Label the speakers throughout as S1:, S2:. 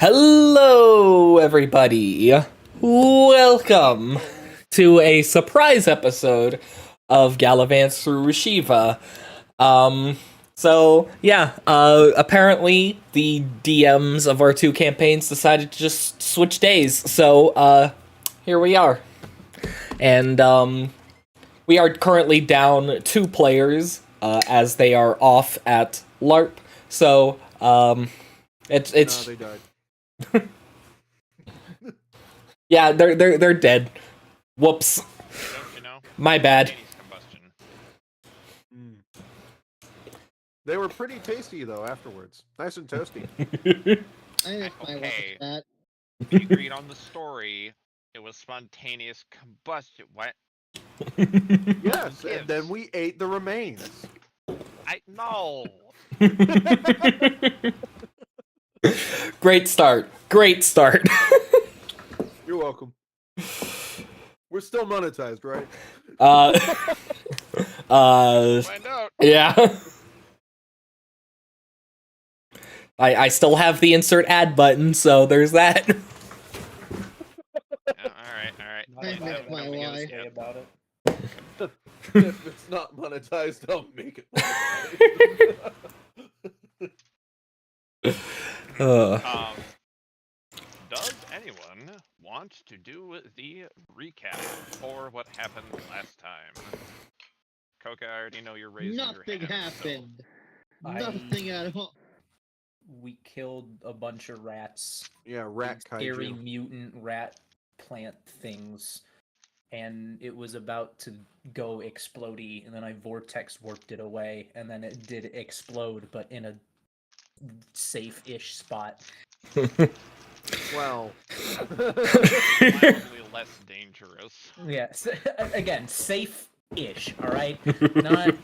S1: Hello, everybody. Welcome to a surprise episode of Galavants through Rashiva. Apparently the DMs of our two campaigns decided to just switch days. So, here we are. And, we are currently down 2 players, as they are off at LARP. So, it's
S2: No, they died.
S1: yeah, they're dead. Whoops.
S3: You know,
S1: My bad.
S3: spontaneous combustion.
S2: They were pretty tasty though afterwards. Nice and toasty.
S4: I missed my
S3: Okay.
S4: that.
S3: If you agreed on the story, it was spontaneous combustion. What?
S2: Yes, and then we ate the remains.
S3: No.
S1: Great start. Great start.
S2: You're welcome. We're still monetized, right?
S3: Find out.
S1: Yeah. I still have the insert ad button, so there's that.
S3: Yeah, all right.
S4: I missed my life.
S5: About it.
S2: If it's not monetized, I'll make it monetized.
S3: Does anyone want to do the recap for what happened last time? Coca, I already know you're raising your
S4: Nothing
S3: hand.
S4: happened.
S5: I-
S4: Nothing at all.
S5: We killed a bunch of rats.
S2: Yeah, rat
S5: Scary
S2: kaiju.
S5: mutant rat plant things. And it was about to go explodey, and then I vortex warped it away, and then it did explode, but in a safe-ish spot.
S2: Well,
S3: Mildly less dangerous.
S5: Yes, again, safe-ish. All right, not.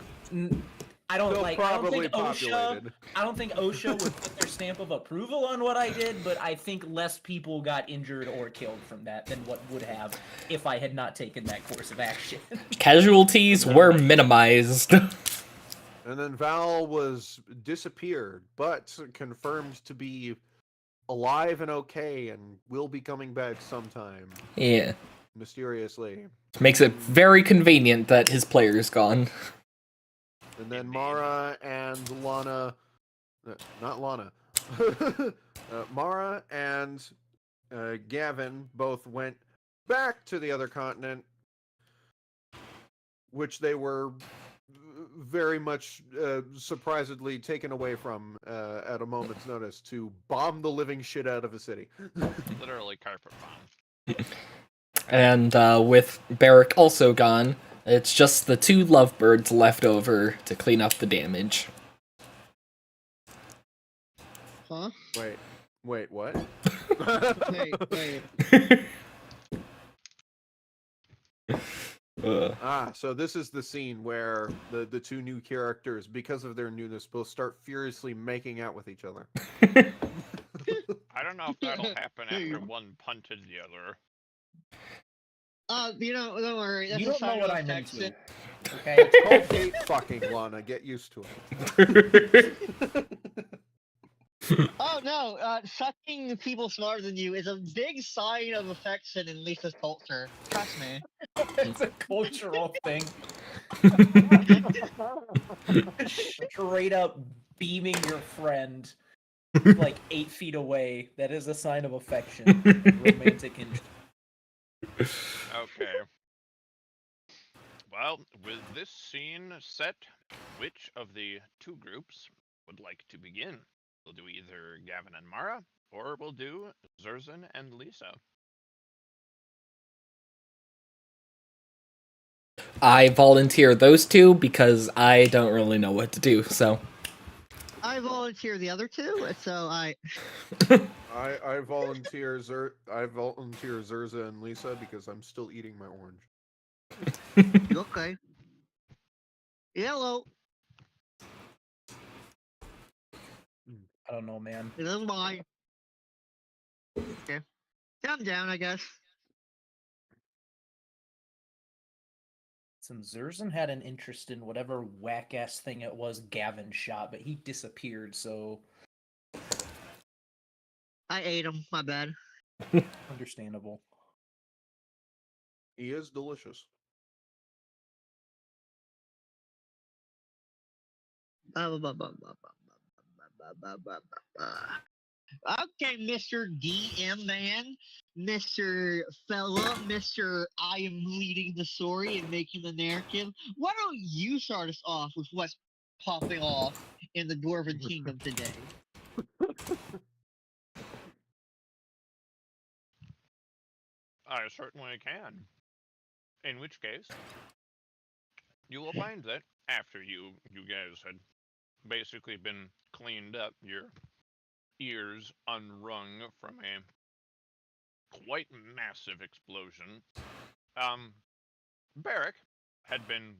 S5: I don't
S2: still
S5: like. I don't
S2: probably
S5: think OSHA.
S2: populated.
S5: I don't think OSHA would put their stamp of approval on what I did, but I think less people got injured or killed from that than what would have if I had not taken that course of action.
S1: Casualties were minimized.
S2: And then Val was disappeared, but confirmed to be alive and okay, and will be coming back sometime
S1: Yeah.
S2: mysteriously.
S1: Makes it very convenient that his player's gone.
S2: And then
S3: Indeed.
S2: Mara and Lana, not Lana, Mara and Gavin both went back to the other continent, which they were very much surprisedly taken away from at a moment's notice to bomb the living shit out of a city.
S3: Literally carpet bomb.
S1: And with Barrick also gone, it's just the 2 lovebirds left over to clean up the damage.
S4: Huh?
S2: Wait, what?
S4: Wait.
S2: So this is the scene where the 2 new characters, because of their newness, will start furiously making out with each other.
S3: I don't know if that'll happen after one punted the other.
S4: Don't worry. That's
S5: You
S4: a
S5: don't know
S4: sign
S5: what
S4: of
S5: I'm
S4: affection.
S5: into. Okay.
S2: It's called hate fucking, Lana. Get used to it.
S4: Oh no, sucking people smarter than you is a big sign of affection in Lisa's culture. Trust me.
S5: It's a cultural thing. Straight up beaming your friend like 8 feet away. That is a sign of affection. Romantic interest.
S3: Okay. Well, with this scene set, which of the 2 groups would like to begin? We'll do either Gavin and Mara, or we'll do Zerzan and Lisa.
S1: I volunteer those 2 because I don't really know what to do, so.
S4: I volunteer the other 2, so I
S2: volunteer Zerza and Lisa because I'm still eating my orange.
S4: okay. Yellow.
S5: I don't know, man.
S4: It is mine. Okay. I'm down, I guess.
S5: Some Zerzan had an interest in whatever whack-ass thing it was Gavin shot, but he disappeared, so
S4: I ate him. My bad.
S5: Understandable.
S2: He is delicious.
S4: Okay, Mr. DM man, Mr. Fella, Mr. I am leading the story and making the narrative. Why don't you start us off with what's popping off in the Dwarven Kingdom today?
S3: I certainly can. In which case, you will find that after you guys had basically been cleaned up, your ears unwrung from a quite massive explosion, Barrack had been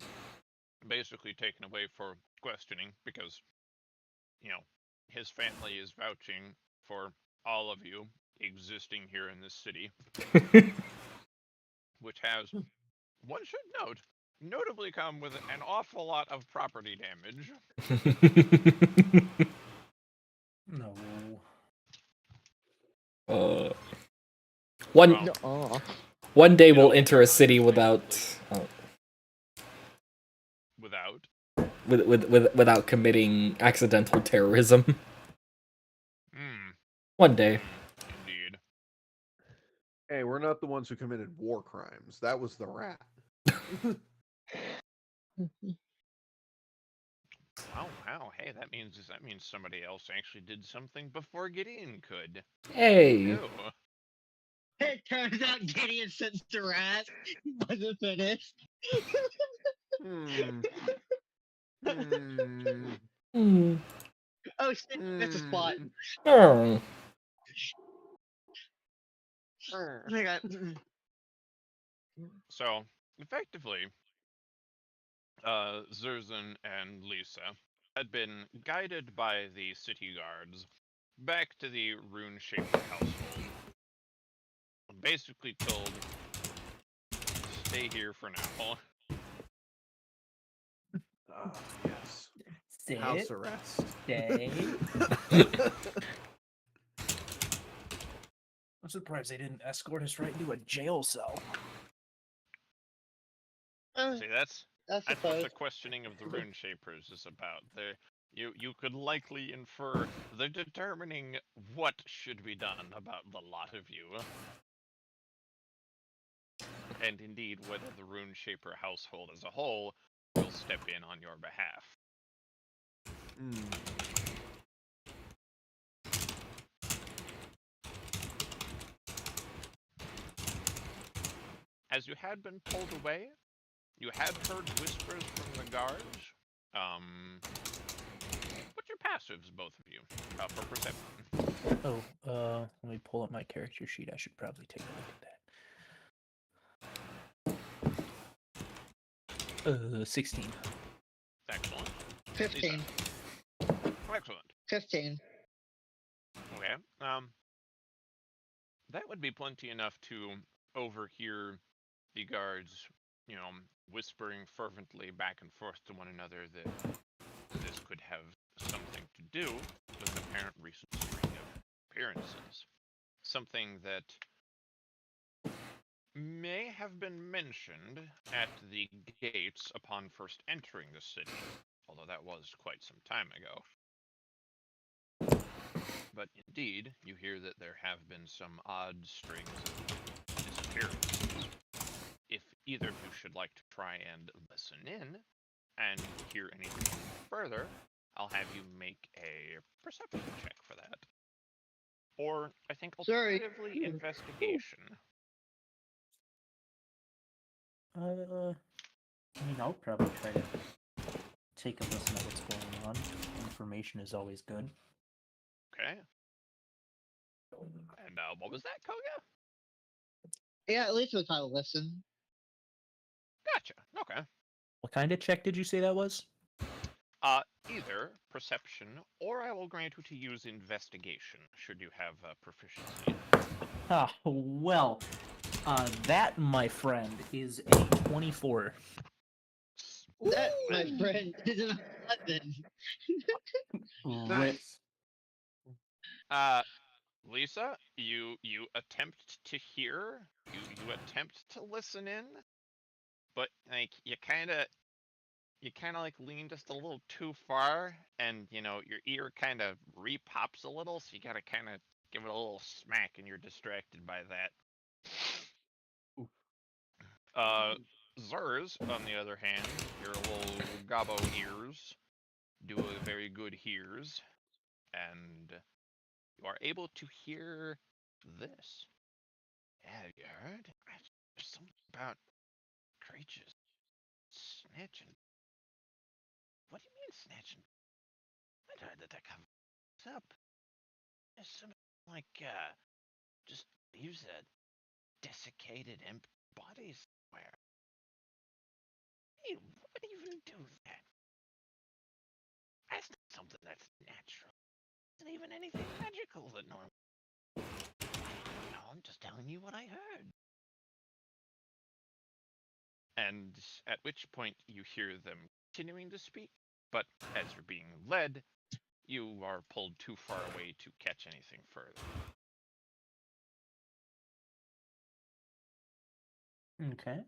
S3: basically taken away for questioning because, his family is vouching for all of you existing here in this city, which has, one should note, notably come with an awful lot of property damage.
S5: No.
S1: One
S3: Well,
S1: one day
S3: you
S1: we'll
S3: know,
S1: enter a city without
S3: without.
S1: without committing accidental terrorism.
S3: Hmm.
S1: One day.
S3: Indeed.
S2: Hey, we're not the ones who committed war crimes. That was the rat.
S3: Wow. Hey, that means somebody else actually did something before Gideon could.
S1: Hey.
S3: Oh.
S4: It turns out Gideon sent the rat. He wasn't finished.
S2: Hmm. Hmm.
S1: Hmm.
S4: Oh shit, missed a spot.
S1: Oh.
S4: I got.
S3: So, effectively, Zerzan and Lisa had been guided by the city guards back to the Rune Shaper household. Basically told, stay here for now.
S2: Yes.
S5: Sit.
S2: House arrest.
S5: Stay. I'm surprised they didn't escort us right into a jail cell.
S3: See, that's
S4: I
S3: what
S4: suppose.
S3: the questioning of the Rune Shapers is about. You could likely infer they're determining what should be done about the lot of you. And indeed, whether the Rune Shaper household as a whole will step in on your behalf. As you had been pulled away, you had heard whispers from the guards. What's your passives, both of you, for perception?
S5: Oh, let me pull up my character sheet. I should probably take a look at that. 16.
S3: Excellent.
S4: 15.
S3: Excellent.
S4: 15.
S3: Okay. That would be plenty enough to overhear the guards, whispering fervently back and forth to one another that this could have something to do with an apparent recent string of appearances. Something that may have been mentioned at the gates upon first entering the city, although that was quite some time ago. But indeed, you hear that there have been some odd strings of disappearances. If either of you should like to try and listen in and hear anything further, I'll have you make a perception check for that. Or, I think, alternatively, investigation.
S5: I'll probably try to take a listen at what's going on. Information is always good.
S3: Okay. And what was that, Koga?
S4: Yeah, at least we'll try to listen.
S3: Gotcha. Okay.
S5: What kind of check did you say that was?
S3: Either perception, or I will grant you to use investigation, should you have proficiency.
S5: Ah, well, that, my friend, is a 24.
S4: That, my friend, is an 11.
S2: Nice.
S3: Lisa, you attempt to hear, you attempt to listen in, but like you kind of like lean just a little too far, and your ear kind of re-pops a little, so you gotta kind of give it a little smack, and you're distracted by that. Zers, on the other hand, your little gobbo ears do a very good hears, and you are able to hear this. Have you heard? There's something about creatures snatching. What do you mean snatching? I heard that comes up. There's something like, just leaves a desiccated, empty body somewhere. Hey, what would even do that? That's not something that's natural. It isn't even anything magical that normal. No, I'm just telling you what I heard. And at which point you hear them continuing to speak, but as you're being led, you are pulled too far away to catch anything further.
S5: Okay.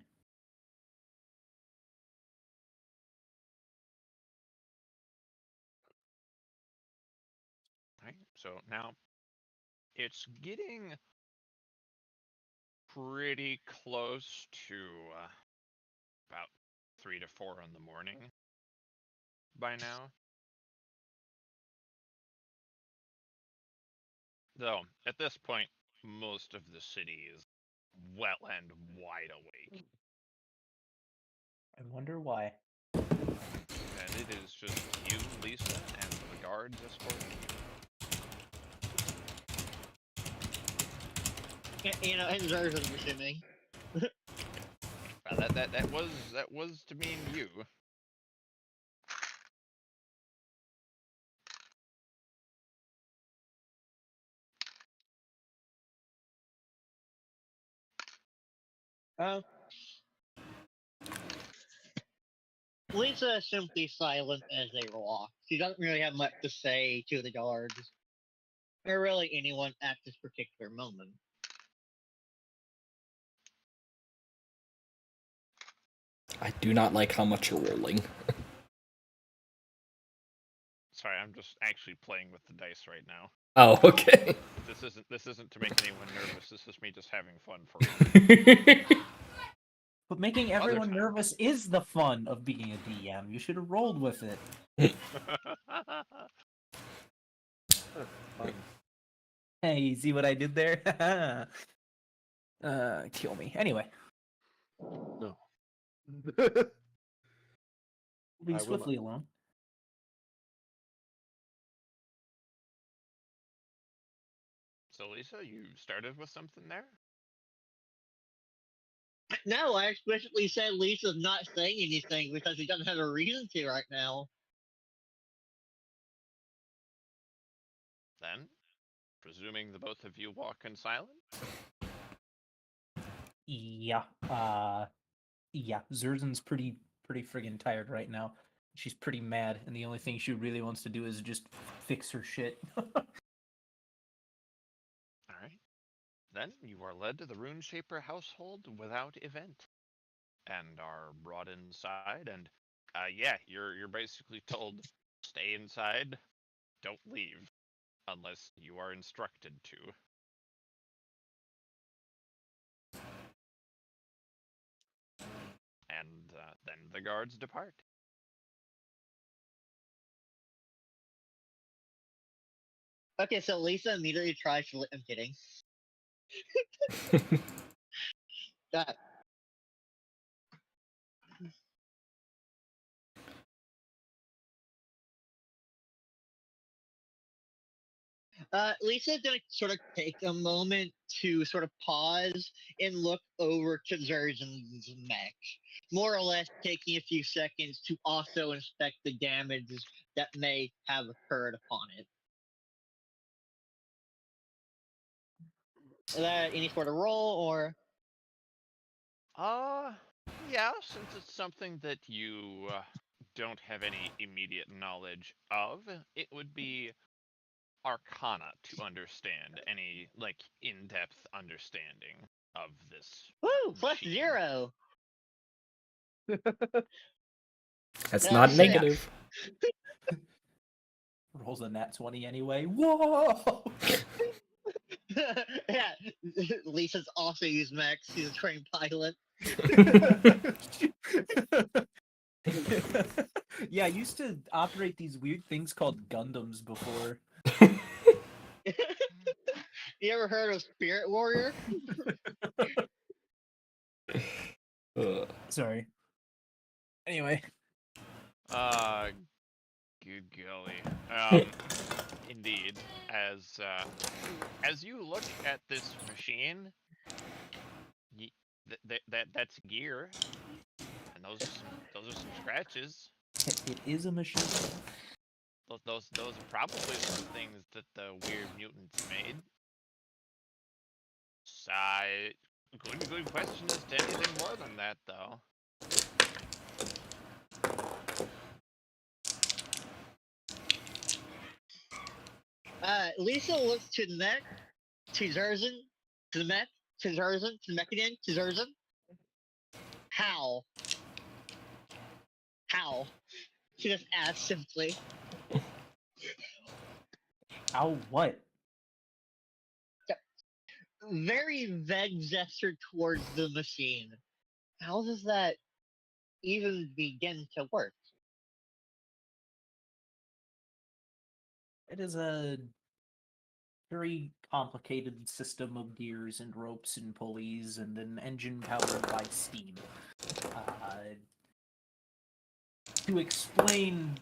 S3: Right? So now it's getting pretty close to about 3 to 4 in the morning by now. Though, at this point, most of the city is well and wide awake.
S5: I wonder why.
S3: And it is just you, Lisa, and the guards escorting you.
S4: And Zers is assuming.
S3: That was to mean you.
S4: Lisa is simply silent as they walk. She doesn't really have much to say to the guards, or really anyone at this particular moment.
S1: I do not like how much you're rolling.
S3: Sorry, I'm just actually playing with the dice right now.
S1: Oh, okay.
S3: This isn't to make anyone nervous. This is me just having fun for
S5: But making everyone nervous is the fun of being a DM. You should have rolled with it. Hey, you see what I did there? Kill me. Anyway.
S2: No.
S5: Moving swiftly along.
S3: So, Lisa, you started with something there?
S4: No, I explicitly said Lisa's not saying anything because she doesn't have a reason to right now.
S3: Then, presuming the both of you walk in silence?
S5: Yeah. Yeah. Zerzin's pretty friggin' tired right now. She's pretty mad, and the only thing she really wants to do is just fix her shit.
S3: Alright. Then you are led to the Runeshaper household without event. And are brought inside, and yeah, you're basically told, stay inside, don't leave, unless you are instructed to. And then the guards depart.
S4: Okay, so Lisa immediately tries to. I'm kidding. That. Lisa's gonna sort of take a moment to sort of pause and look over to Zerzin's mech, more or less taking a few seconds to also inspect the damages that may have occurred upon it. Is that any sort of roll, or?
S3: Yeah, since it's something that you don't have any immediate knowledge of, it would be Arcana to understand any like in-depth understanding of this.
S4: Woo! Plus
S3: machine.
S4: 0.
S1: That's
S4: Yeah,
S1: not
S4: so-
S1: negative.
S5: Rolls a nat 20 anyway. Whoa!
S4: yeah, Lisa's also used Max. She's a trained pilot.
S5: Yeah, I used to operate these weird things called Gundams before.
S4: You ever heard of Spirit Warrior?
S5: Sorry. Anyway.
S3: Good golly. Indeed, as you look at this machine, that's gear, and those are some scratches.
S5: It is a machine.
S3: Those are probably some things that the weird mutants made. Good question as to anything more than that, though.
S4: Lisa looks to the mech, to Zerzan, to the mech, to Zerzan, to the mech again, to Zerzan. How? How? She just asks simply.
S5: How what?
S4: Very vague gesture towards the machine. How does that even begin to work?
S5: It is a very complicated system of gears and ropes and pulleys and an engine powered by steam. To explain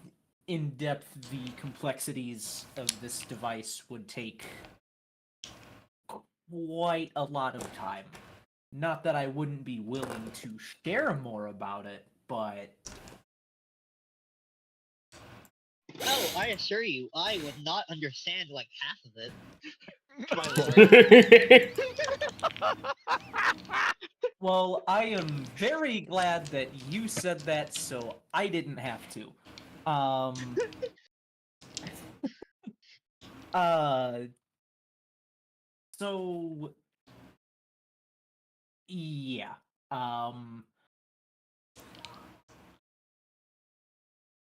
S5: in depth the complexities of this device would take quite a lot of time. Not that I wouldn't be willing to share more about it, but
S4: Oh, I assure you, I would not understand like half of it.
S5: well, I am very glad that you said that, so I didn't have to. Uh, so yeah.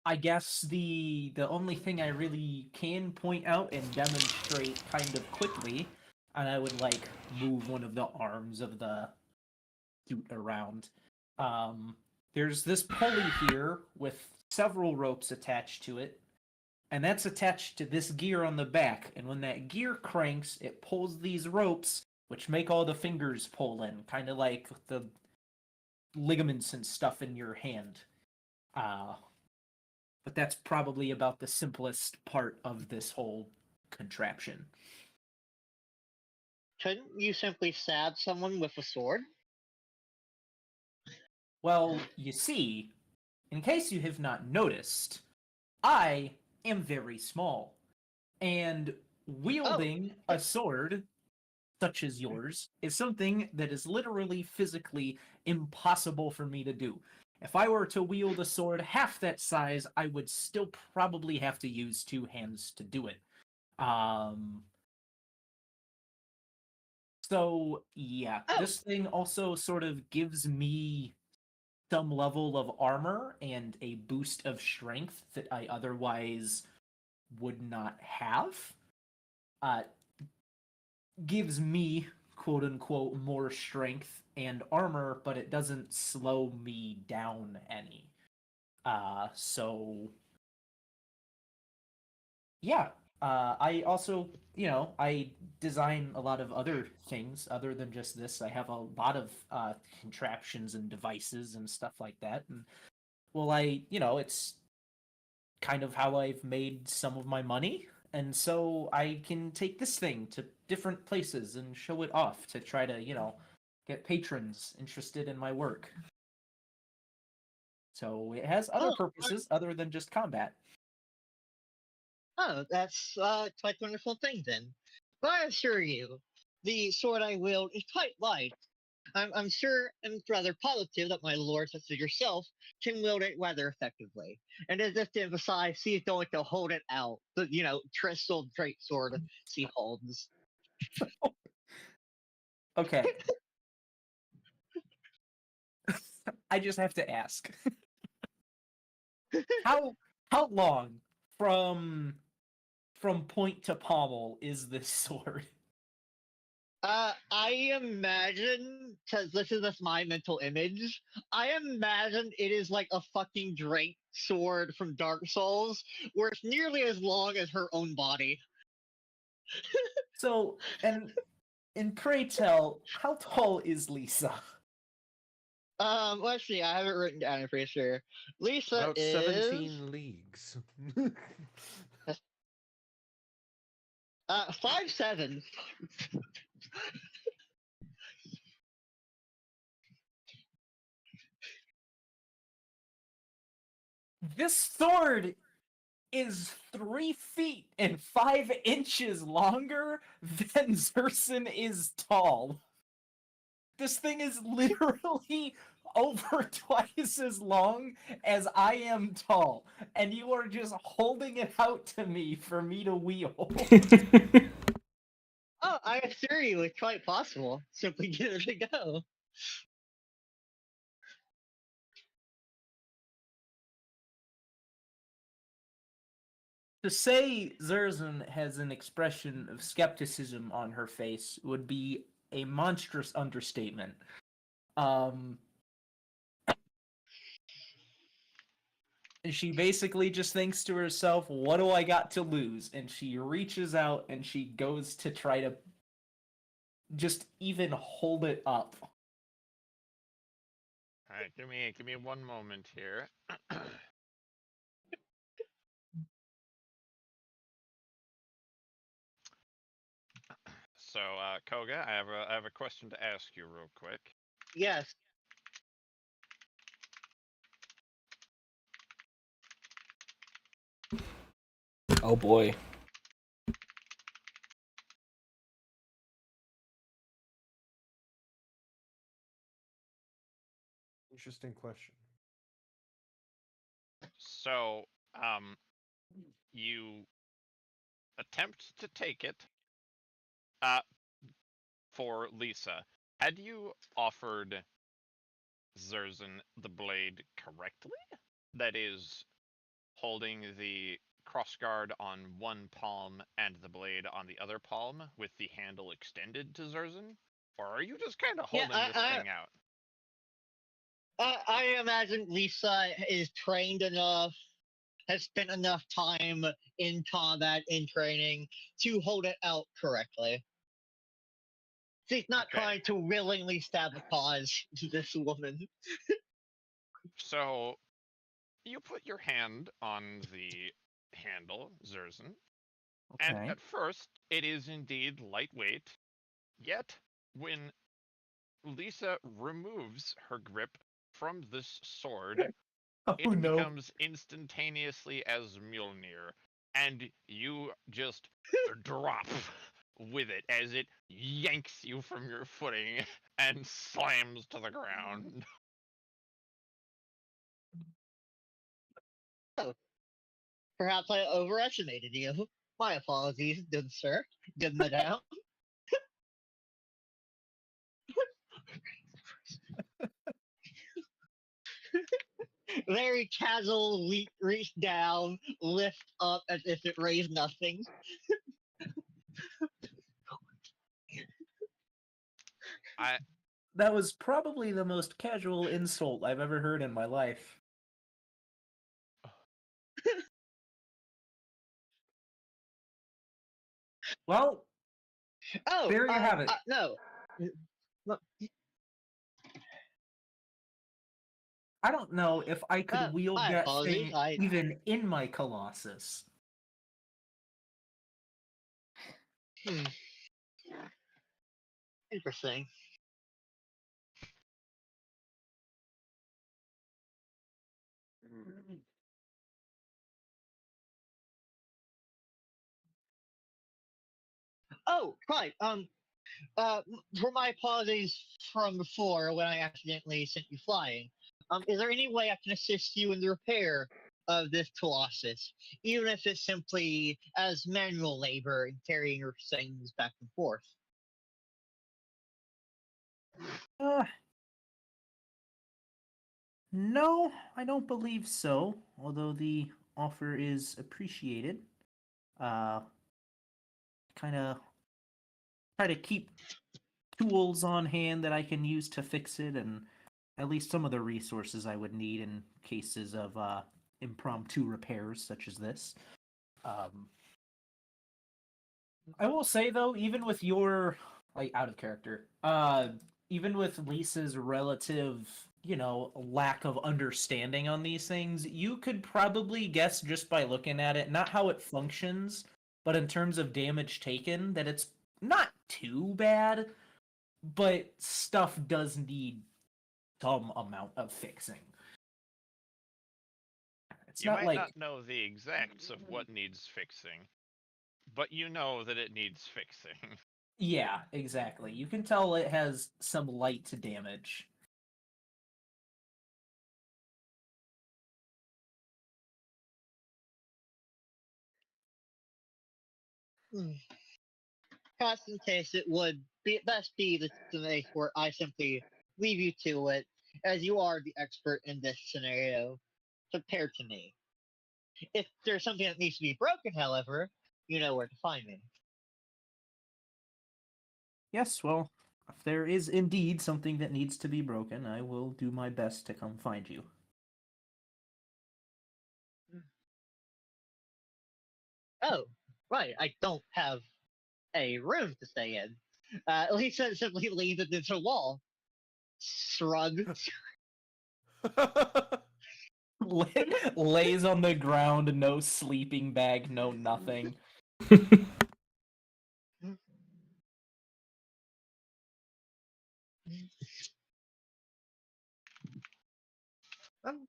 S5: I guess the only thing I really can point out and demonstrate kind of quickly, and I would like move one of the arms of the suit around. There's this pulley here with several ropes attached to it, and that's attached to this gear on the back. And when that gear cranks, it pulls these ropes, which make all the fingers pull in, kind of like the ligaments and stuff in your hand. But that's probably about the simplest part of this whole contraption.
S4: Couldn't you simply stab someone with a sword?
S5: Well, you see, in case you have not noticed, I am very small. And wielding a sword, such as yours, is something that is literally physically impossible for me to do. If I were to wield a sword half that size, I would still probably have to use two hands to do it. So yeah, this thing also sort of gives me some level of armor and a boost of strength that I otherwise would not have. Gives me, quote unquote, more strength and armor, but it doesn't slow me down any. So yeah. I also, I design a lot of other things other than just this. I have a lot of contraptions and devices and stuff like that. And well, it's kind of how I've made some of my money. And so I can take this thing to different places and show it off to try to, get patrons interested in my work. So it has other purposes other than just combat.
S4: Oh, that's quite a wonderful thing then. But I assure you, the sword I wield is quite light. I'm sure and rather positive that my lord, such as yourself, can wield it rather effectively. And as if to emphasize, he's going to hold it out. The Tristal Great Sword she holds.
S5: Okay. I just have to ask. How long from point to pommel is this sword?
S4: I imagine, because this is just my mental image, I imagine it is like a fucking Drake sword from Dark Souls, where it's nearly as long as her own body.
S5: So, and pray tell, how tall is Lisa?
S4: Let's see, I have it written down, I'm pretty sure. Lisa
S2: About
S4: is
S2: 17 leagues.
S4: 5'7".
S5: This sword is 3 feet and 5 inches longer than Zerson is tall. This thing is literally over twice as long as I am tall, and you are just holding it out to me for me to wield.
S4: Oh, I assure you, it's quite possible. Simply give it a go.
S5: To say Zerzan has an expression of skepticism on her face would be a monstrous understatement. She basically just thinks to herself, what do I got to lose? And she reaches out and she goes to try to just even hold it up.
S3: All right, give me one moment here. So, Koga, I have a question to ask you real quick.
S4: Yes.
S1: Oh boy.
S2: Interesting question.
S3: So, you attempt to take it, uh, for Lisa. Had you offered Zerzan the blade correctly? That is, holding the crossguard on one palm and the blade on the other palm with the handle extended to Zerzan? Or are you just kind of
S4: Yeah,
S3: holding this thing out?
S4: I imagine Lisa is trained enough, has spent enough time in combat, in training, to hold it out correctly. She's not
S3: Okay.
S4: trying to willingly sabotage this woman.
S3: So, you put your hand on the handle, Zerzan, and
S5: Okay.
S3: at first it is indeed lightweight, yet when Lisa removes her grip from this sword,
S5: Oh
S3: it
S5: no.
S3: becomes instantaneously as Mjolnir, and you just drop with it as it yanks you from your footing and slams to the ground.
S4: Oh, perhaps I overestimated you. My apologies, good sir, good madam. Very casual, reach down, lift up as if it raised nothing.
S3: I
S5: That was probably the most casual insult I've ever heard in my life. Well,
S4: Oh,
S5: there you have it.
S4: no. Look,
S5: I don't know if I could wield
S4: my
S5: that
S4: apologies.
S5: thing even in my Colossus.
S4: Hmm, interesting. Oh, right. For my apologies from before when I accidentally sent you flying, is there any way I can assist you in the repair of this Colossus, even if it's simply as manual labor and carrying your things back and forth?
S5: Uh, no, I don't believe so. Although the offer is appreciated. Kind of try to keep tools on hand that I can use to fix it, and at least some of the resources I would need in cases of impromptu repairs such as this. I will say though, even with your like out of character, even with Lisa's relative, lack of understanding on these things, you could probably guess just by looking at it, not how it functions, but in terms of damage taken, that it's not too bad, but stuff does need some amount of fixing. It's
S3: You
S5: not
S3: might
S5: like
S3: not know the exacts of what needs fixing, but you know that it needs fixing.
S5: yeah, exactly. You can tell it has some light damage.
S4: Hmm. Just in case, it would be best be the situation where I simply leave you to it, as you are the expert in this scenario, compared to me. If there's something that needs to be broken, however, you know where to find me.
S5: Yes, well, if there is indeed something that needs to be broken, I will do my best to come find you.
S4: Oh, right, I don't have a room to stay in. Lisa simply leans against the wall. Shrug.
S5: Lays on the ground, no sleeping bag, no nothing.
S4: Hmm.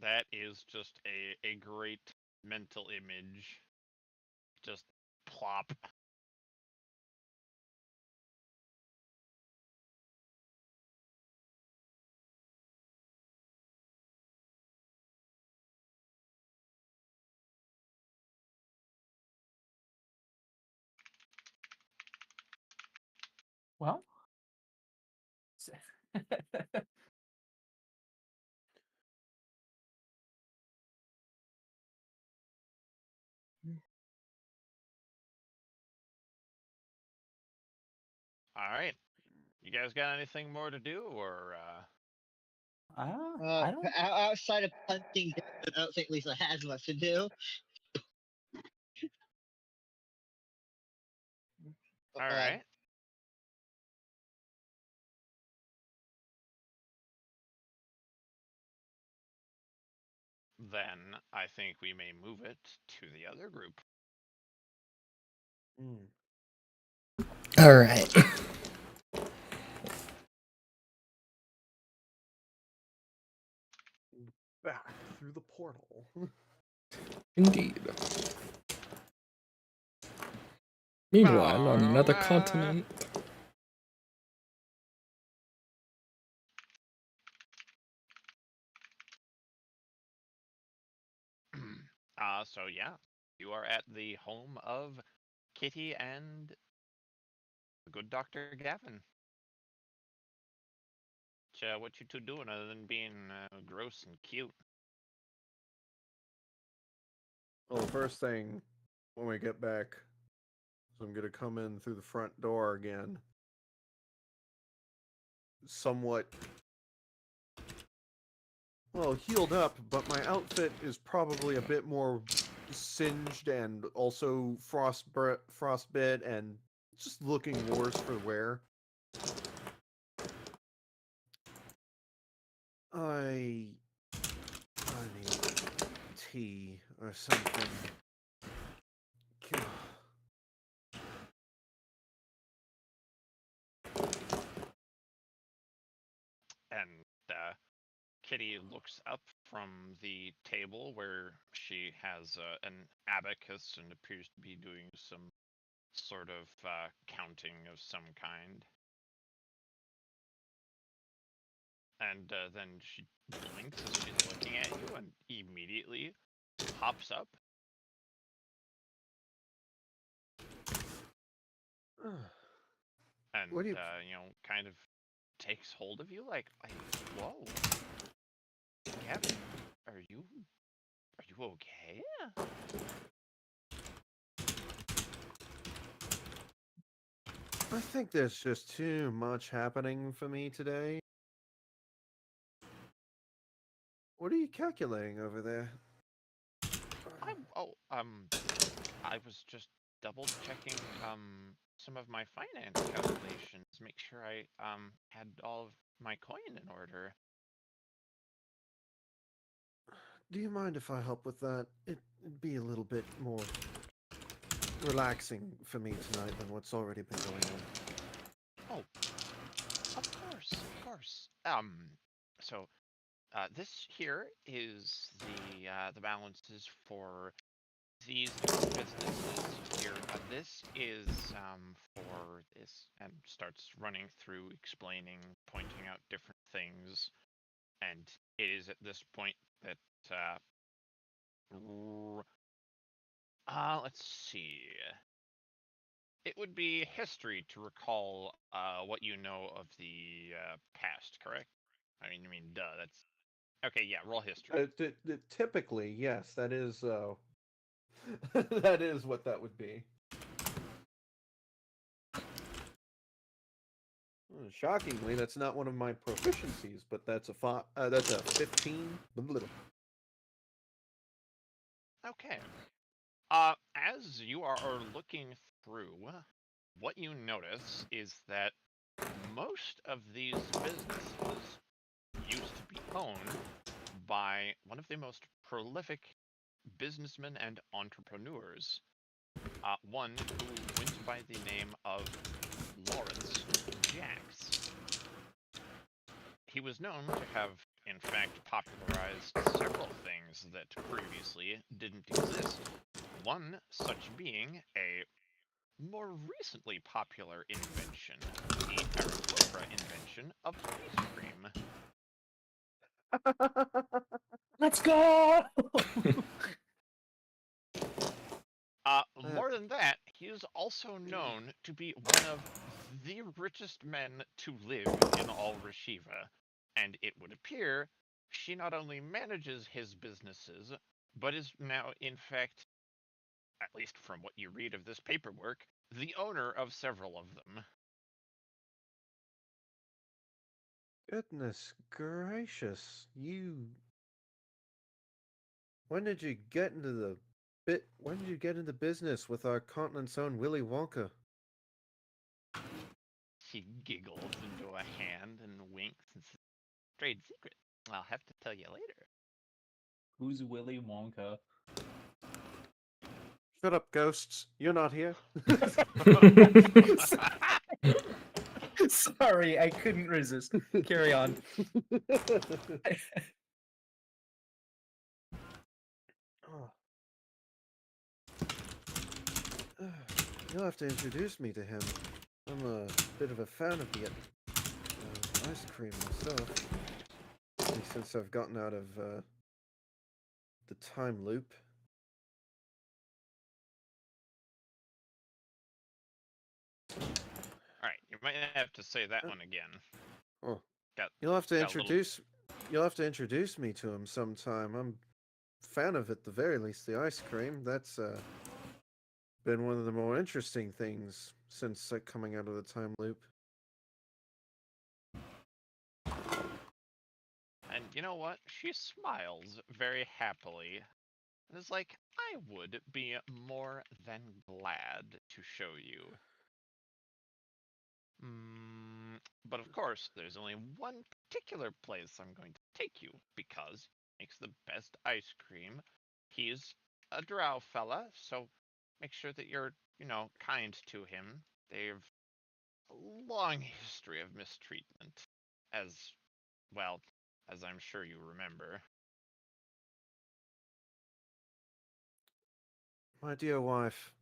S3: That is just a great mental image. Just plop.
S5: Well,
S3: All right. You guys got anything more to do, or
S5: I don't.
S4: Outside of hunting, I don't think Lisa has much to do.
S3: all
S4: Uh,
S3: right? Then I think we may move it to the other group.
S1: All right.
S2: Back through the portal.
S1: Indeed. Meanwhile, on another continent.
S3: So yeah, you are at the home of Kitty and the good Dr. Gavin. What you two doing other than being gross and cute?
S2: Well, the first thing when we get back is I'm gonna come in through the front door again. Somewhat, well, healed up, but my outfit is probably a bit more singed and also frostbit and just looking worse for wear. I need tea or something. God.
S3: And Kitty looks up from the table where she has an abacus and appears to be doing some sort of counting of some kind. And then she blinks as she's looking at you and immediately hops up. And,
S2: What do you-
S3: kind of takes hold of you like, whoa. Gavin, are you okay?
S2: I think there's just too much happening for me today. What are you calculating over there?
S3: I was just double checking some of my finance calculations, make sure I had all of my coin in order.
S2: Do you mind if I help with that? It'd be a little bit more relaxing for me tonight than what's already been going on.
S3: Oh, of course. So this here is the balances for these businesses here. This is for this, and starts running through, explaining, pointing out different things, and it is at this point that let's see. It would be history to recall what you know of the past, correct? I mean, duh. That's okay. Yeah, roll history.
S2: Typically, yes, that is that is what that would be. Shockingly, that's not one of my proficiencies, but that's a 15.
S3: Okay. As you are looking through, what you notice is that most of these businesses used to be owned by one of the most prolific businessmen and entrepreneurs. One who went by the name of Lawrence Jacks. He was known to have, in fact, popularized several things that previously didn't exist. One such being a more recently popular invention, the Aeropora invention of ice cream.
S5: Let's go!
S3: More than that, he is also known to be one of the richest men to live in all Rashiva, and it would appear she not only manages his businesses, but is now, in fact, at least from what you read of this paperwork, the owner of several of them.
S2: Goodness gracious, when did you get into business with our continent's own Willy Wonka?
S3: She giggles into a hand and winks and says, "Trade secret. I'll have to tell you later."
S5: Who's Willy Wonka?
S2: Shut up, ghosts. You're not here.
S5: Sorry, I couldn't resist. Carry on.
S2: You'll have to introduce me to him. I'm a bit of a fan of the ice cream myself. Since I've gotten out of the time loop.
S3: Alright, you might have to say that one again.
S2: Oh,
S3: Got,
S2: you'll have to
S3: got a little-
S2: introduce me to him sometime. I'm a fan of, at the very least, the ice cream. That's been one of the more interesting things since coming out of the time loop.
S3: And you know what? She smiles very happily and is like, "I would be more than glad to show you. But of course, there's only one particular place I'm going to take you, because he makes the best ice cream. He's a drow fella, so make sure that you're, kind to him. They've a long history of mistreatment, as well as I'm sure you remember.
S2: My dear wife,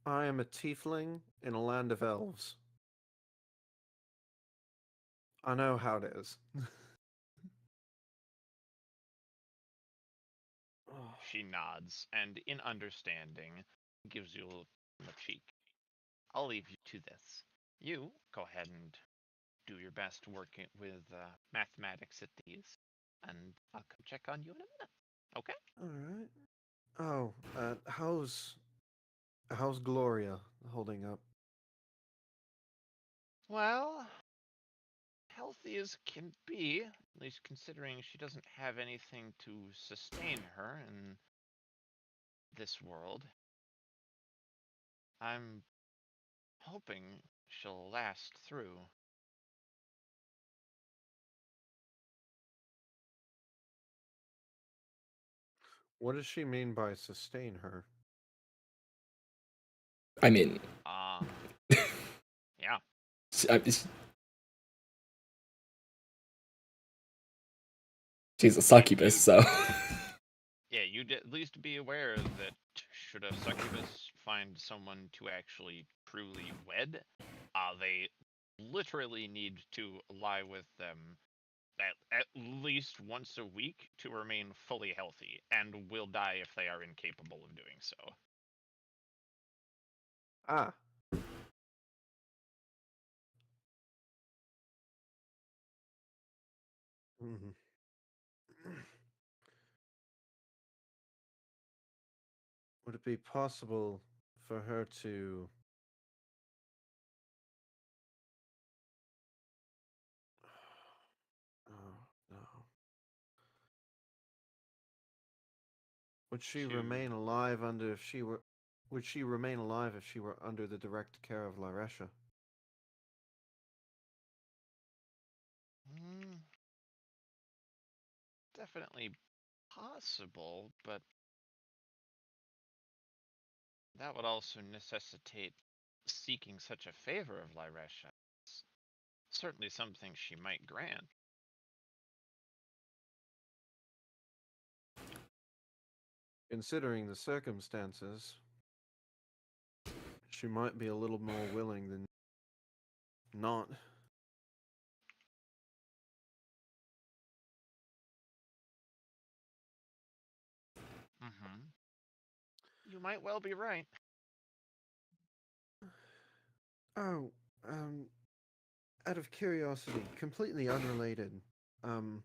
S2: I am a tiefling in a land of elves. I know how it is. Oh,
S3: She nods, and in understanding, gives you a little on the cheek. I'll leave you to this. You go ahead and do your best working with mathematics at these, and I'll come check on you in a minute. Okay?
S2: all right. Oh, how's Gloria holding up?
S3: Well, healthy as can be, at least considering she doesn't have anything to sustain her in this world. I'm hoping she'll last through.
S2: What does she mean by sustain her?
S1: I mean,
S3: Yeah.
S1: she's a succubus, so.
S3: Yeah, you'd at least be aware that should a succubus find someone to actually truly wed, they literally need to lie with them at least once a week to remain fully healthy, and will die if they are incapable of doing so.
S2: Ah. Mhm. Would it be possible for her to oh no. Would she
S3: To
S2: remain alive under if she were would she remain alive if she were under the direct care of Laresha?
S3: mm, definitely possible, but that would also necessitate seeking such a favor of Lyresha. It's certainly something she might grant.
S2: Considering the circumstances, she might be a little more willing than not.
S3: Mm-hmm. You might well be right.
S2: Oh, um, out of curiosity, completely unrelated. Um,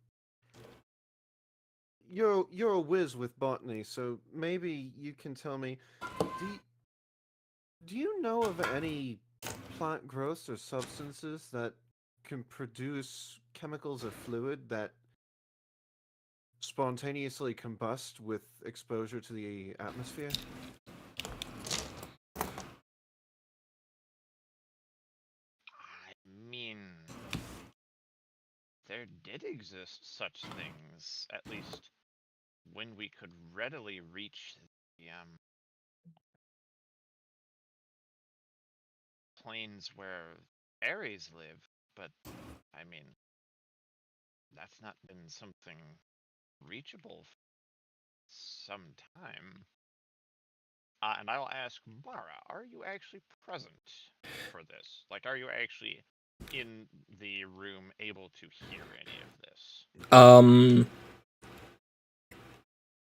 S2: you're a whiz with botany, so maybe you can tell me. Do do you know of any plant growths or substances that can produce chemicals or fluid that spontaneously combust with exposure to the atmosphere?
S3: I mean, there did exist such things, at least when we could readily reach the plains where fairies live, but I mean, that's not been something reachable for some time. And I'll ask Mara, are you actually present for this? Like, are you actually in the room able to hear any of this?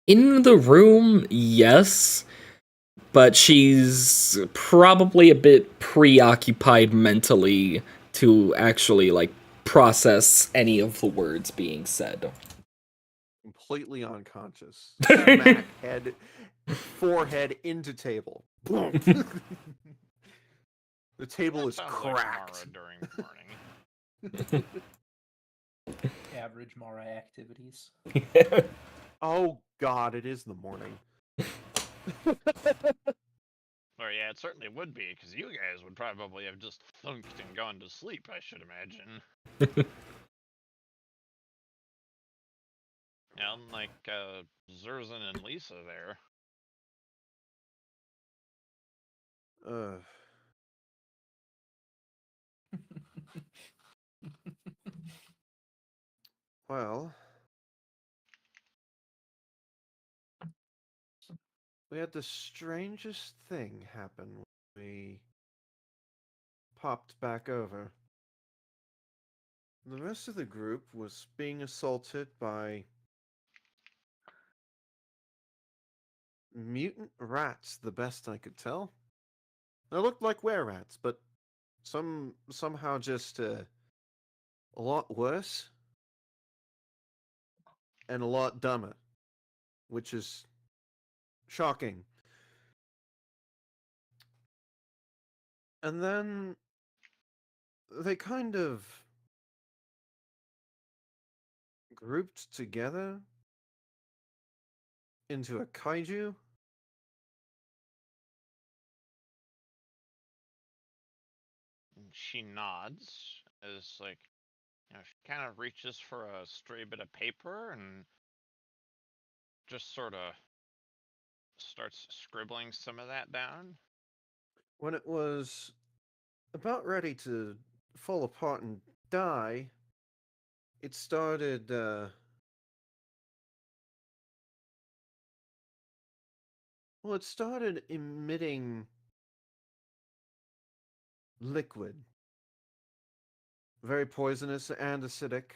S1: In the room, yes, but she's probably a bit preoccupied mentally to actually, like, process any of the words being said.
S2: Completely unconscious. Smack head, forehead into table. Boom. The table
S3: That
S2: is
S3: sounds like
S2: cracked.
S3: Mara during the morning.
S5: Average Mara activities.
S2: Oh God, it is the morning.
S3: Or yeah, it certainly would be, because you guys would probably have just thunked and gone to sleep, I should imagine. Unlike Zerzan and Lisa there.
S2: Uh, Well, we had the strangest thing happen when we popped back over. The rest of the group was being assaulted by mutant rats, the best I could tell. They looked like were-rats, but somehow just a lot worse and a lot dumber, which is shocking. And then they kind of grouped together into a kaiju.
S3: And she nods as like, she kind of reaches for a stray bit of paper and just sort of starts scribbling some of that down.
S2: When it was about ready to fall apart and die, it started it started emitting liquid, very poisonous and acidic.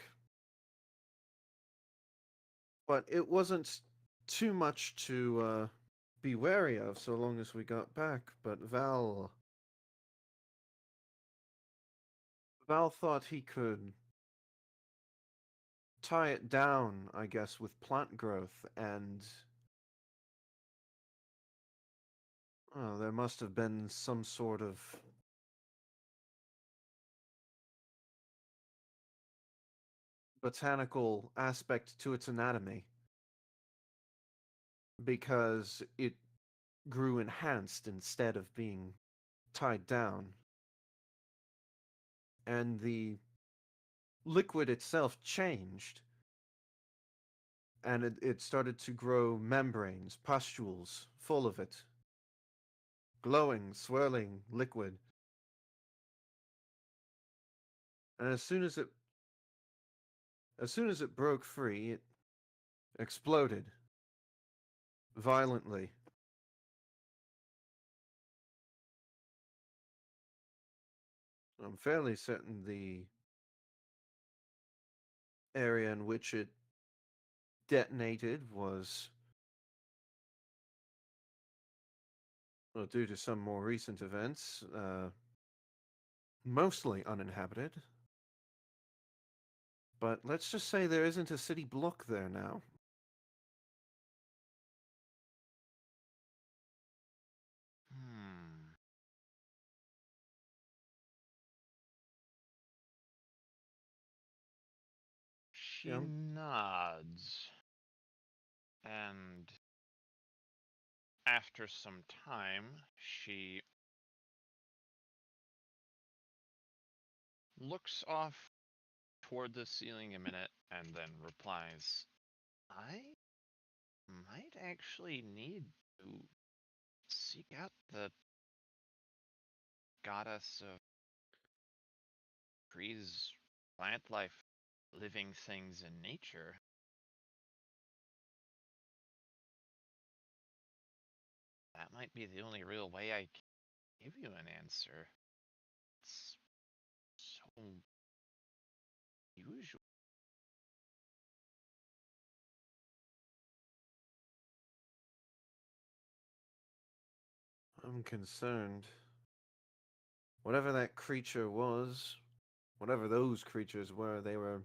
S2: But it wasn't too much to be wary of so long as we got back. But Val thought he could tie it down, I guess, with plant growth, and there must have been some sort of botanical aspect to its anatomy because it grew enhanced instead of being tied down. And the liquid itself changed, and it started to grow membranes, pustules, full of it. Glowing, swirling liquid. And as soon as it broke free, it exploded violently. I'm fairly certain the area in which it detonated was, well, due to some more recent events, mostly uninhabited. But let's just say there isn't a city block there now.
S3: Hmm. She
S2: Yeah,
S3: nods, and after some time, she looks off toward the ceiling a minute and then replies, I might actually need to seek out the goddess of trees, plant life, living things in nature. That might be the only real way I can give you an answer. It's so usual.
S2: I'm concerned. Whatever that creature was, whatever those creatures were, they were,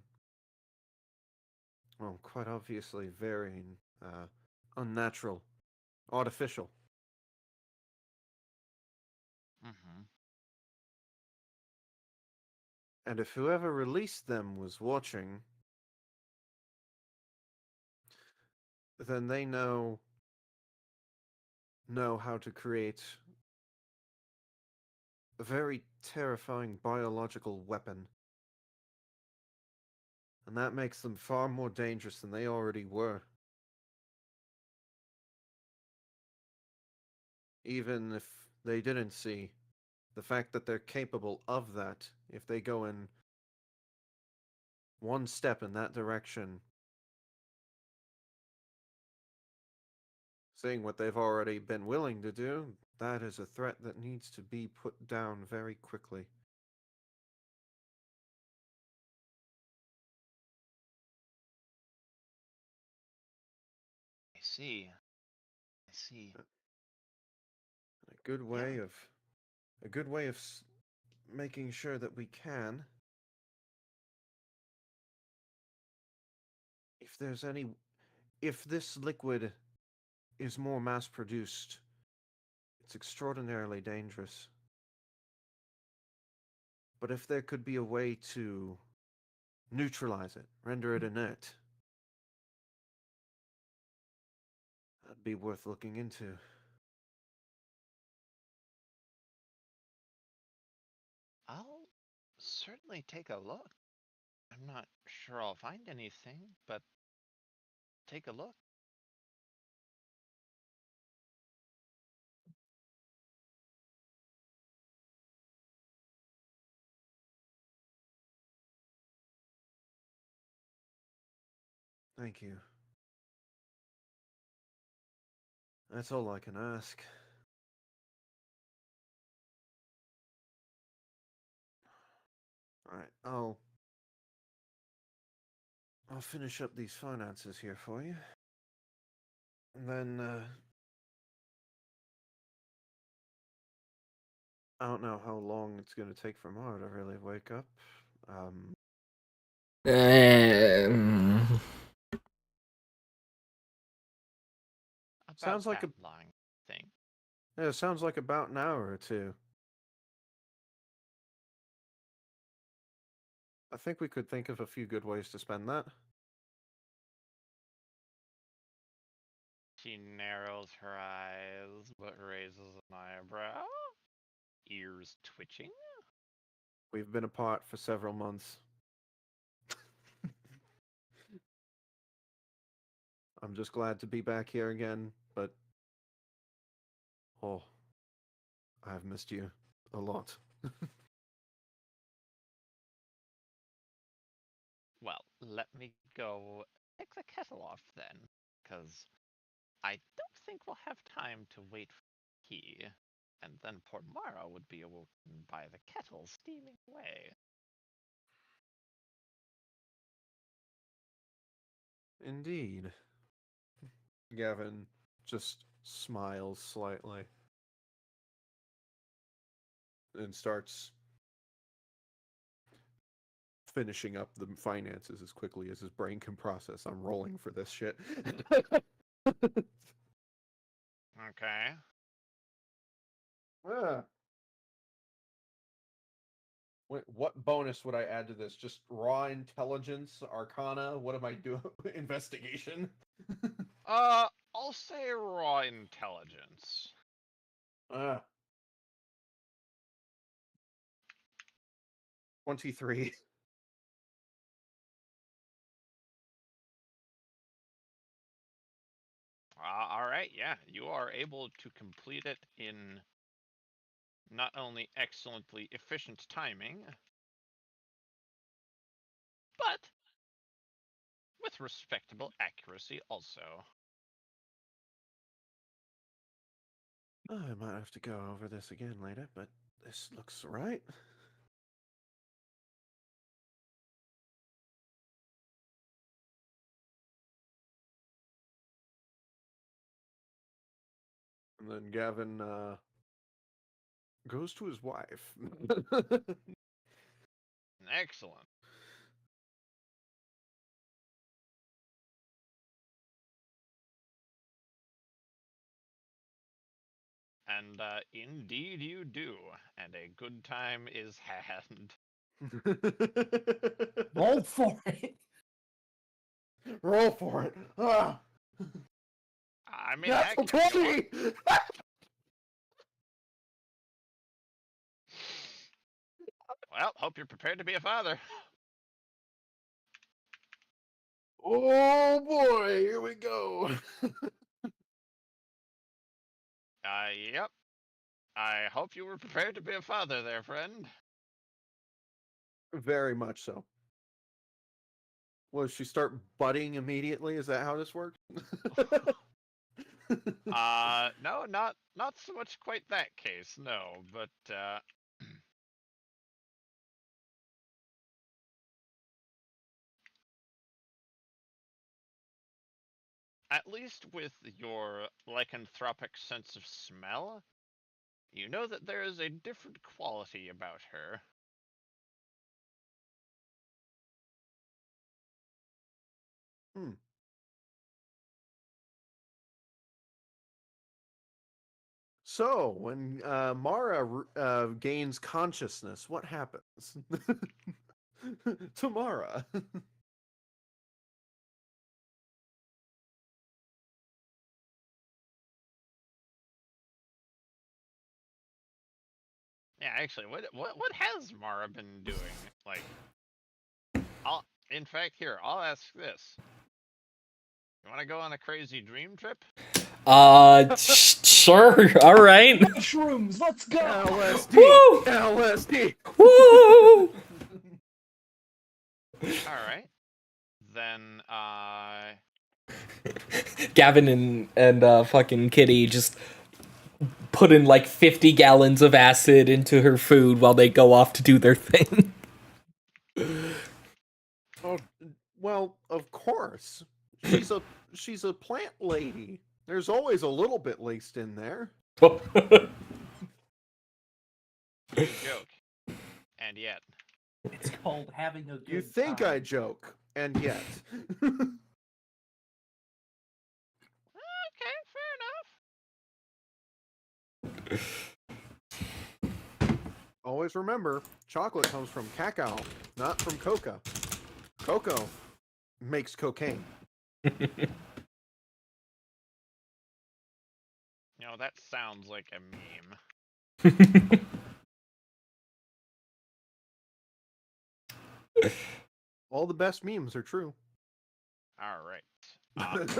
S2: well, quite obviously very unnatural, artificial.
S3: Mm-hmm.
S2: And if whoever released them was watching, then they know how to create a very terrifying biological weapon. And that makes them far more dangerous than they already were. Even if they didn't see the fact that they're capable of that, if they go and one step in that direction, seeing what they've already been willing to do, that is a threat that needs to be put down very quickly.
S3: I see. I see.
S2: A good way of making sure that we can, if this liquid is more mass produced, it's extraordinarily dangerous. But if there could be a way to neutralize it, render it inert, that'd be worth looking into.
S3: I'll certainly take a look. I'm not sure I'll find anything, but take a look.
S2: Thank you. That's all I can ask. Alright, I'll finish up these finances here for you. And then, I don't know how long it's gonna take for Mara to really wake up.
S3: About
S2: Sounds like
S3: that line thing.
S2: Yeah, it sounds like about an hour or two. I think we could think of a few good ways to spend that.
S3: She narrows her eyes, but raises an eyebrow. Ears twitching.
S2: We've been apart for several months. I'm just glad to be back here again, but oh, I've missed you a lot.
S3: Well, let me go take the kettle off then, because I don't think we'll have time to wait for the key, and then poor Mara would be awoken by the kettle steaming away.
S2: Indeed. Gavin just smiles slightly and starts finishing up the finances as quickly as his brain can process. I'm rolling for this shit.
S3: Okay.
S2: Wait, what bonus would I add to this? Just raw intelligence, arcana? What am I doing? Investigation?
S3: I'll say raw intelligence.
S2: Ah, 23.
S3: All right, yeah, you are able to complete it in not only excellently efficient timing, but with respectable accuracy also.
S2: Oh, I might have to go over this again later, but this looks right. And then Gavin goes to his wife.
S3: Excellent. And indeed you do, and a good time is had.
S5: Roll for it.
S2: Roll for it. Ah,
S3: I mean, heck,
S2: natural
S3: if you want.
S2: 20!
S3: Well, hope you're prepared to be a father.
S2: Oh boy, here we go.
S3: Yep. I hope you were prepared to be a father there, friend.
S2: Very much so. Will she start budding immediately? Is that how this works?
S3: No, not so much quite that case, no, but at least with your lycanthropic sense of smell, you know that there is a different quality about her.
S2: Hmm. So, when Mara gains consciousness, what happens? To Mara.
S3: Yeah, actually, what has Mara been doing? Like, in fact, here, I'll ask this. You want to go on a crazy dream trip?
S1: Sure. All right.
S5: Mushrooms, let's go!
S2: LSD.
S1: Woo!
S2: LSD.
S1: Woo!
S3: All right. Then,
S1: Gavin and fucking Kitty just put in like 50 gallons of acid into her food while they go off to do their thing.
S2: Oh, well, of course. She's a plant lady. There's always a little bit laced in there.
S3: you joke. And yet.
S5: It's called having a good
S2: You think
S5: time.
S2: I joke, and yet.
S3: Okay, fair enough.
S2: Always remember, chocolate comes from cacao, not from coca. Cocoa makes cocaine.
S3: You know, that sounds like a meme.
S2: All the best memes are true.
S3: All right. In the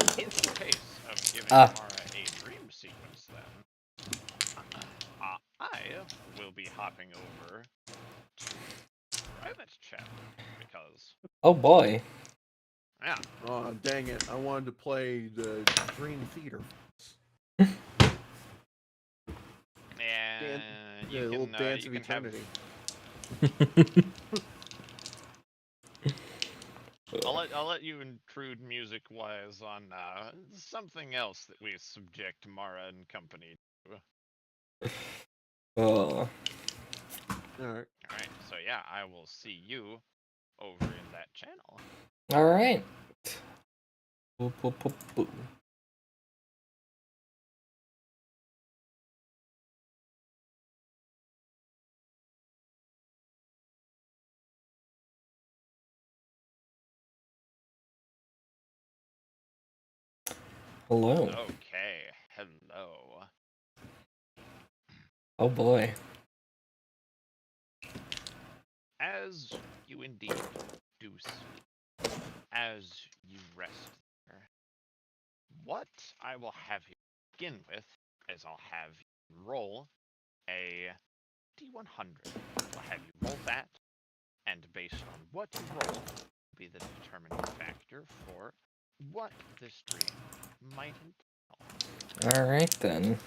S3: case of giving Mara a dream sequence, then, I will be hopping over to private chat because.
S1: Oh boy.
S3: Yeah.
S2: Oh, dang it. I wanted to play the Dream Theater.
S3: And
S2: The
S3: you
S2: little
S3: can,
S2: Dance
S3: you
S2: of
S3: can have.
S2: Eternity.
S3: I'll let you intrude music wise on something else that we subject Mara and company to.
S1: Oh.
S2: Alright.
S3: Alright, so yeah, I will see you over in that channel.
S1: All right. Boop, boop, boop, boop. Hello.
S3: Okay, hello.
S1: Oh boy.
S3: As you indeed do sleep, as you rest there, what I will have you begin with is I'll have you roll a D100. I'll have you roll that, and based on what you roll, will be the determining factor for what this dream might entail.
S1: All right then.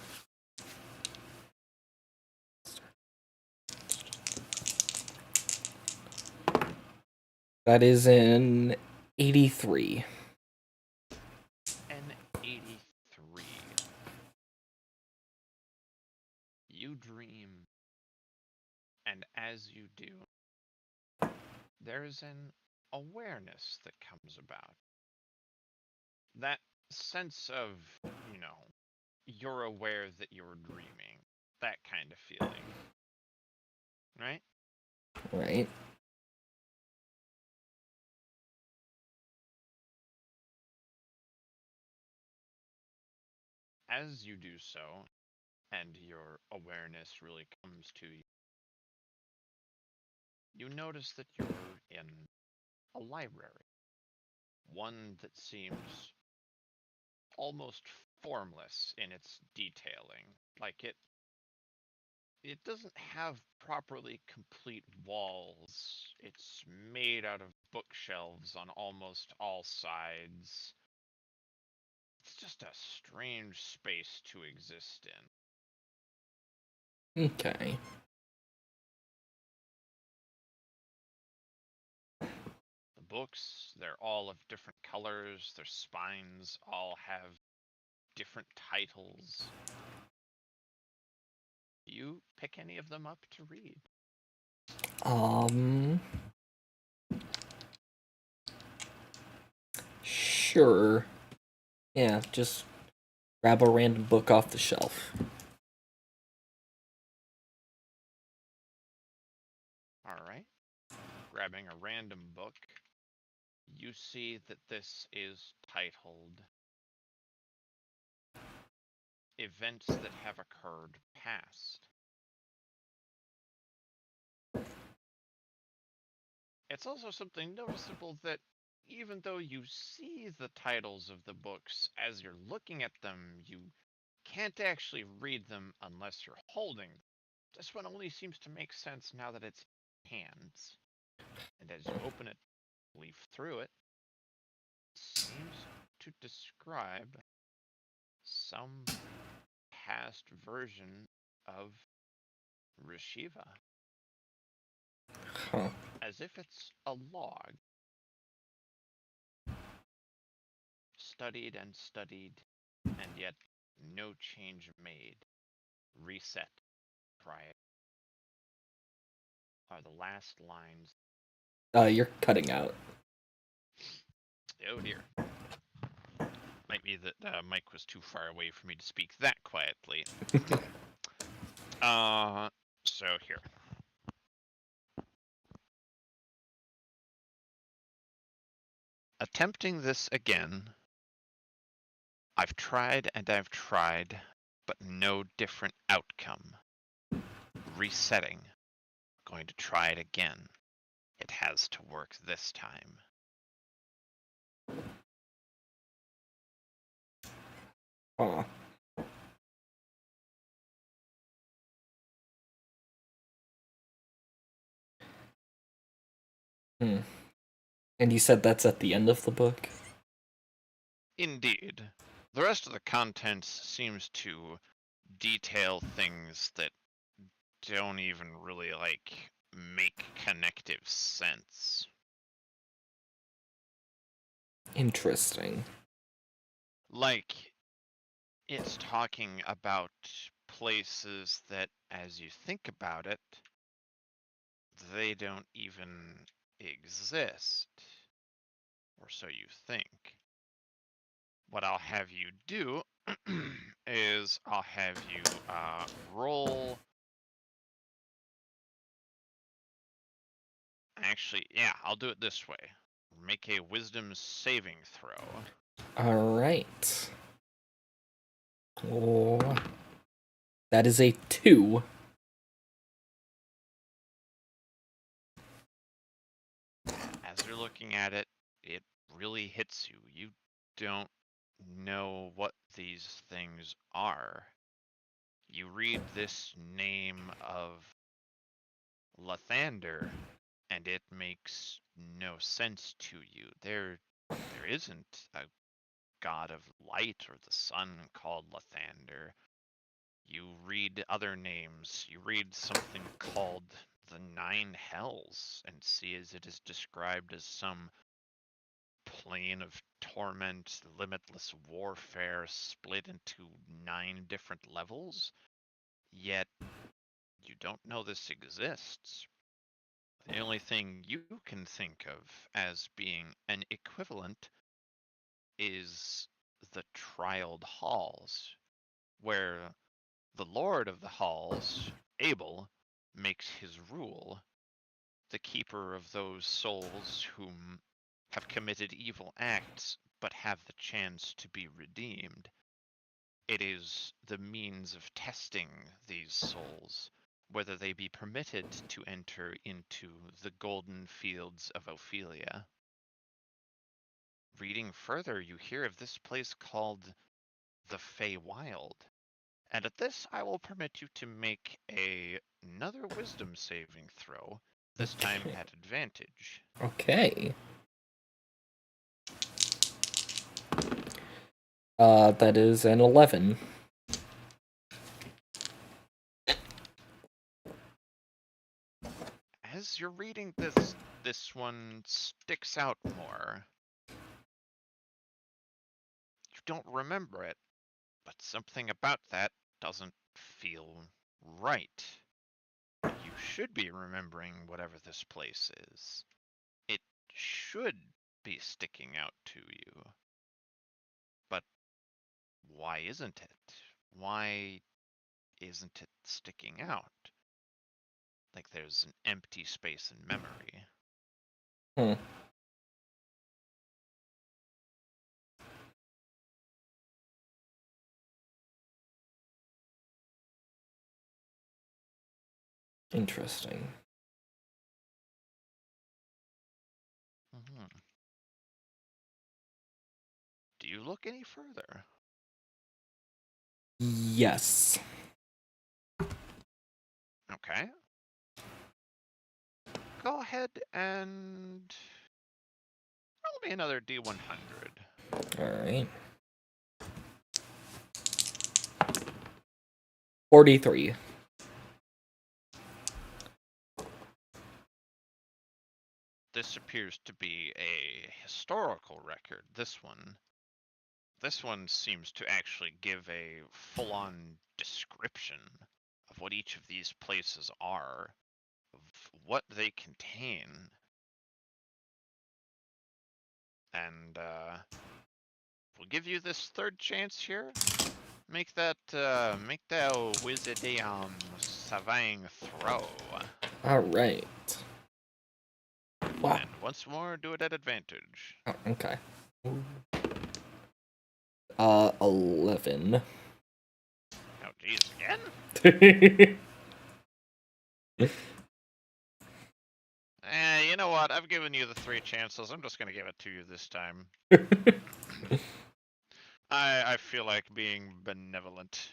S1: That is an 83.
S3: An 83. You dream, and as you do, there's an awareness that comes about. That sense of, you're aware that you're dreaming. That kind of feeling. Right?
S1: Right.
S3: As you do so, and your awareness really comes to you, you notice that you're in a library. One that seems almost formless in its detailing. Like it doesn't have properly complete walls. It's made out of bookshelves on almost all sides. It's just a strange space to exist in.
S1: Okay.
S3: The books, they're all of different colors. Their spines all have different titles. You pick any of them up to read.
S1: Sure. Yeah, just grab a random book off the shelf.
S3: Alright. Grabbing a random book, you see that this is titled Events That Have Occurred Past. It's also something noticeable that even though you see the titles of the books as you're looking at them, you can't actually read them unless you're holding them. This one only seems to make sense now that it's hands. And as you open it, leaf through it, seems to describe some past version of Rashiva.
S1: Huh.
S3: As if it's a log. Studied and studied, and yet no change made. Reset. Try it. Are the last lines.
S1: You're cutting out.
S3: Oh dear. Might be that Mike was too far away for me to speak that quietly. So here. Attempting this again. I've tried and I've tried, but no different outcome. Resetting. Going to try it again. It has to work this time.
S1: Huh. And you said that's at the end of the book?
S3: Indeed. The rest of the contents seems to detail things that don't even really, make connective sense.
S1: Interesting.
S3: Like, it's talking about places that, as you think about it, they don't even exist. Or so you think. What I'll have you do is I'll have you roll. Actually, yeah, I'll do it this way. Make a wisdom saving throw.
S1: Alright. Oh, that is a 2.
S3: As you're looking at it, it really hits you. You don't know what these things are. You read this name of Lathander, and it makes no sense to you. There isn't a god of light or the sun called Lathander. You read other names. You read something called the Nine Hells and see as it is described as some plane of torment, limitless warfare split into 9 different levels. Yet you don't know this exists. The only thing you can think of as being an equivalent is the Trialed Halls, where the Lord of the Halls, Abel, makes his rule, the keeper of those souls whom have committed evil acts but have the chance to be redeemed. It is the means of testing these souls, whether they be permitted to enter into the golden fields of Ophelia. Reading further, you hear of this place called the Feywild. And at this, I will permit you to make another wisdom saving throw this time at advantage.
S1: Okay. That is an 11.
S3: As you're reading this, this one sticks out more. You don't remember it, but something about that doesn't feel right. You should be remembering whatever this place is. It should be sticking out to you. But why isn't it? Why isn't it sticking out? Like there's an empty space in memory.
S1: Hmm. Interesting.
S3: Mhm. Do you look any further?
S1: Yes.
S3: Okay. Go ahead and roll me another D100.
S1: Alright. 43.
S3: This appears to be a historical record. This one seems to actually give a full-on description of what each of these places are, of what they contain. And we'll give you this third chance here. Make that Wizardium Savang throw.
S1: Alright. Wow.
S3: And once more, do it at advantage.
S1: Oh, okay. 11.
S3: Oh, geez, again? You know what? I've given you the 3 chances. I'm just gonna give it to you this time. I feel like being benevolent.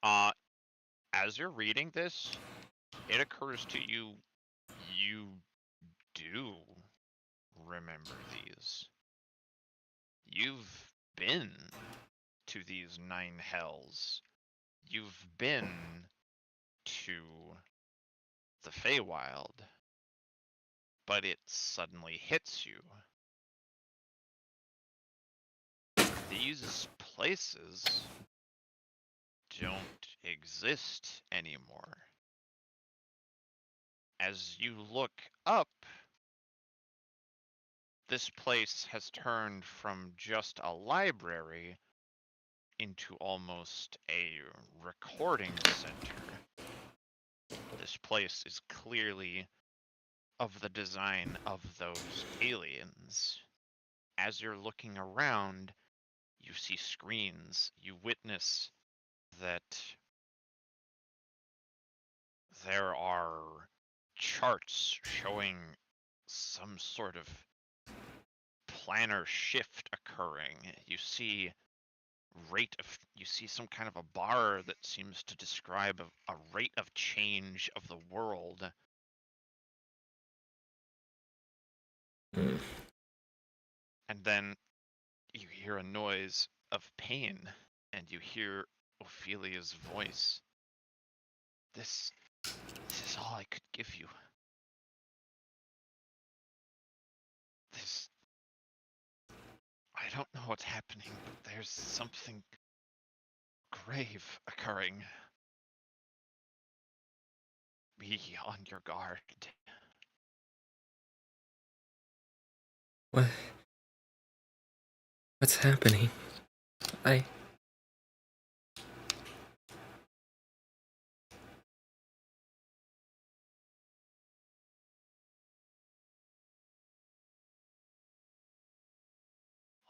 S3: As you're reading this, it occurs to you, you do remember these. You've been to these 9 hells. You've been to the Feywild. But it suddenly hits you. These places don't exist anymore. As you look up, this place has turned from just a library into almost a recording center. This place is clearly of the design of those aliens. As you're looking around, you see screens. You witness that there are charts showing some sort of planar shift occurring. You see you see some kind of a bar that seems to describe a rate of change of the world.
S1: Hmm.
S3: And then you hear a noise of pain, and you hear Ophelia's voice. This is all I could give you. I don't know what's happening, but there's something grave occurring. Be on your guard.
S1: What? What's happening?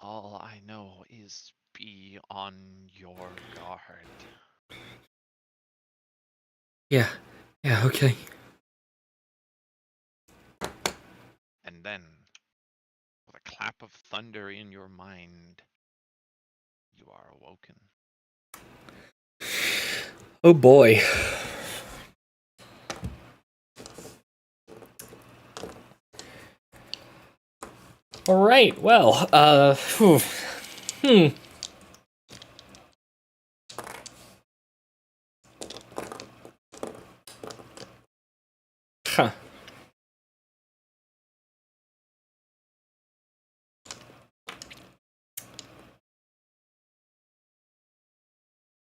S3: All I know is be on your guard.
S1: Yeah. Yeah, okay.
S3: And then, with a clap of thunder in your mind, you are awoken.
S1: Oh boy. All right. Well, Huh.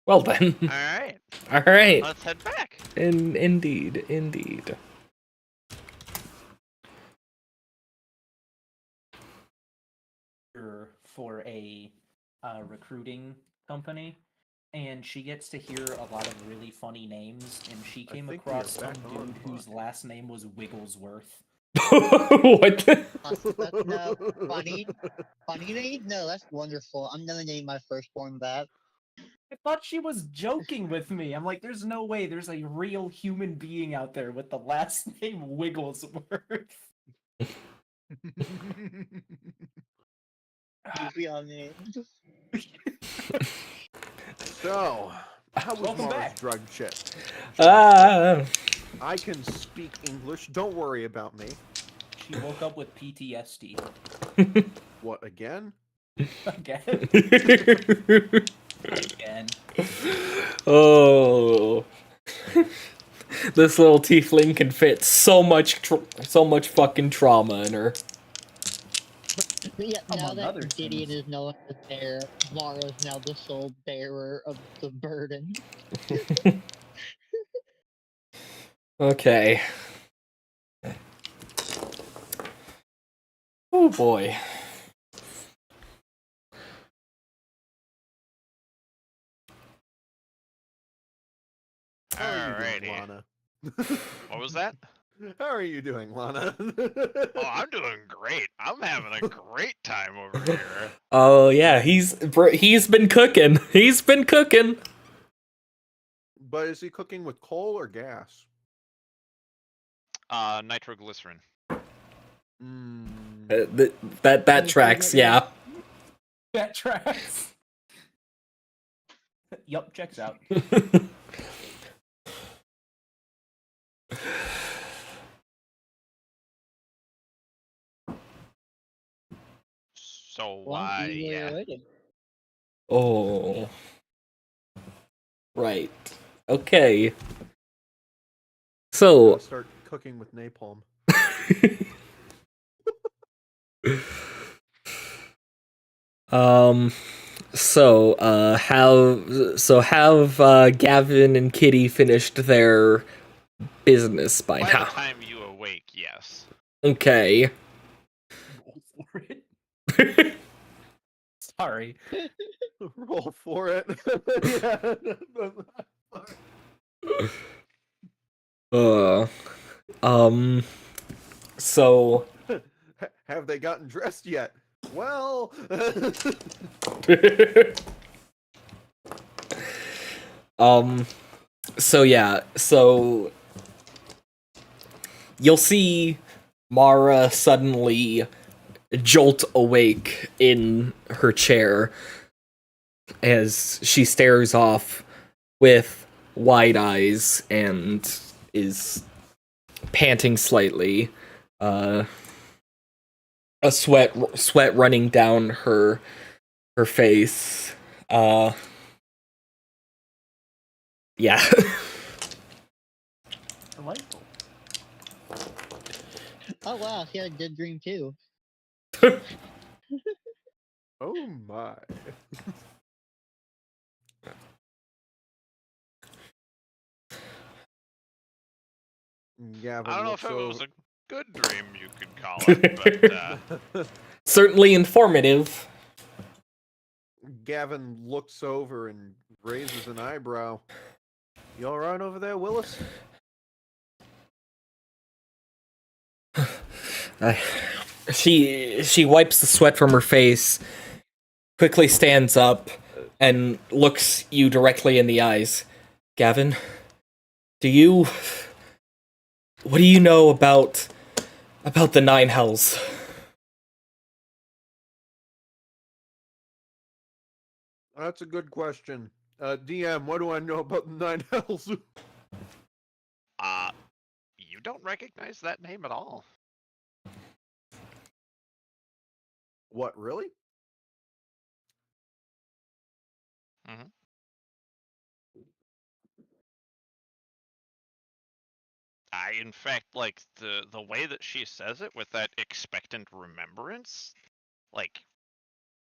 S1: Well then.
S3: All right,
S1: All right.
S3: let's head back.
S1: Indeed.
S5: For a recruiting company, and she gets to hear a lot of really funny names, and she came
S2: think we are
S5: across some
S2: back on,
S5: dude whose
S2: Mark.
S5: last name was Wigglesworth.
S1: What?
S4: That's no funny. Funny name? No, that's wonderful. I'm gonna name my firstborn that.
S5: I thought she was joking with me. I'm like, there's no way there's a real human being out there with the last name Wigglesworth.
S4: Goofy on names.
S2: So, how was
S5: Welcome
S2: Mara's
S5: back.
S2: drug chip?
S1: Ah.
S2: I can speak English. Don't worry about me.
S5: She woke up with PTSD.
S2: What again?
S5: Again. Again.
S1: Oh. This little tiefling can fit so much fucking trauma in her.
S4: Yeah, now
S5: Among other
S4: that Gideon
S5: things.
S4: is no longer there, Mara's now the sole bearer of the burden.
S1: Okay. Oh boy.
S2: How are you doing,
S3: Alrighty.
S2: Lana?
S3: What was that?
S2: How are you doing, Lana?
S3: Oh, I'm doing great. I'm having a great time over here.
S1: Oh yeah, he's been cooking. He's been cooking.
S2: But is he cooking with coal or gas?
S3: Nitroglycerin.
S2: Mm,
S1: That tracks. Yeah.
S5: That tracks. Yup, checks out.
S3: So
S4: Well, eagerly
S3: yeah.
S4: awaited.
S1: Oh. Right. Okay.
S2: I'm
S1: So,
S2: gonna start cooking with napalm.
S1: um, have Gavin and Kitty finished their business by
S3: By the
S1: now?
S3: time you awake, yes.
S1: Okay.
S5: Roll for it. Sorry.
S2: Roll for it.
S1: Uh, so,
S2: Have they gotten dressed yet? Well,
S1: so yeah, so you'll see Mara suddenly jolt awake in her chair as she stares off with wide eyes and is panting slightly. A sweat running down her face. Yeah.
S5: Delightful.
S4: Oh wow, she had a good dream too.
S2: oh my. Gavin
S3: I don't know if
S2: looks
S3: it was
S2: over.
S3: a good dream, you could call it, but
S1: Certainly informative.
S2: Gavin looks over and raises an eyebrow. You all right over there, Willis?
S1: She wipes the sweat from her face, quickly stands up, and looks you directly in the eyes. Gavin, what do you know about the Nine Hells?
S2: That's a good question. DM, what do I know about the Nine Hells?
S3: you don't recognize that name at all.
S2: What, really?
S3: Mhm. In fact, like the way that she says it with that expectant remembrance, like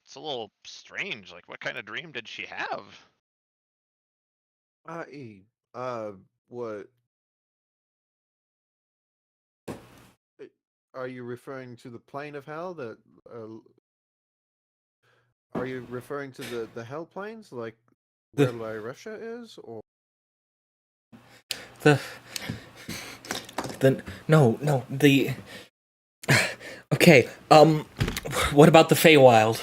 S3: it's a little strange. Like, what kind of dream did she have?
S2: I.e., what? eh, Are you referring to the plane of hell? Are you referring to the hell planes, like
S1: The
S2: where Russia is, or?
S1: the no the okay. What about the Feywild?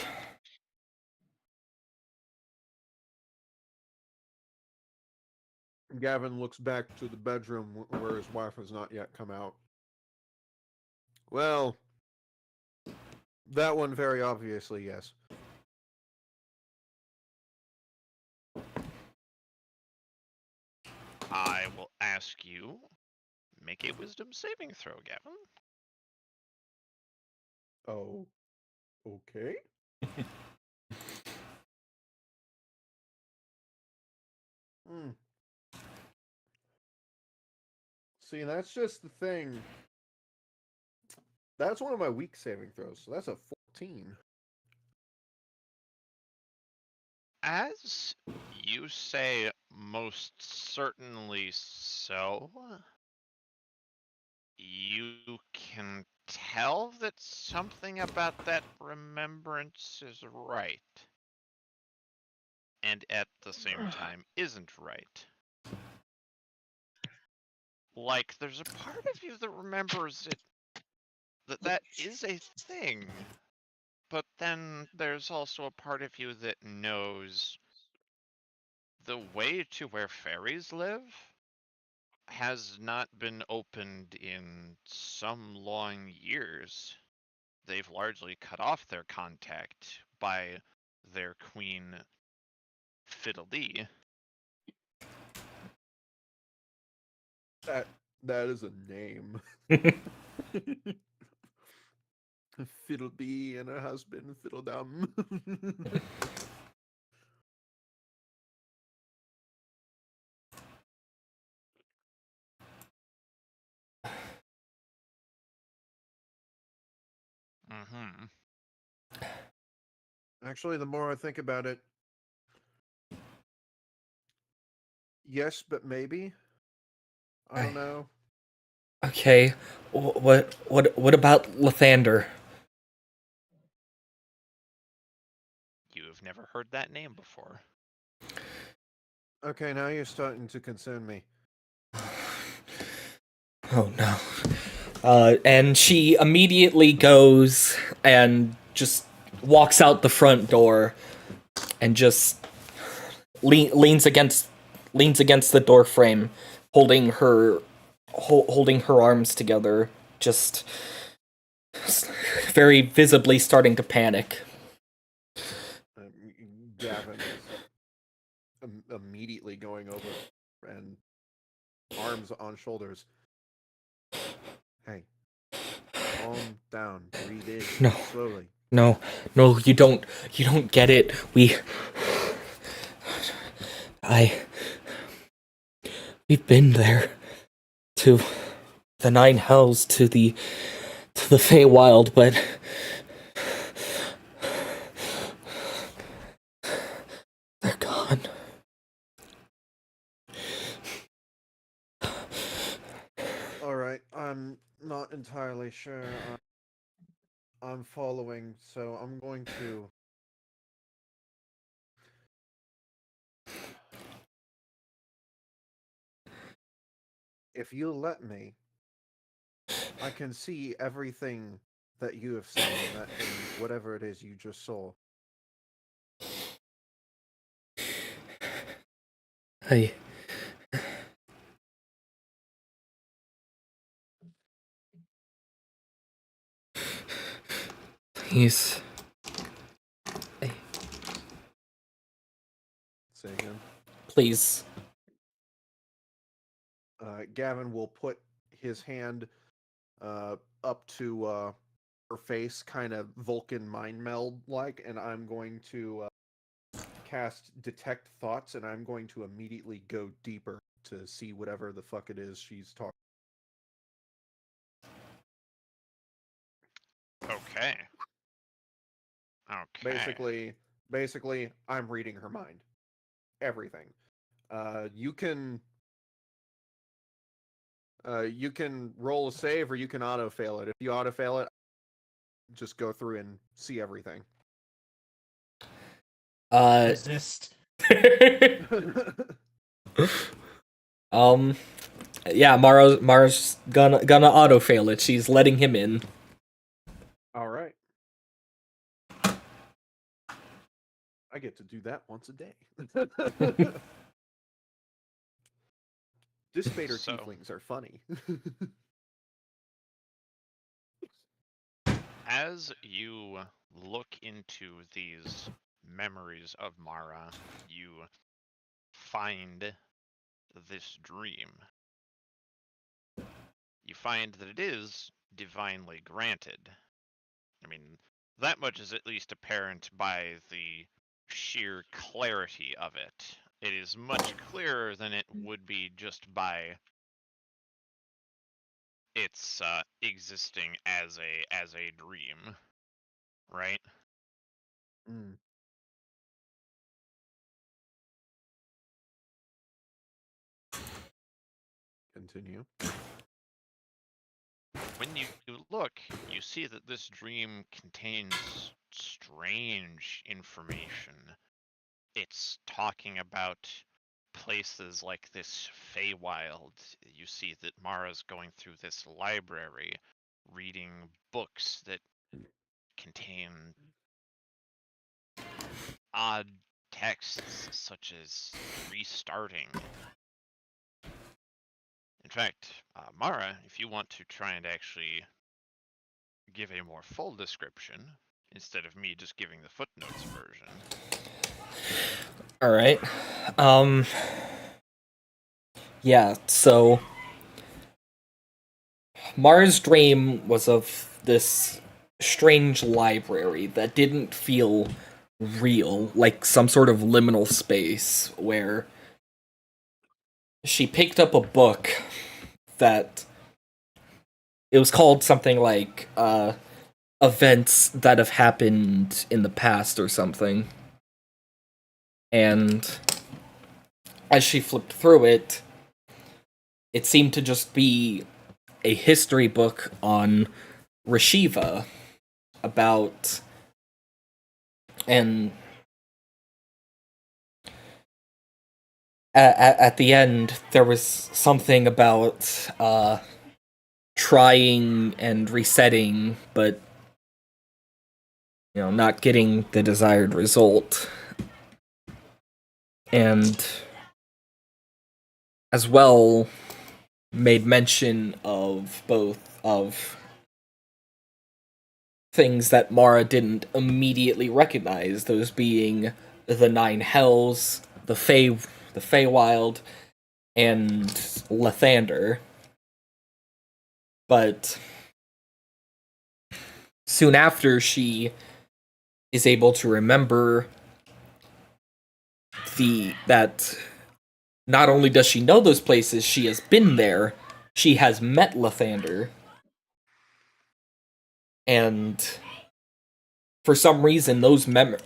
S2: Gavin looks back to the bedroom where his wife has not yet come out. Well, that one very obviously, yes.
S3: I will ask you, make a wisdom saving throw, Gavin.
S2: Oh, okay. Hmm. See, that's just the thing. That's one of my weak saving throws, so that's a 14.
S3: As you say, most certainly so, you can tell that something about that remembrance is right, and at the same time isn't right. Like, there's a part of you that remembers it, that is a thing, but then there's also a part of you that knows the way to where fairies live has not been opened in some long years. They've largely cut off their contact by their queen, Fiddledee.
S2: That is a name. Fiddlebee and her husband, Fiddledum.
S3: Mm-hmm.
S2: Actually, the more I think about it, yes, but maybe. I don't know.
S1: Okay, what about Lathander?
S3: You have never heard that name before.
S2: Okay, now you're starting to concern me.
S1: Oh no. And she immediately goes and just walks out the front door and just leans against the door frame, holding her arms together, just very visibly starting to panic.
S2: Gavin is immediately going over and arms on shoulders. Hey, calm down. Breathe in.
S1: No.
S2: Slowly.
S1: No, you don't get it. We've been there to the Nine Hells, to the Feywild, but they're gone.
S2: Alright, I'm not entirely sure I'm following, so I'm going to. If you let me, I can see everything that you have seen in whatever it is you just saw.
S1: I Please.
S2: Say again.
S1: Please.
S2: Gavin will put his hand up to her face kind of Vulcan mind meld like, and I'm going to cast Detect Thoughts, and I'm going to immediately go deeper to see whatever the fuck it is she's talking.
S3: Okay. Okay.
S2: Basically, I'm reading her mind. Everything. You can roll a save or you can auto fail it. If you auto fail it, just go through and see everything.
S5: Resist.
S1: Yeah, Mara's gonna auto fail it. She's letting him in.
S2: All right. I get to do that once a day. Dispater
S3: So-
S2: tieflings are funny.
S3: As you look into these memories of Mara, you find this dream. You find that it is divinely granted. I mean, that much is at least apparent by the sheer clarity of it. It is much clearer than it would be just by its existing as a dream, right?
S2: Mm. Continue.
S3: When you look, you see that this dream contains strange information. It's talking about places like this Feywild. You see that Mara's going through this library, reading books that contain odd texts such as restarting. In fact, Mara, if you want to try and actually give a more full description, instead of me just giving the footnotes version.
S1: All right. Yeah, so Mara's dream was of this strange library that didn't feel real, like some sort of liminal space where she picked up a book that it was called something like events that have happened in the past or something. And as she flipped through it, it seemed to just be a history book on Rashiva about and at the end there was something about trying and resetting, but not getting the desired result. And as well made mention of both of things that Mara didn't immediately recognize, those being the Nine Hells, the Feywild, and Lathander. But soon after, she is able to remember that not only does she know those places, she has been there, she has met Lathander, and for some reason those memories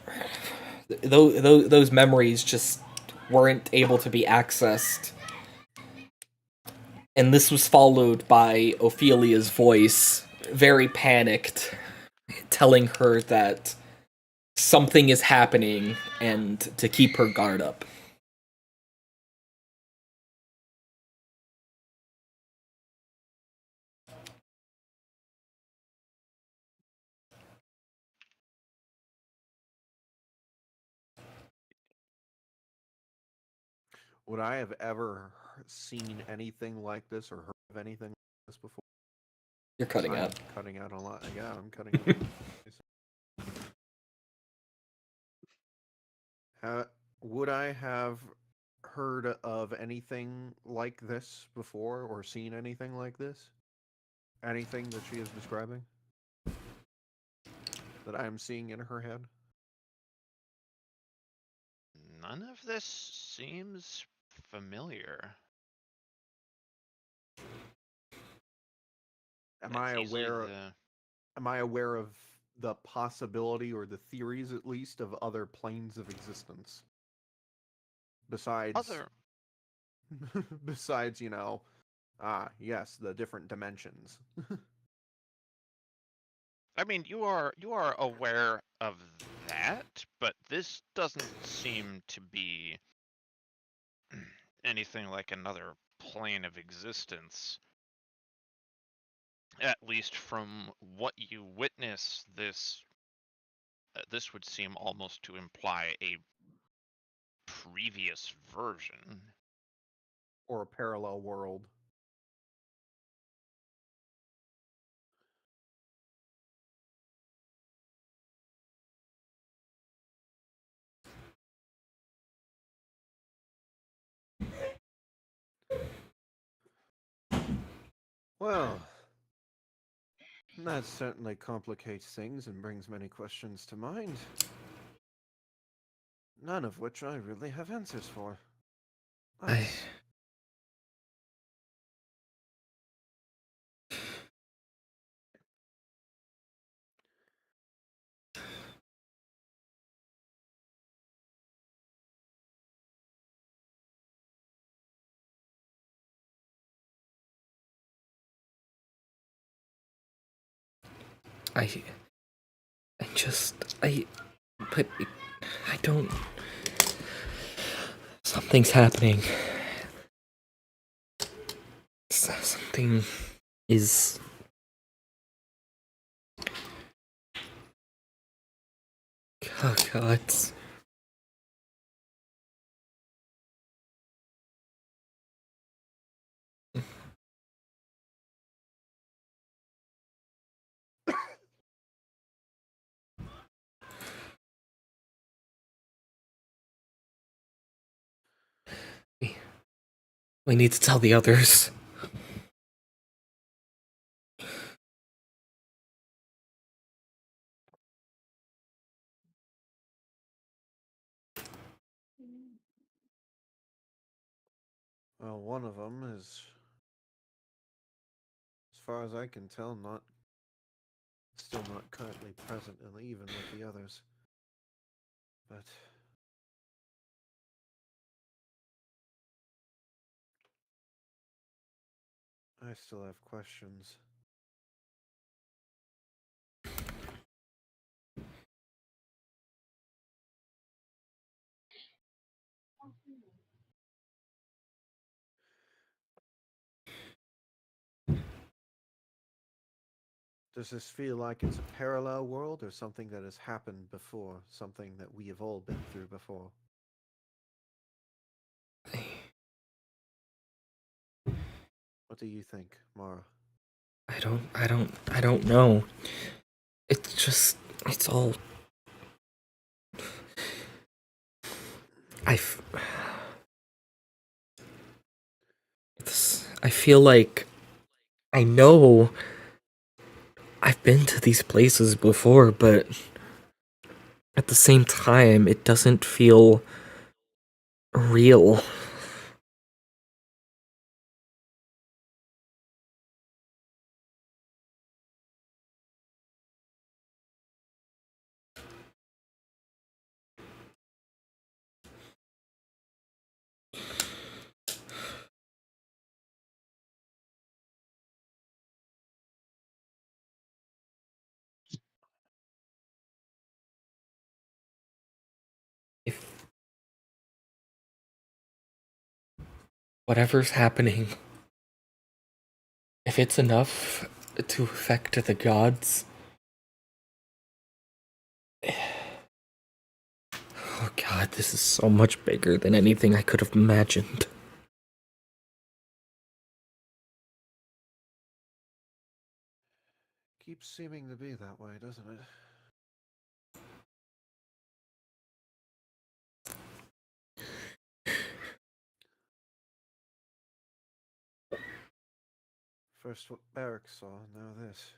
S1: just weren't able to be accessed. And this was followed by Ophelia's voice, very panicked, telling her that something is happening and to keep her guard up.
S2: Would I have ever seen anything like this or heard of anything like this before?
S1: You're cutting
S2: I'm
S1: out.
S2: cutting out a lot. Yeah, I'm cutting out. Would I have heard of anything like this before or seen anything like this? Anything that she is describing? that I am seeing in her head?
S3: None of this seems familiar.
S2: Am I
S3: It's easily
S2: aware?
S3: the
S2: Am I aware of the possibility, or the theories at least, of other planes of existence besides
S3: other.
S2: besides, yes, the different dimensions?
S3: I mean, you are aware of that, but this doesn't seem to be anything like another plane of existence. At least from what you witness, this would seem almost to imply a previous version.
S2: Or a parallel world? Well, that certainly complicates things and brings many questions to mind. None of which I really have answers for. But
S1: I but I don't. Something's happening. Something is. Oh God. We need to tell the others.
S2: well, one of them is, as far as I can tell, still not currently present, and even with the others. But I still have questions. Does this feel like it's a parallel world, or something that has happened before? Something that we have all been through before? What do you think, Mara?
S1: I don't know. It's all. I. f- I feel like I know I've been to these places before, but at the same time, it doesn't feel real. If whatever's happening, if it's enough to affect the gods. Oh God, this is so much bigger than anything I could have imagined.
S2: Keeps seeming to be that way, doesn't it? First what Barrack saw, now this.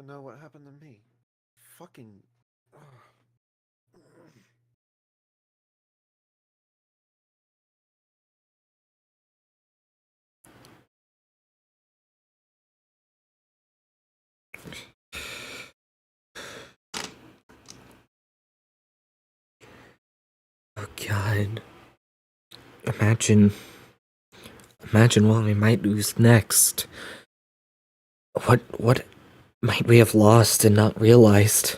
S2: even know what happened to me. Fucking.
S1: Oh God. Imagine what we might lose next. What might we have lost and not realized?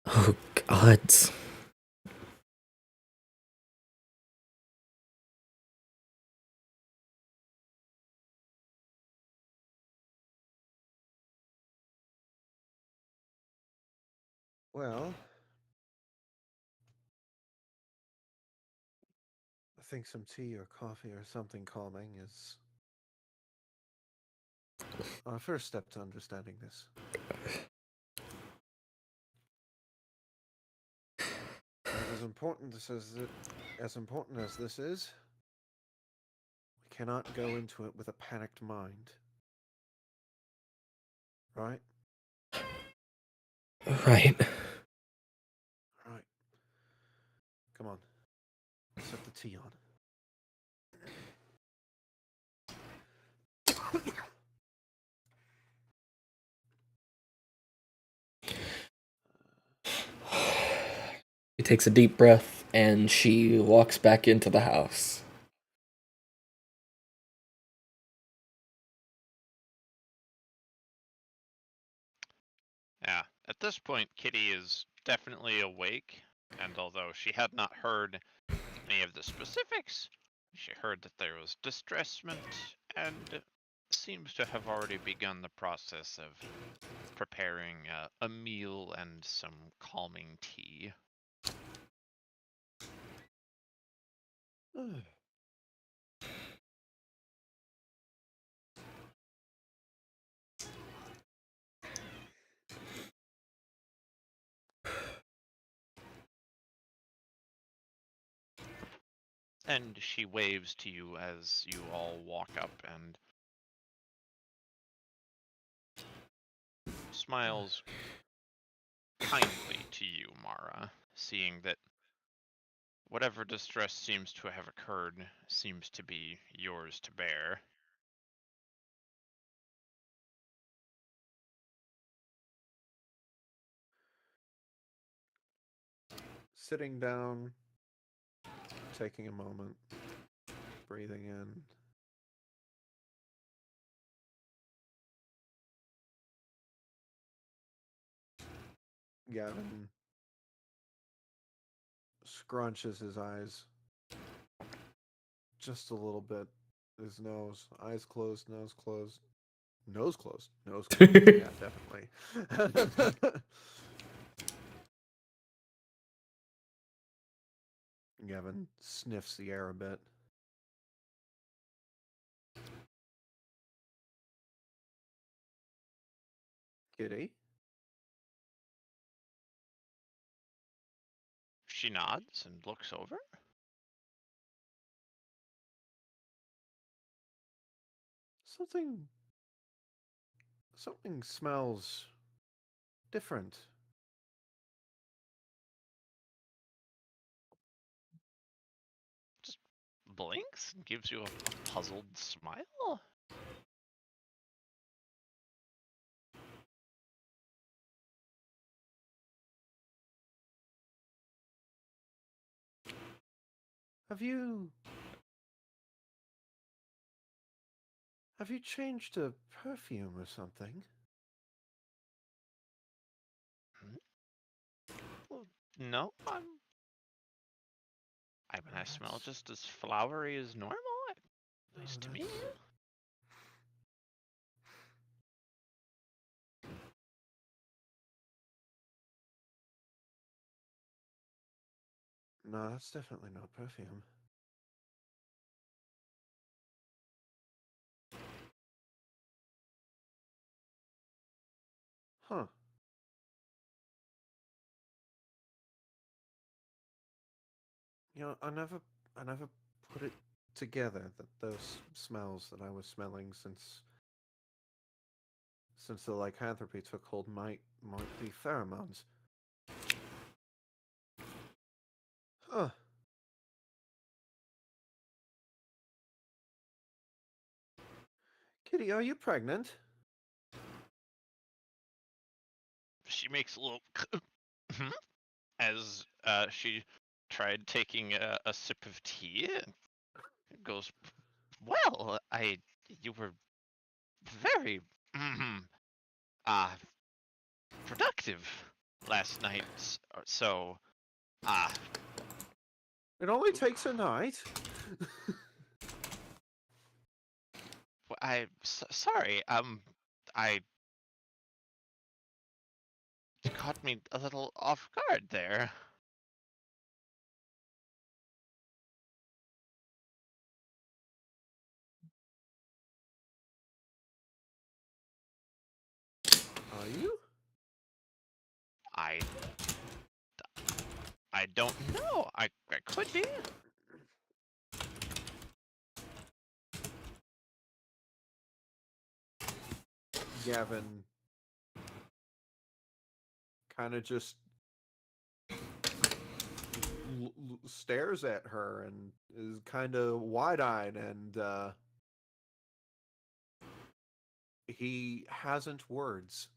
S1: Oh gods.
S2: Well, I think some tea or coffee or something calming is our first step to understanding this. And as important as this is, we cannot go into it with a panicked mind. Right?
S1: Right.
S2: Right. Come on. Set the tea on.
S1: She takes a deep breath and she walks back into the house.
S3: Yeah, at this point, Kitty is definitely awake, and although she had not heard any of the specifics, she heard that there was distressment and seems to have already begun the process of preparing a meal and some calming tea. And she waves to you as you all walk up and smiles kindly to you, Mara, seeing that whatever distress seems to have occurred seems to be yours to bear.
S2: Sitting down, taking a moment, breathing in. Gavin scrunches his eyes just a little bit. His nose, eyes closed, nose closed. Nose closed. Nose closed. Yeah, definitely. Gavin sniffs the air a bit. Kitty?
S3: She nods and looks over.
S2: Something smells different.
S3: Just blinks and gives you a puzzled smile.
S2: Have you changed to perfume or something?
S3: Well, no, I mean, I smell just as flowery as normal, at least to me.
S2: No, that's definitely not perfume. Huh. I never put it together that those smells that I was smelling since since the lycanthropy took hold, might be pheromones. Huh. Kitty, are you pregnant?
S3: She makes a little as she tried taking a sip of tea and goes, "Well, you were very uh productive last night, so uh
S2: It only takes a night.
S3: sorry, I caught me a little off guard there."
S2: Are you?
S3: I I don't know. I could be.
S2: Gavin kind of just stares at her and is kind of wide-eyed, and he hasn't words.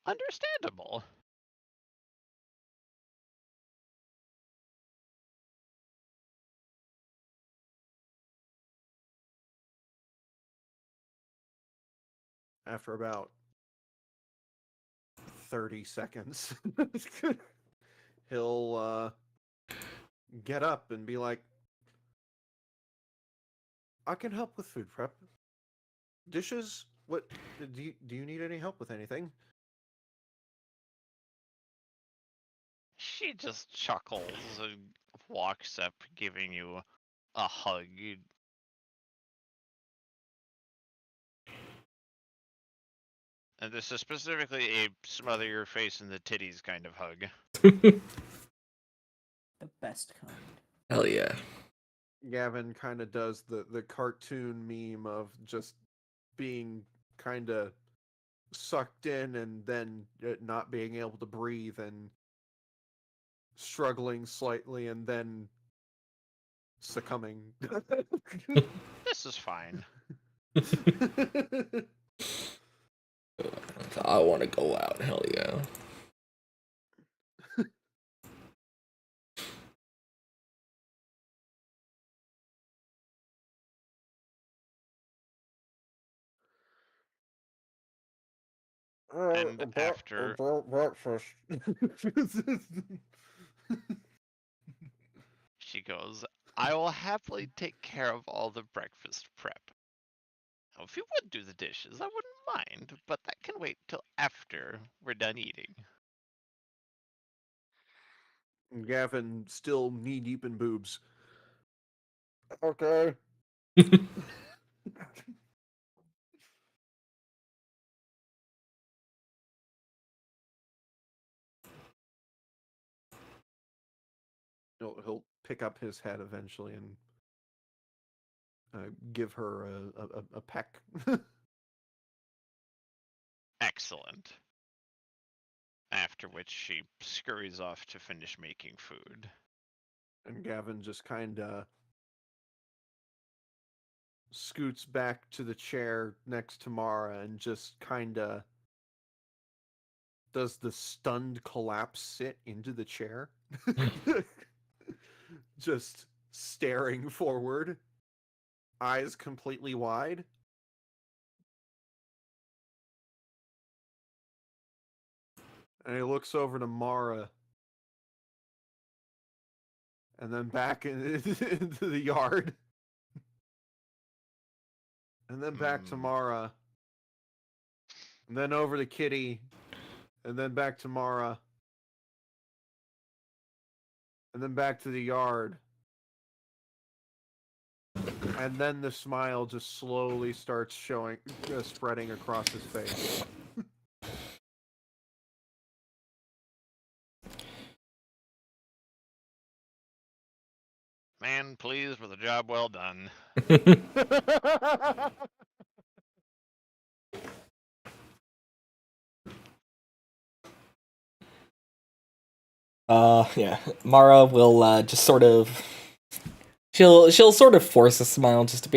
S3: Understandable.
S2: After about 30 seconds, he'll get up and be like, I can help with food prep. Dishes? What? Do you need any help with anything?
S3: She just chuckles and walks up, giving you a hug. And this is specifically a smother your face in the titties kind of hug.
S5: The best kind.
S1: Hell yeah.
S2: Gavin kind of does the cartoon meme of just being kind of sucked in and then not being able to breathe and struggling slightly and then succumbing.
S3: This is fine.
S1: I want to go out. Hell yeah.
S3: And after
S2: breakfast.
S3: she goes, I will happily take care of all the breakfast prep. Now, if you would do the dishes, I wouldn't mind, but that can wait till after we're done eating.
S2: Gavin still knee deep in boobs. Okay. He'll pick up his head eventually and give her a peck.
S3: Excellent. After which she scurries off to finish making food.
S2: And Gavin just kind of scoots back to the chair next to Mara and just kind of does the stunned collapse sit into the chair. Just staring forward, eyes completely wide. And he looks over to Mara and then back into the yard. And then back to Mara. And then over to Kitty. And then back to Mara. and then back to the yard. And then the smile just slowly starts spreading across his face.
S3: Man pleased with a job well done.
S1: Yeah. Mara will just sort of she'll sort of force a smile just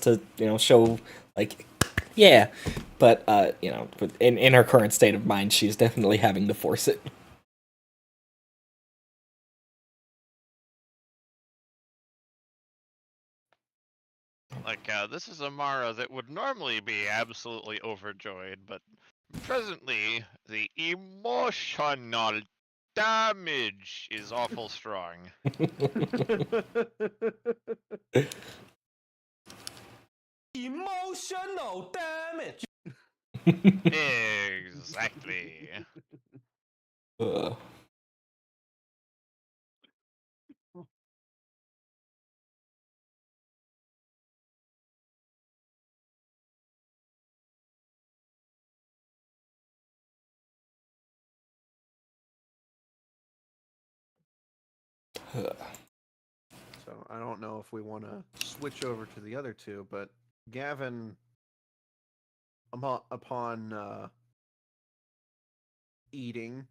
S1: to show like yeah, but in her current state of mind, she's definitely having to force it.
S3: Like, this is a Mara that would normally be absolutely overjoyed, but presently the emotional damage is awful strong.
S6: Emotional damage.
S3: Exactly.
S1: Ugh.
S2: So I don't know if we want to switch over to the other two, but Gavin, upon eating,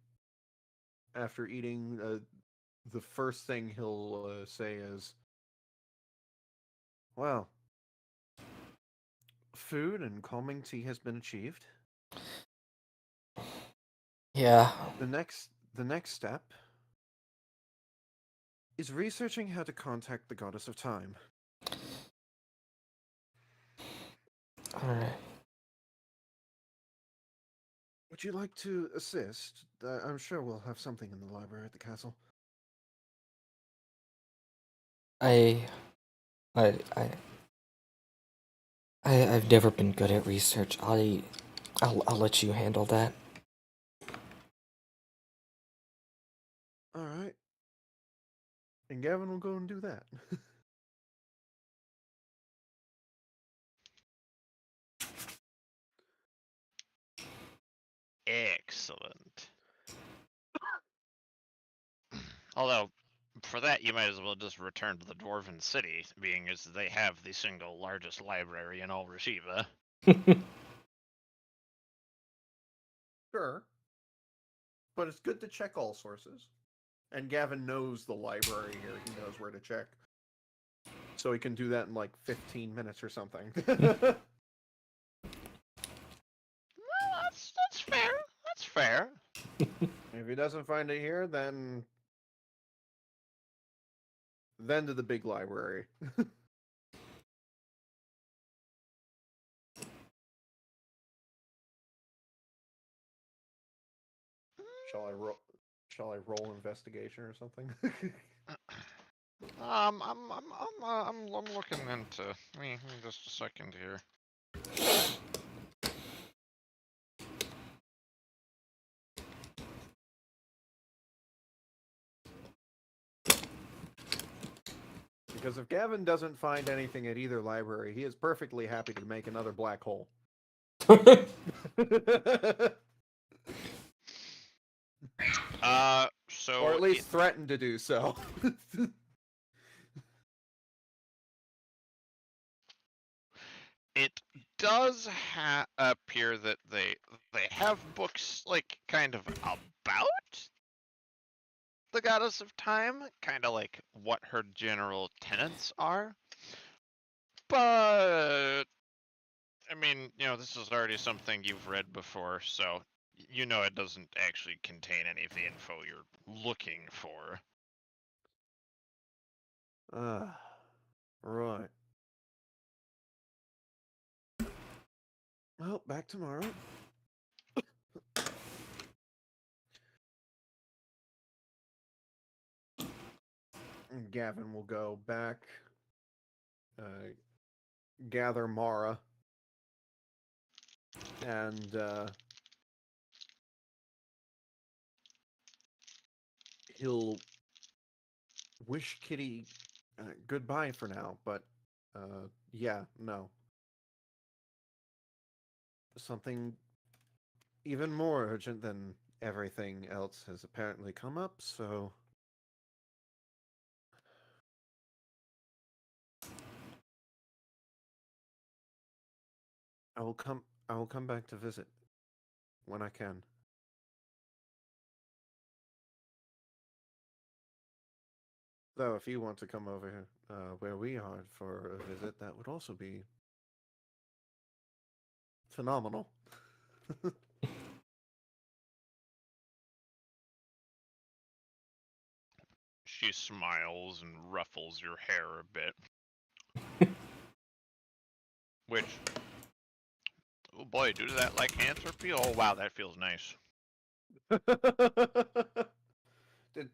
S2: after eating, the first thing he'll say is, "Well, food and calming tea has been achieved.
S1: Yeah.
S2: The next step is researching how to contact the goddess of time."
S1: All right.
S2: Would you like to assist? I'm sure we'll have something in the library at the castle.
S1: I, I, I, I've never been good at research. I'll let you handle that.
S2: All right. And Gavin will go and do that.
S3: Excellent. Although, for that, you might as well just return to the Dwarven City, being as they have the single largest library in all Rashiva.
S2: Sure. But it's good to check all sources. And Gavin knows the library here. He knows where to check. So he can do that in like 15 minutes or something.
S3: Well, that's fair. That's fair.
S2: If he doesn't find it here, then to the big library. Shall I roll investigation or something?
S3: I'm looking into. Give me just a second here.
S2: Because if Gavin doesn't find anything at either library, he is perfectly happy to make another black hole.
S3: So
S2: or at least threaten to do so.
S3: it does appear that they have books like kind of about the goddess of time, kind of like what her general tenets are. But I mean, this is already something you've read before, so it doesn't actually contain any of the info you're looking for.
S2: Right. Well, back tomorrow. And Gavin will go back, gather Mara, and he'll wish Kitty goodbye for now, but yeah, no. Something even more urgent than everything else has apparently come up, so I will come back to visit when I can. Though if you want to come over here where we are for a visit, that would also be phenomenal.
S3: She smiles and ruffles your hair a bit. Which, oh boy, due to that like anthropy, oh wow, that feels nice.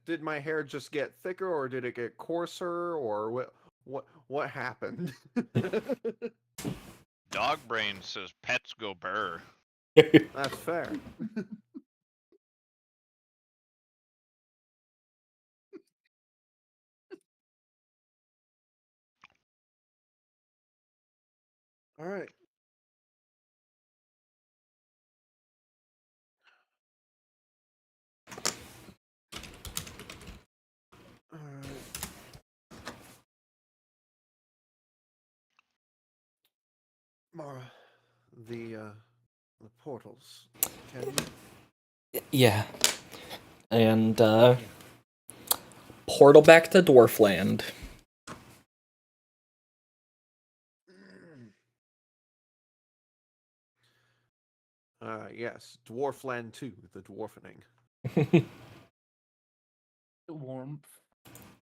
S2: Did my hair just get thicker, or did it get coarser, or what happened?
S3: Dog Brain says pets go burr.
S2: That's fair. All right. All right. Mara, the portals. Can you?
S1: Yeah. And portal back to Dwarfland.
S2: Yes, Dwarfland 2, the dwarfening.
S5: Warmth.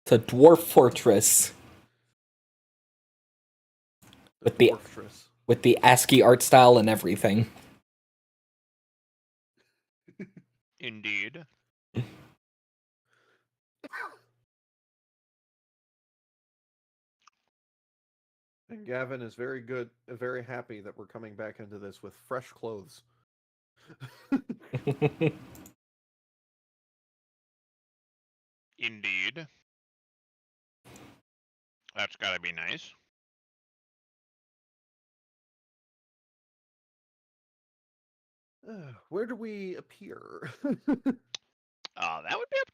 S1: To Dwarf Fortress with the
S2: Dwarftress.
S1: with the ASCII art style and everything.
S3: Indeed.
S2: And Gavin is very happy that we're coming back into this with fresh clothes.
S3: Indeed. That's gotta be nice.
S2: Where do we appear?
S3: That would be up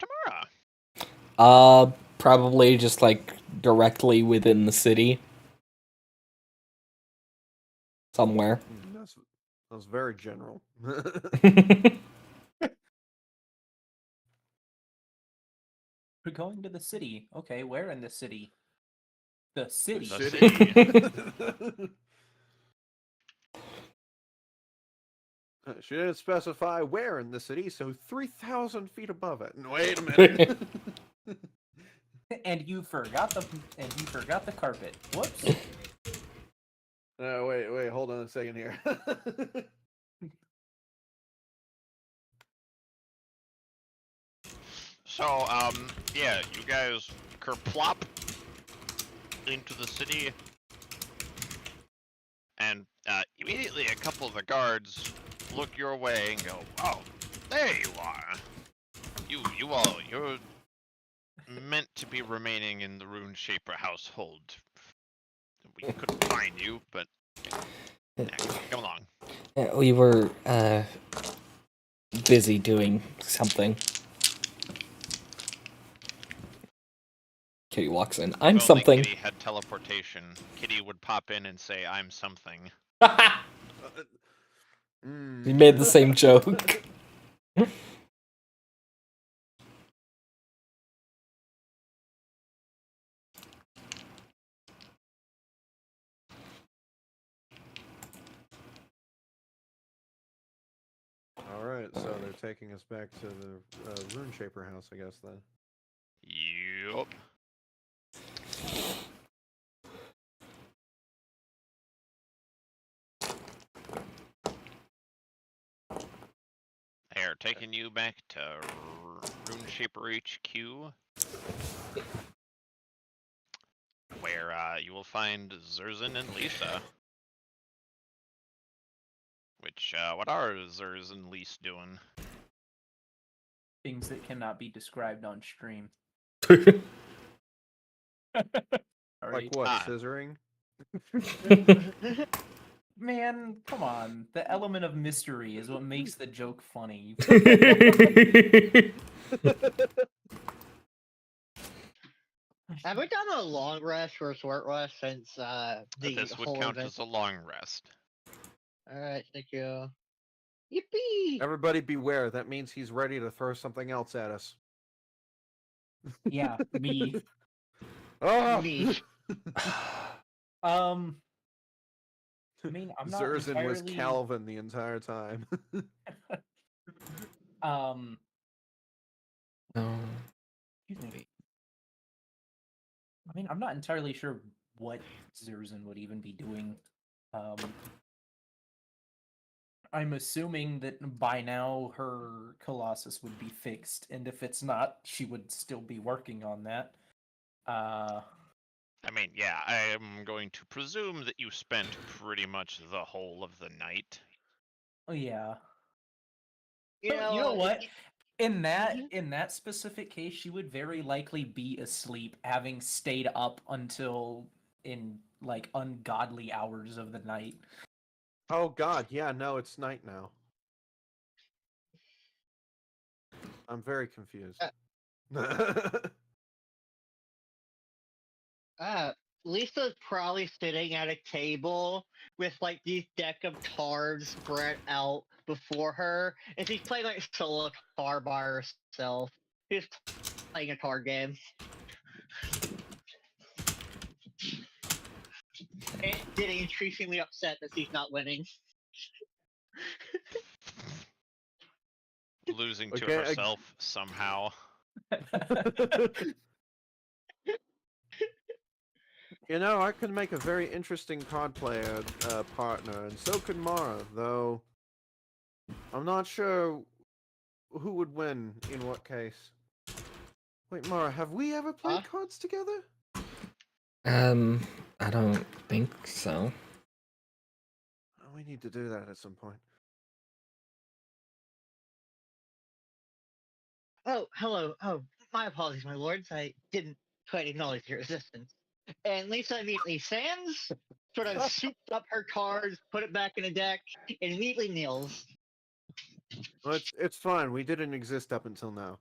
S3: tomorrow.
S1: Probably just like directly within the city. Somewhere.
S2: That's very general.
S5: We're going to the city. Okay, where in the city? The city.
S3: The city.
S2: She didn't specify where in the city, so 3,000 feet above it. Wait a minute.
S5: And you forgot the carpet. Whoops.
S2: Wait, hold on a second here.
S3: So, yeah, you guys kerplop into the city, and immediately a couple of the guards look your way and go, "Oh, there you are. You're meant to be remaining in the Rune Shaper household. We couldn't find you, but come along."
S1: We were busy doing something. Kitty walks in. I'm
S3: If only
S1: something.
S3: Kitty had teleportation, Kitty would pop in and say, "I'm something."
S1: We made the same joke.
S2: Alright, so they're taking us back to the Rune Shaper house, I guess, then.
S3: Yup. They are taking you back to Rune Shaper HQ, where you will find Zerzin and Lisa. Which, what are Zerz and Lisa doing?
S5: Things that cannot be described on stream.
S2: Like what?
S3: Ah.
S2: Scissoring?
S5: Man, come on. The element of mystery is what makes the joke funny.
S4: Have we done a long rest or a short rest since the
S3: This would
S4: whole
S3: count
S4: event?
S3: as a long rest.
S4: Alright, thank you. Yippee!
S2: Everybody beware. That means he's ready to throw something else at us.
S5: Yeah, me.
S2: Oh!
S4: Me.
S5: I mean, I'm not
S2: Zerzin was
S5: entirely.
S2: Calvin the entire time.
S5: Um,
S1: No.
S5: excuse me. I mean, I'm not entirely sure what Zerzin would even be doing. I'm assuming that by now her Colossus would be fixed, and if it's not, she would still be working on that.
S3: I mean, yeah, I am going to presume that you spent pretty much the whole of the night.
S5: Oh yeah.
S4: You
S5: So,
S4: know,
S5: you know what? In
S4: Mhm.
S5: that specific case, she would very likely be asleep, having stayed up until in like ungodly hours of the night.
S2: Oh god, yeah, no, it's night now. I'm very confused.
S4: Lisa's probably sitting at a table with like these deck of cards spread out before her, and she's playing like solo card by herself. She's playing a card game. And getting increasingly upset that she's not winning.
S3: Losing to
S2: Okay,
S3: herself somehow.
S2: You know, I could make a very interesting card player partner, and so could Mara, though I'm not sure who would win in what case. Wait, Mara, have we ever played cards together?
S1: I don't think so.
S2: Oh, we need to do that at some point.
S4: Oh, hello. Oh, my apologies, my lords. I didn't quite acknowledge your existence. And Lisa immediately stands, sort of souped up her cards, put it back in a deck, and immediately kneels.
S2: Well, it's fine. We didn't exist up until now.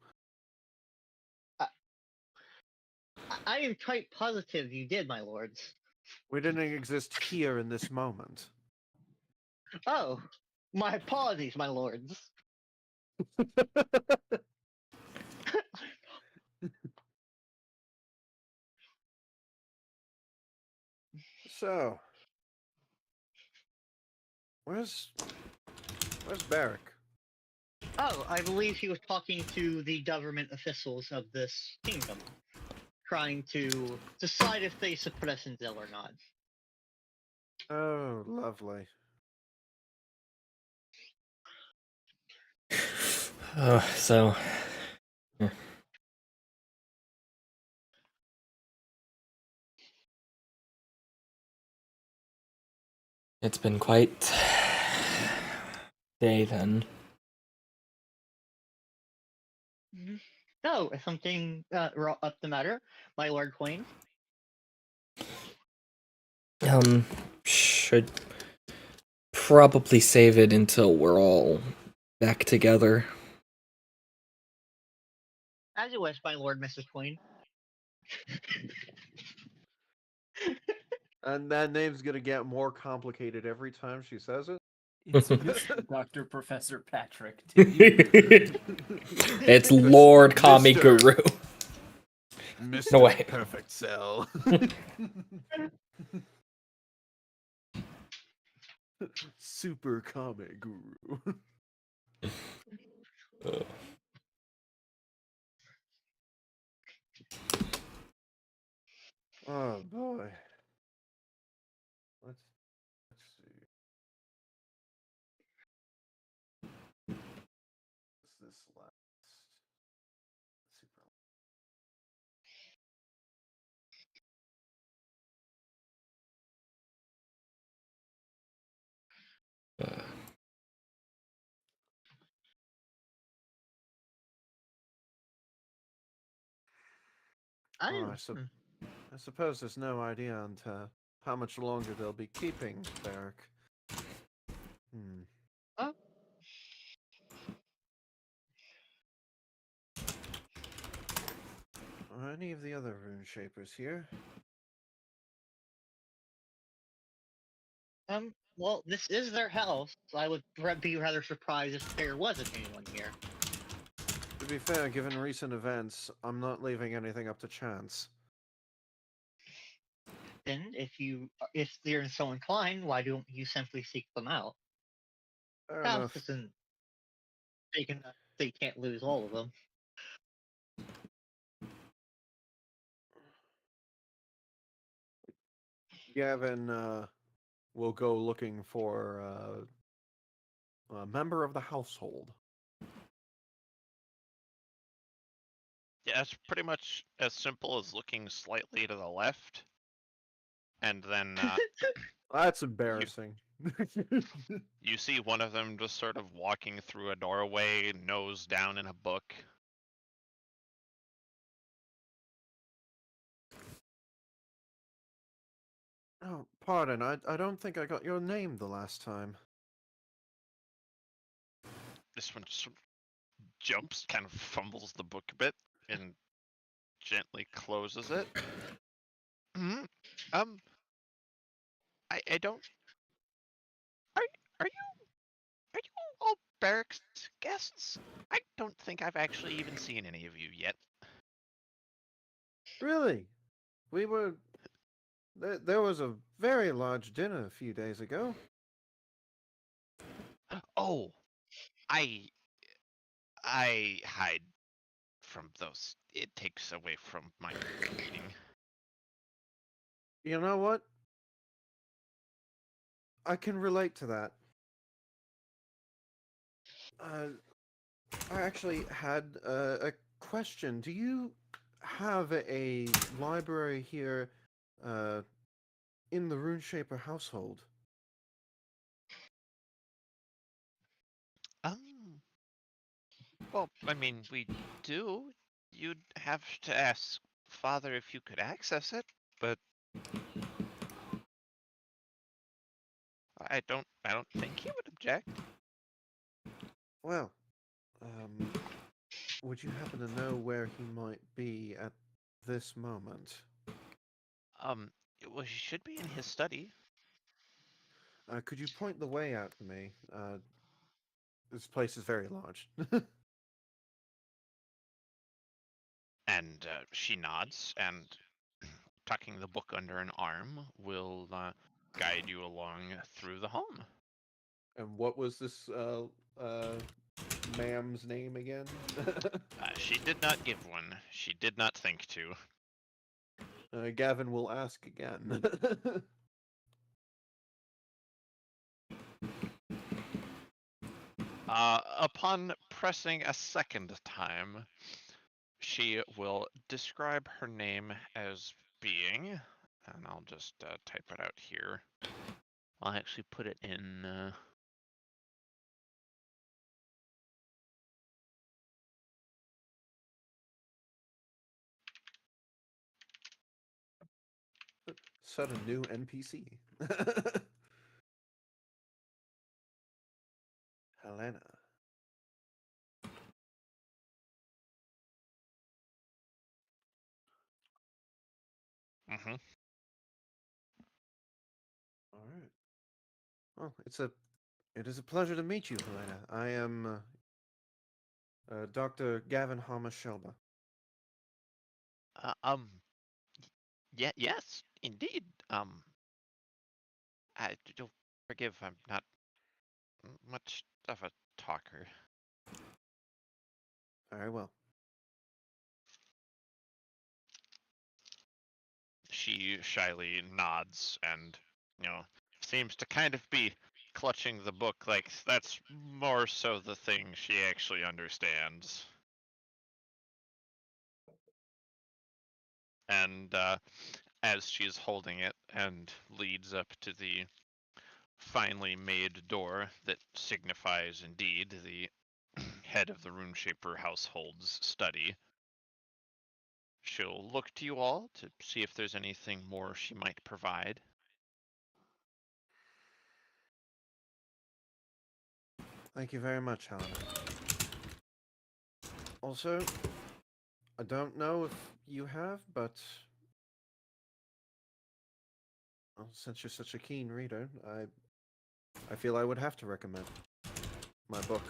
S4: I am quite positive you did, my lords.
S2: We didn't exist here in this moment.
S4: Oh, my apologies, my lords.
S2: So, where's Barrack?
S4: Oh, I believe he was talking to the government officials of this kingdom, trying to decide if they suppress Inzel or not.
S2: Oh, lovely.
S1: So. Yeah. It's been quite day then.
S4: Oh, something up the matter, my lord queen.
S1: Should probably save it until we're all back together.
S4: As you wish, my lord, Mrs. Queen.
S2: And that name's gonna get more complicated every time she says it.
S5: It's Mr. Dr. Professor Patrick to you.
S1: It's Lord Kami
S2: Mr.
S1: Guru.
S2: Mr.
S1: No way.
S2: Perfect Cell. Super Kame Guru. Oh boy. Let's see. What's this last? Super. I suppose there's no idea on how much longer they'll be keeping Beric.
S4: Huh?
S2: Are any of the other rune shapers here?
S4: Well, this is their house. I would be rather surprised if there wasn't anyone here.
S2: To be fair, given recent events, I'm not leaving anything up to chance.
S4: Then, if they're so inclined, why don't you simply seek them out?
S2: Fair
S4: House
S2: enough.
S4: isn't big enough; they can't lose all of them.
S2: Gavin will go looking for a member of the household.
S3: Yeah, it's pretty much as simple as looking slightly to the left, and then
S2: That's embarrassing.
S3: you see one of them just sort of walking through a doorway, nose down in a book.
S2: Oh, pardon. I don't think I got your name the last time.
S3: This one just sort of jumps, kind of fumbles the book a bit, and gently closes it. Mhm. I don't. Are you all Barrack's guests? I don't think I've actually even seen any of you yet.
S2: Really? We were. There was a very large dinner a few days ago.
S3: Oh, I hide from those. It takes away from my reading.
S2: You know what? I can relate to that. I actually had a question. Do you have a library here in the Runeshaper household?
S3: Well, I mean, we do. You'd have to ask Father if you could access it, but I don't think he would object.
S2: Well, would you happen to know where he might be at this moment?
S3: Well, he should be in his study.
S2: Could you point the way out to me? This place is very large.
S3: And she nods, and tucking the book under an arm will guide you along through the home.
S2: And what was this ma'am's name again?
S3: She did not give one. She did not think to.
S2: Gavin will ask again.
S3: Upon pressing a second time, she will describe her name as being, and I'll just type it out here. I'll actually put it in.
S2: Set a new NPC. Helena.
S3: Mm-hmm.
S2: All right. Well, it is a pleasure to meet you, Helena. I am Dr. Gavin Hamashelba.
S3: Yeah, yes, indeed. You'll forgive, I'm not much of a talker.
S2: Very well.
S3: She shyly nods and, seems to kind of be clutching the book like that's more so the thing she actually understands. And as she's holding it and leads up to the finely made door that signifies indeed the head of the Runeshaper household's study, she'll look to you all to see if there's anything more she might provide.
S2: Thank you very much, Helena. Also, I don't know if you have, but well, since you're such a keen reader, I feel I would have to recommend my book.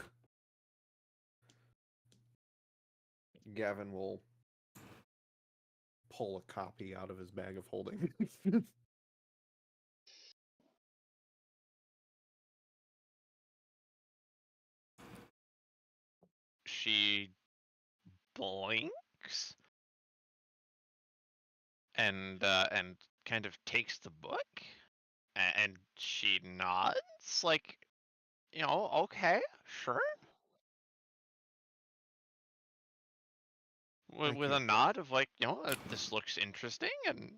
S2: Gavin will pull a copy out of his bag of holding.
S3: She blinks and kind of takes the book and she nods like, okay, sure.
S2: Thank
S3: With
S2: you.
S3: a nod of like, this looks interesting, and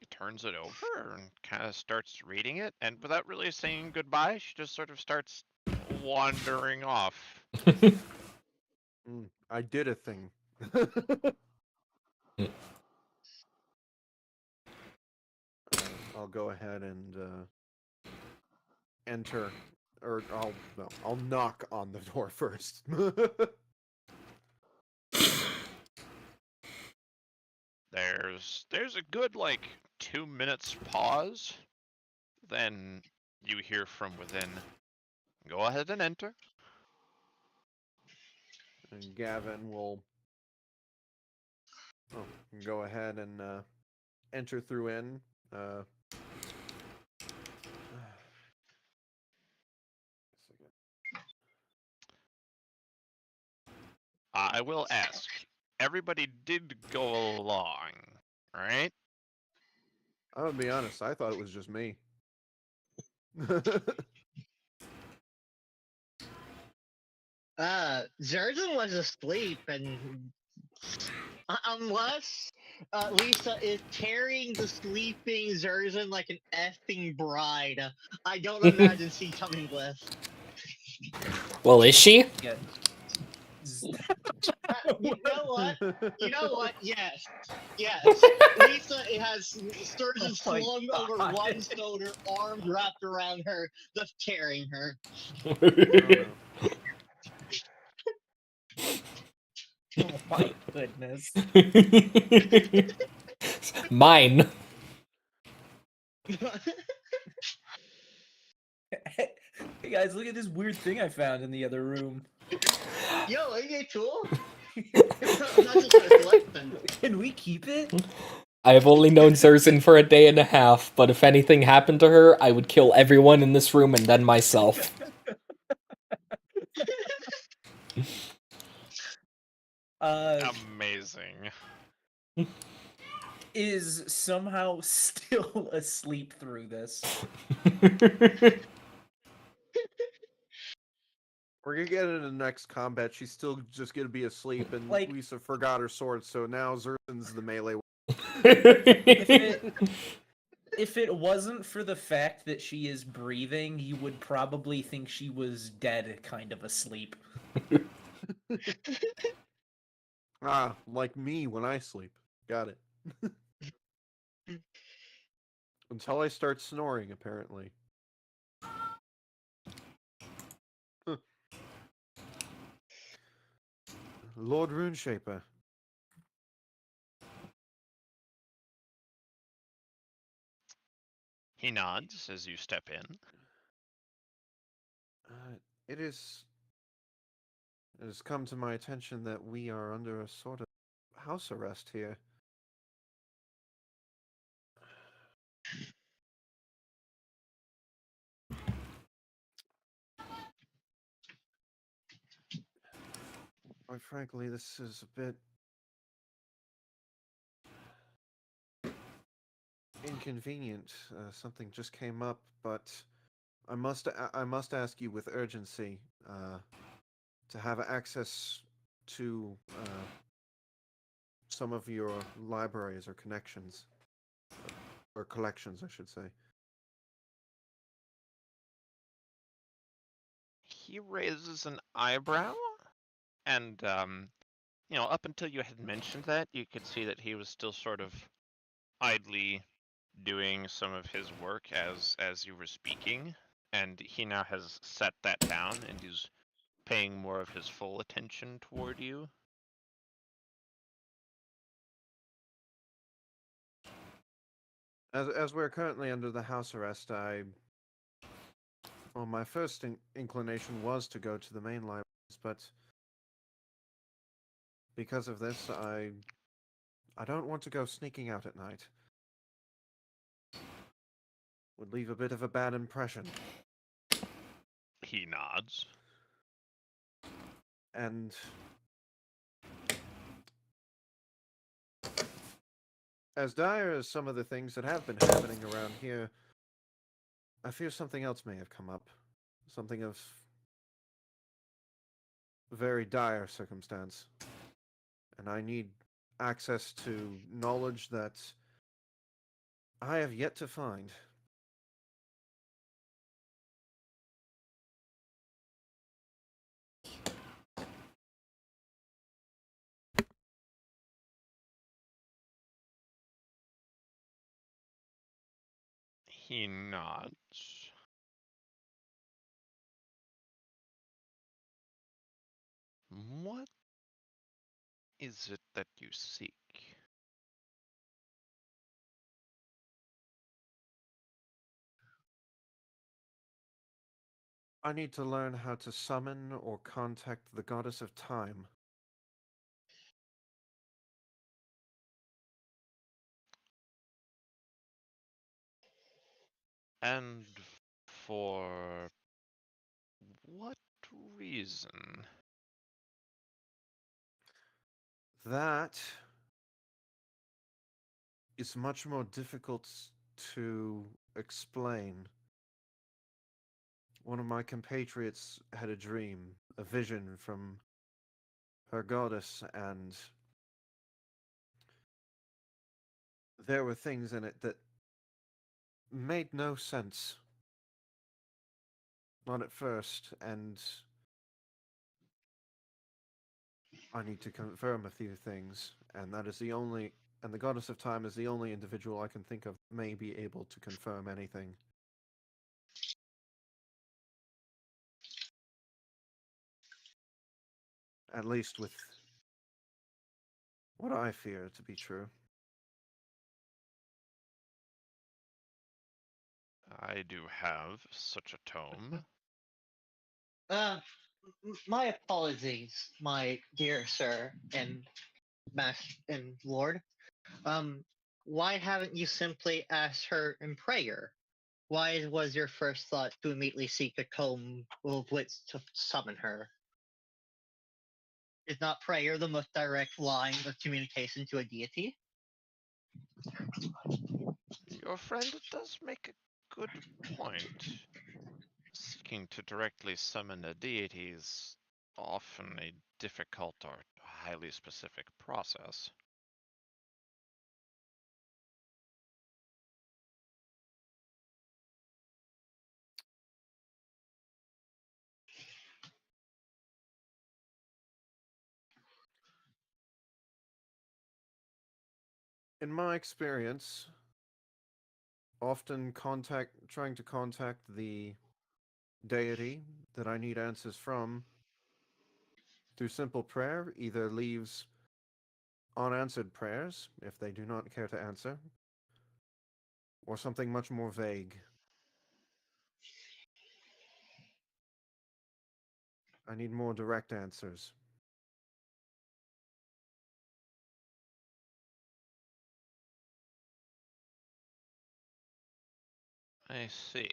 S3: he turns it over and kind of starts reading it, and without really saying goodbye, she just sort of starts wandering off.
S2: I did a thing. I'll go ahead and enter, or I'll knock on the door first.
S3: There's a good like 2 minutes pause, then you hear from within, go ahead and enter.
S2: And Gavin will go ahead and enter through in.
S3: I will ask, everybody did go along, right?
S2: I'm gonna be honest, I thought it was just me.
S4: Zerzan was asleep, and unless Lisa is carrying the sleeping Zerzan like an effing bride, I don't imagine she coming with.
S1: Well, is she?
S5: Yeah.
S4: You know what? You know what? Yes. Lisa has Zerzan
S5: Oh my
S4: slung over
S5: God.
S4: one shoulder, arms wrapped around her, just carrying her.
S5: Oh my goodness.
S1: Mine.
S5: Hey guys, look at this weird thing I found in the other room.
S4: Yo, ain't it cool? I'm not just gonna collect them.
S5: Can we keep it?
S1: I've only known Zerzan for a day and a half, but if anything happened to her, I would kill everyone in this room and then myself.
S3: Amazing.
S5: Is somehow still asleep through this.
S2: We're gonna get into the next combat. She's still just gonna be asleep, and
S5: Like-
S2: Lisa forgot her sword, so now Zerzan's the melee.
S5: If it wasn't for the fact that she is breathing, you would probably think she was dead, kind of asleep.
S2: Like me when I sleep. Got it. Until I start snoring, apparently. Huh. Lord Runeshaper.
S3: He nods as you step in.
S2: It has come to my attention that we are under a sort of house arrest here. Quite frankly, this is a bit inconvenient. Something just came up, but I must ask you with urgency to have access to some of your libraries or connections, or collections, I should say.
S3: He raises an eyebrow and up until you had mentioned that, you could see that he was still sort of idly doing some of his work as you were speaking, and he now has set that down and is paying more of his full attention toward you.
S2: As we're currently under the house arrest, well, my first inclination was to go to the main libraries, but because of this, I don't want to go sneaking out at night. Would leave a bit of a bad impression.
S3: He nods.
S2: And as dire as some of the things that have been happening around here, I fear something else may have come up. Something of very dire circumstance. And I need access to knowledge that I have yet to find.
S3: He nods. What is it that you seek?
S2: I need to learn how to summon or contact the goddess of time.
S3: And for what reason?
S2: That is much more difficult to explain. One of my compatriots had a dream, a vision from her goddess, and there were things in it that made no sense. Not at first, and I need to confirm a few things, and that is the only. And the goddess of time is the only individual I can think of may be able to confirm anything. At least with what I fear to be true.
S3: I do have such a tome.
S4: My apologies, my dear sir and and lord. Why haven't you simply asked her in prayer? Why was your first thought to immediately seek a comb of wits to summon her? Is not prayer the most direct line of communication to a deity?
S3: Your friend does make a good point. Seeking to directly summon a deity is often a difficult or highly specific process.
S2: In my experience, often trying to contact the deity that I need answers from through simple prayer either leaves unanswered prayers if they do not care to answer, or something much more vague. I need more direct answers.
S3: I see.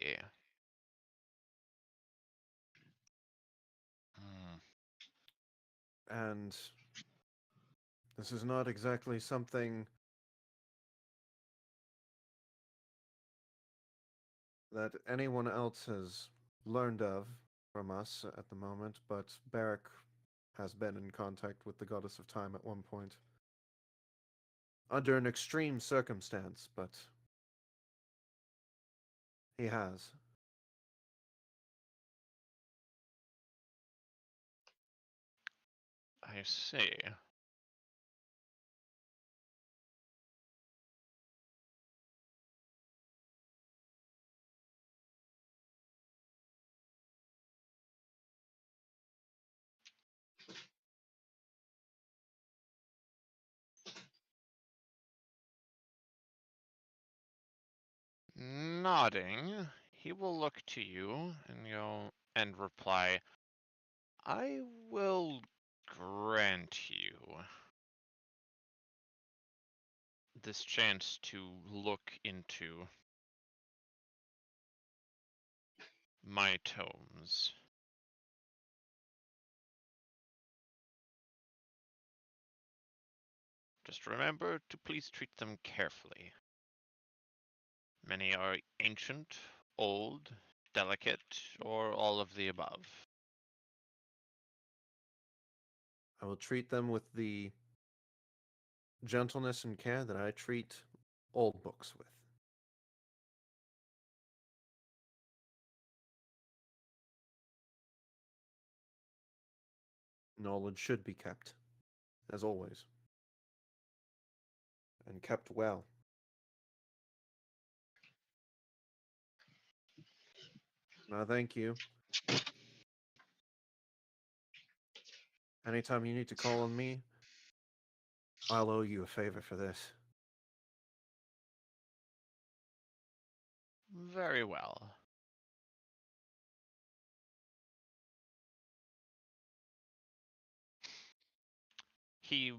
S3: Hmm.
S2: And this is not exactly something that anyone else has learned of from us at the moment, but Barrack has been in contact with the goddess of time at one point. Under an extreme circumstance, but he has.
S3: I see. Nodding, he will look to you and go and reply, I will grant you this chance to look into my tomes. Just remember to please treat them carefully. Many are ancient, old, delicate, or all of the above.
S2: I will treat them with the gentleness and care that I treat old books with. Knowledge should be kept, as always, and kept well. Thank you. Anytime you need to call on me, I'll owe you a favor for this.
S3: Very well. He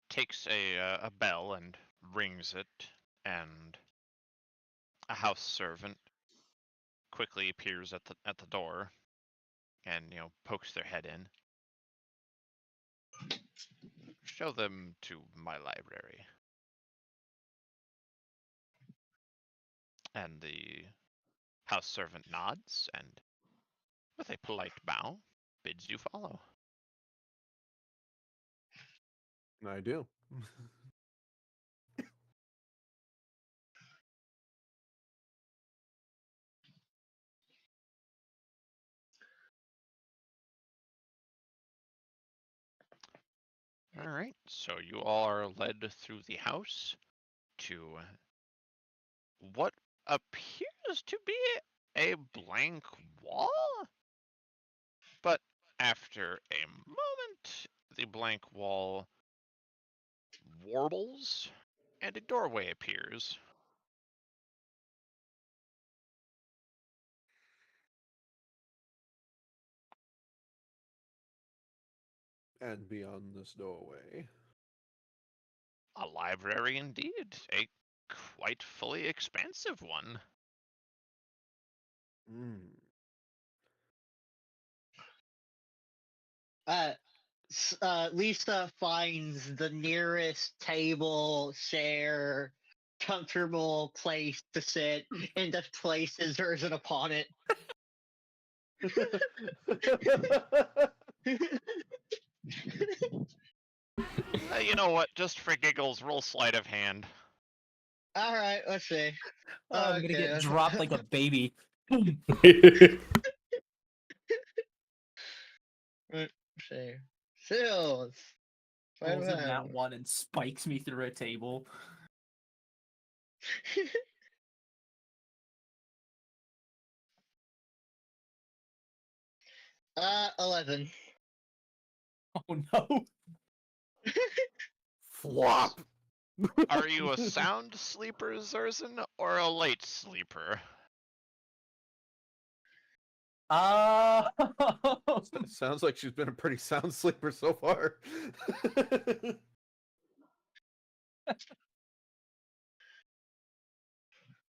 S3: takes a bell and rings it, and a house servant quickly appears at the door and pokes their head in. Show them to my library. And the house servant nods and, with a polite bow, bids you follow.
S2: I do.
S3: All right, so you all are led through the house to what appears to be a blank wall, but after a moment, the blank wall warbles and a doorway appears.
S2: And beyond this doorway.
S3: A library indeed, a quite fully expansive one.
S4: Lisa finds the nearest table, chair, comfortable place to sit, and just places version upon it.
S3: You know what? Just for giggles, roll sleight of hand.
S4: All right, let's see.
S5: Oh, I'm gonna get dropped like a baby. Boom.
S4: Let's see. Sales.
S5: Rolls in that one and spikes me through a table.
S4: 11.
S5: Oh no.
S2: Flop!
S3: Are you a sound sleeper, Zerzan, or a light sleeper?
S2: Sounds like she's been a pretty sound sleeper so far.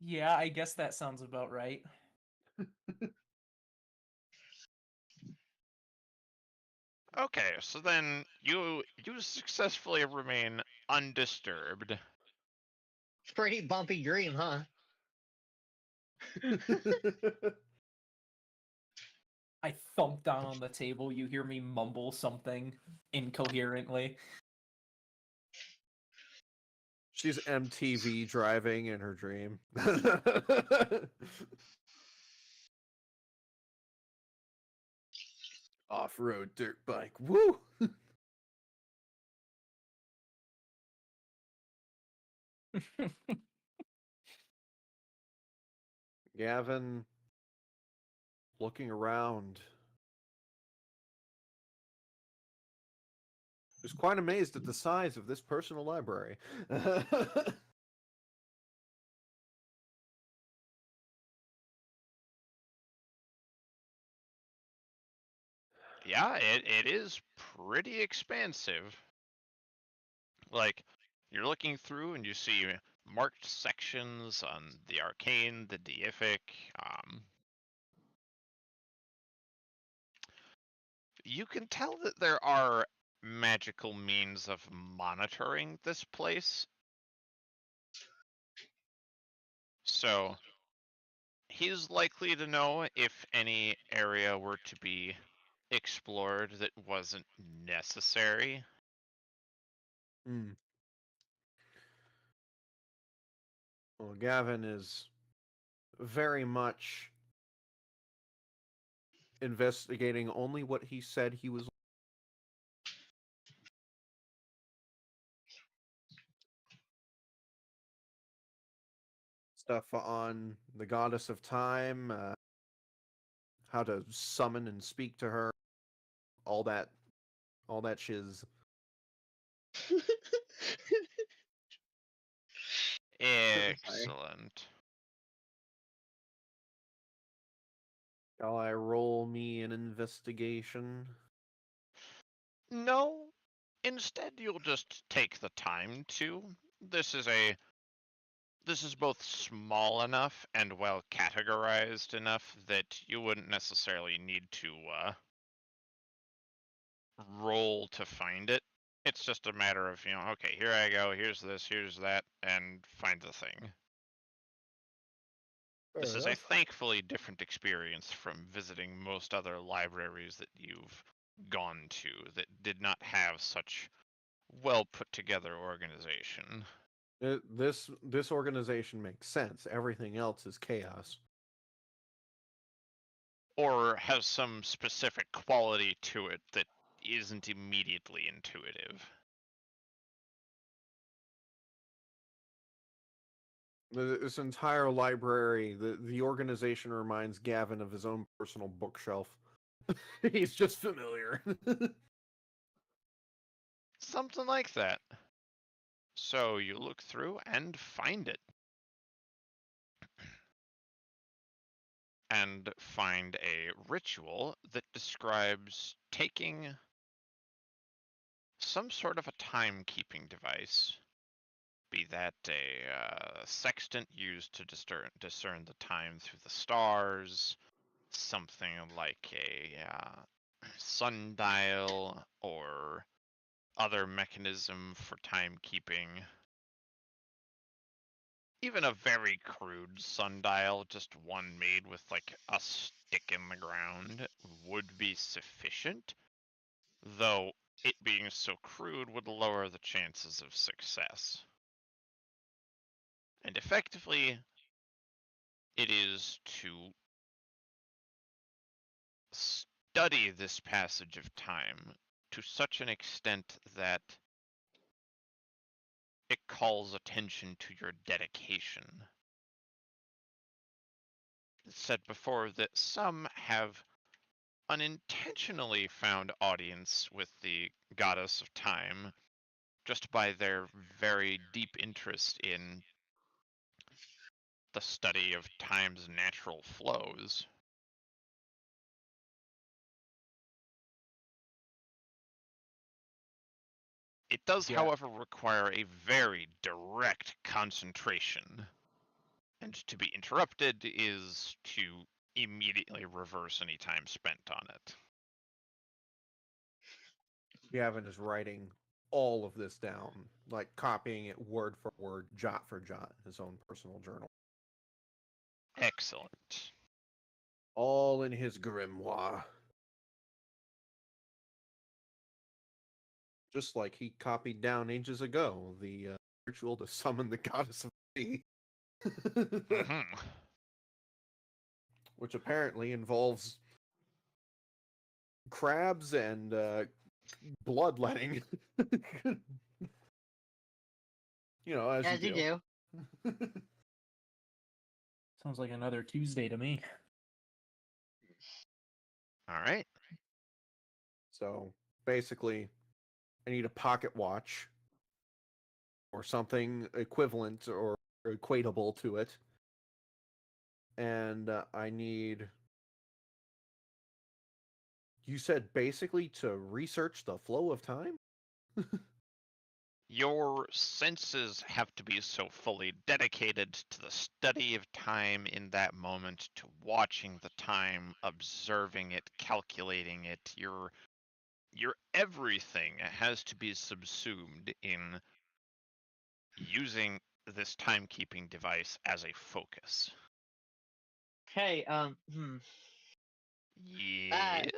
S5: Yeah, I guess that sounds about right.
S3: Okay, so then you successfully remain undisturbed.
S4: It's a pretty bumpy dream, huh?
S5: I thump down on the table. You hear me mumble something incoherently.
S2: She's MTV driving in her dream. Off-road dirt bike. Woo! Gavin, looking around, is quite amazed at the size of this personal library.
S3: Yeah, it is pretty expansive. Like, you're looking through and you see marked sections on the arcane, the deific. You can tell that there are magical means of monitoring this place. So, he's likely to know if any area were to be explored that wasn't necessary.
S2: Hmm. Well, Gavin is very much investigating only what he said he was. Stuff on the goddess of time, how to summon and speak to her, all that, all that shiz.
S3: Excellent.
S2: Shall I roll me an investigation?
S3: No, instead you'll just take the time to. This is both small enough and well categorized enough that you wouldn't necessarily need to roll to find it. It's just a matter of, okay, here I go, here's this, here's that, and find the thing. This is a thankfully different experience from visiting most other libraries that you've gone to that did not have such well put together organization.
S2: This organization makes sense. Everything else is chaos.
S3: Or has some specific quality to it that isn't immediately intuitive.
S2: This entire library, the organization reminds Gavin of his own personal bookshelf. He's just familiar.
S3: Something like that. So you look through and find it. And find a ritual that describes taking some sort of a timekeeping device, be that a sextant used to discern the time through the stars, something like a sundial, or other mechanism for timekeeping. Even a very crude sundial, just one made with like a stick in the ground, would be sufficient, though it being so crude would lower the chances of success. And effectively, it is to study this passage of time to such an extent that it calls attention to your dedication. It's said before that some have unintentionally found audience with the goddess of time just by their very deep interest in the study of time's natural flows. It does,
S2: Yeah.
S3: however, require a very direct concentration, and to be interrupted is to immediately reverse any time spent on it.
S2: Gavin is writing all of this down, like copying it word for word, jot for jot, in his own personal journal.
S3: Excellent.
S2: All in his grimoire. Just like he copied down ages ago the ritual to summon the goddess of the sea.
S3: Mm-hmm.
S2: Which apparently involves crabs and bloodletting. As
S4: As you
S2: you
S4: do.
S2: do.
S5: Sounds like another Tuesday to me.
S3: All right.
S2: So basically, I need a pocket watch or something equivalent or equatable to it. And I need You said basically to research the flow of time?
S3: Your senses have to be so fully dedicated to the study of time in that moment, to watching the time, observing it, calculating it. Your everything has to be subsumed in using this timekeeping device as a focus.
S4: Hey,
S3: Yes.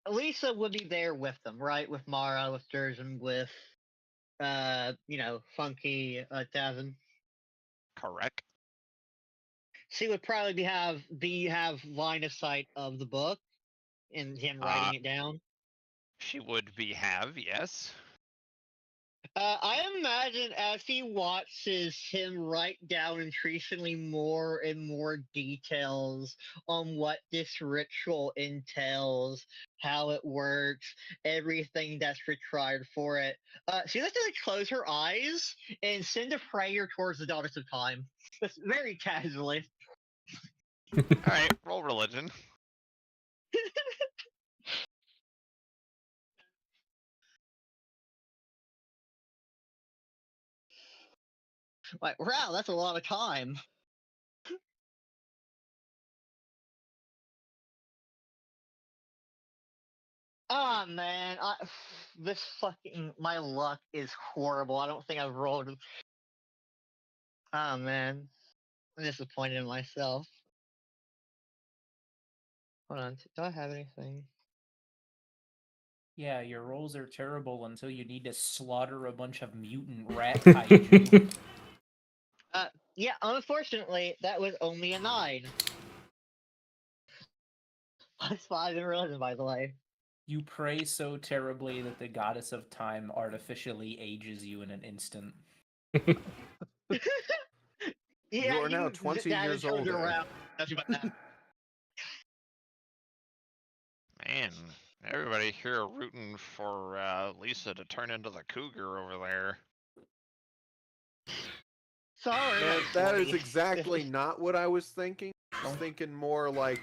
S4: Lisa would be there with them, right? With Mara, with Durzan, with Funky, Tavin.
S3: Correct.
S4: She would probably have line of sight of the book and him writing it down.
S3: She would have, yes.
S4: I imagine as he watches him write down increasingly more and more details on what this ritual entails, how it works, everything that's required for it, she lets to close her eyes and send a prayer towards the daughters of time. Just very casually.
S3: Alright, roll religion.
S4: Like, wow, that's a lot of time. Oh man, my luck is horrible. I don't think I've rolled. Oh man, I'm disappointed in myself. Hold on, do I have anything?
S5: Yeah, your rolls are terrible until you need to slaughter a bunch of mutant rat kaiju.
S4: Yeah, unfortunately, that was only a 9. Plus 5 in religion, by the way.
S5: You pray so terribly that the goddess of time artificially ages you in an instant.
S2: You are now 20 years older.
S3: Man, everybody here rooting for Lisa to turn into the cougar over there.
S4: Sorry.
S2: Man, that is exactly not what I was thinking. I was thinking more like,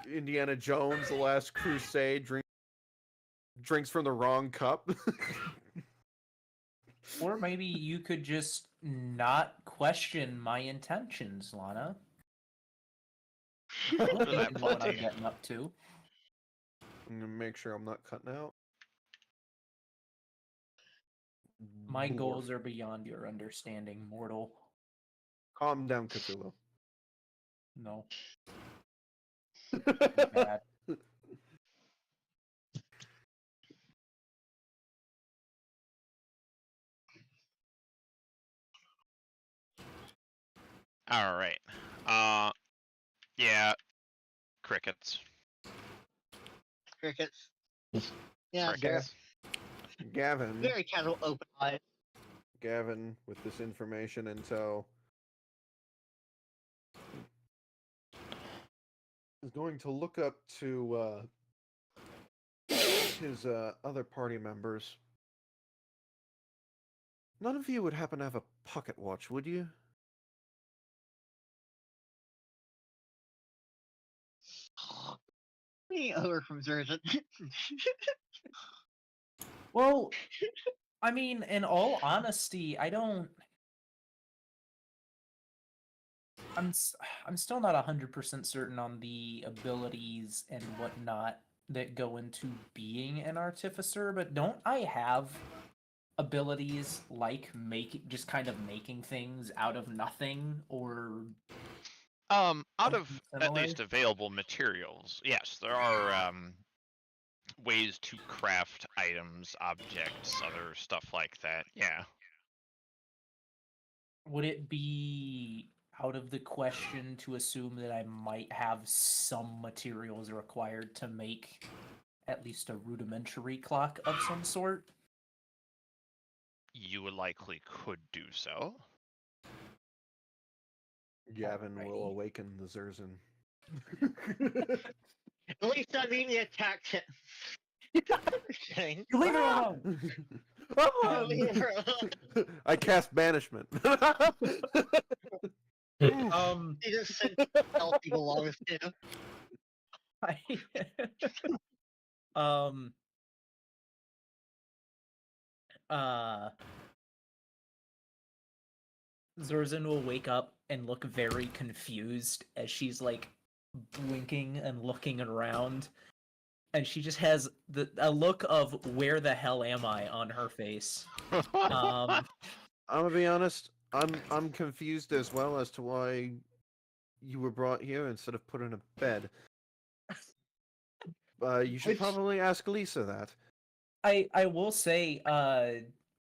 S2: Indiana Jones, The Last Crusade, drinks from the wrong cup.
S5: Or maybe you could just not question my intentions, Lana.
S3: For that
S5: You know what I'm
S3: plenty.
S5: getting up to.
S2: I'm gonna make sure I'm not cutting out.
S5: My
S2: Blorf.
S5: goals are beyond your understanding, mortal.
S2: Calm down, Cthulhu.
S5: No. Bad.
S3: Alright. Yeah. Crickets.
S4: Crickets. Yeah, sure.
S3: Crickets.
S2: Gavin,
S4: Very casual, open eyes.
S2: Gavin, with this information in tow, is going to look up to his other party members. None of you would happen to have a pocket watch, would you?
S4: Me over from Zerzan.
S5: Well, I mean, in all honesty, I'm still not 100% certain on the abilities and whatnot that go into being an artificer, but don't I have abilities like just kind of making things out of nothing, or
S3: Out of at
S5: similar?
S3: least available materials, yes, there are ways to craft items, objects, other stuff like that. Yeah.
S5: Would it be out of the question to assume that I might have some materials required to make at least a rudimentary clock of some sort?
S3: You likely could do so.
S2: Gavin will
S5: Alrighty.
S2: awaken the Zerzan.
S4: At least I mean the attack.
S5: You leave her alone!
S2: I cast banishment.
S4: He just sent tell people along too.
S5: I, um, Zurzan will wake up and look very confused as she's like blinking and looking around, and she just has a look of "where the hell am I" on her face.
S2: I'm gonna be honest. I'm confused as well as to why you were brought here instead of put in a bed. You should
S5: Which-
S2: probably ask Lisa that.
S5: I will say,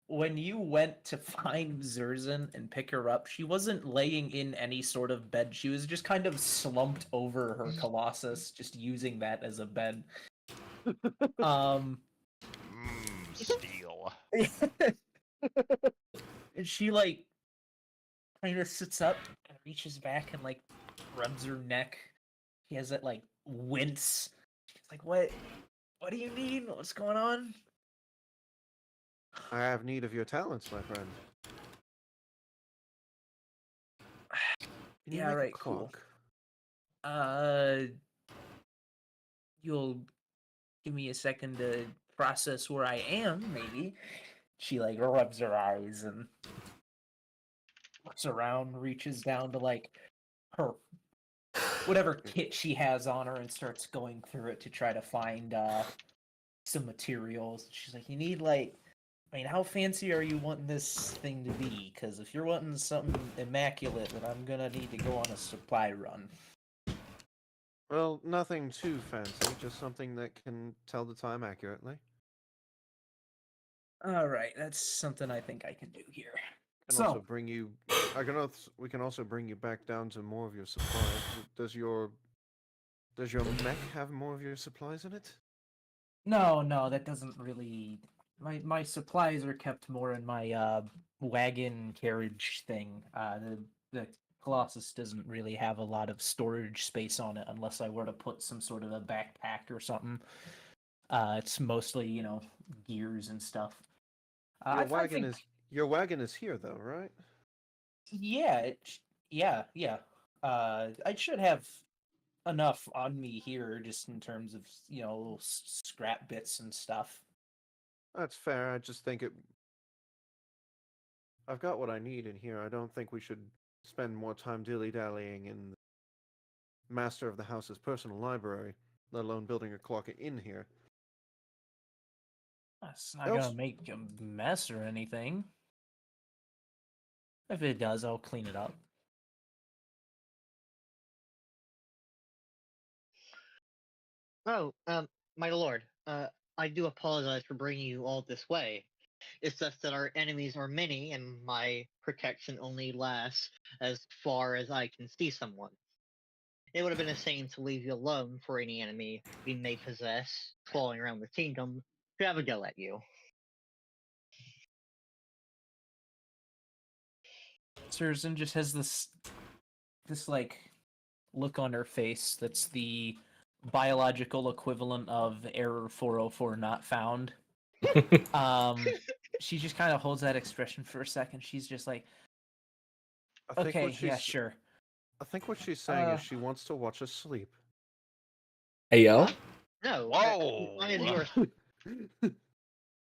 S5: when you went to find Zurzan and pick her up, she wasn't laying in any sort of bed. She was just kind of slumped over her colossus, just using that as a bed.
S3: Steel.
S5: And she like kind of sits up and reaches back and like rubs her neck. She has that like wince. She's like, "What? What do you mean? What's going on?"
S2: I have need of your talents, my friend. Can you
S5: Yeah,
S2: make a
S5: right, cool.
S2: clock?
S5: You'll give me a second to process where I am, maybe. She like rubs her eyes and looks around, reaches down to like her whatever kit she has on her and starts going through it to try to find some materials. She's like, "You need like, I mean, how fancy are you wanting this thing to be? Because if you're wanting something immaculate, then I'm gonna need to go on a supply run."
S2: Well, nothing too fancy, just something that can tell the time accurately.
S5: All right, that's something I think I can do here.
S2: Can also bring you. We can also bring you back down to more of your supplies. Does your mech have more of your supplies in it?
S5: No, that doesn't really. My supplies are kept more in my wagon carriage thing. The Colossus doesn't really have a lot of storage space on it unless I were to put some sort of a backpack or something. It's mostly gears and stuff.
S2: Your
S5: I
S2: wagon
S5: think,
S2: is your wagon is here though, right?
S5: yeah, yeah. I should have enough on me here, just in terms of little scrap bits and stuff.
S2: That's fair. I just think it. I've got what I need in here. I don't think we should spend more time dilly-dallying in the master of the house's personal library, let alone building a clock in here.
S5: It's not
S2: Else-
S5: gonna make a mess or anything. If it does, I'll clean it up.
S4: Oh, my lord, I do apologize for bringing you all this way. It's just that our enemies are many, and my protection only lasts as far as I can see someone. It would have been insane to leave you alone for any enemy we may possess, crawling around the kingdom, to have a go at you.
S5: Susan just has this like look on her face that's the biological equivalent of error 404 not found. She just kind of holds that expression for a second. She's just like,
S2: I think
S5: "Okay,
S2: what she's,
S5: yeah, sure."
S2: I think what she's saying is she wants to watch us sleep.
S1: Hey yo.
S4: Huh? No,
S3: Whoa!
S4: as long as you are.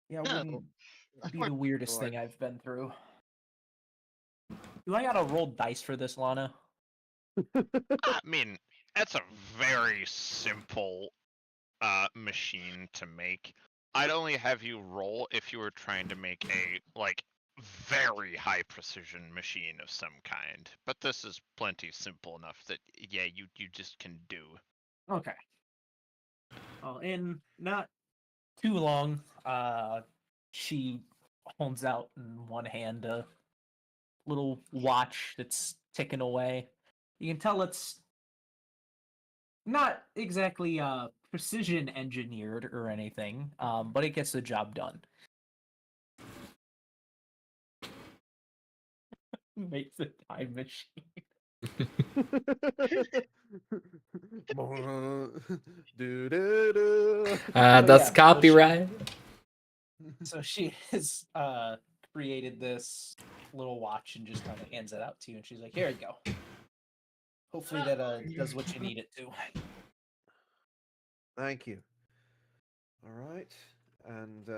S5: Yeah, it
S4: No,
S5: wouldn't
S4: of
S5: be
S4: course
S5: the weirdest
S4: Lord.
S5: thing I've been through. Do I gotta roll dice for this, Lana?
S3: I mean, that's a very simple machine to make. I'd only have you roll if you were trying to make a like very high precision machine of some kind. But this is plenty simple enough that yeah, you just can do.
S5: Okay. Well, in not too long, she holds out in one hand a little watch that's ticking away. You can tell it's not exactly precision engineered or anything, but it gets the job done. Makes a time machine.
S2: Do-do-do.
S1: That's
S5: yeah,
S1: copyright.
S5: So she has created this little watch and just kind of hands it out to you, and she's like, "Here you go." Hopefully that does what you need it to.
S2: Thank you. All right, and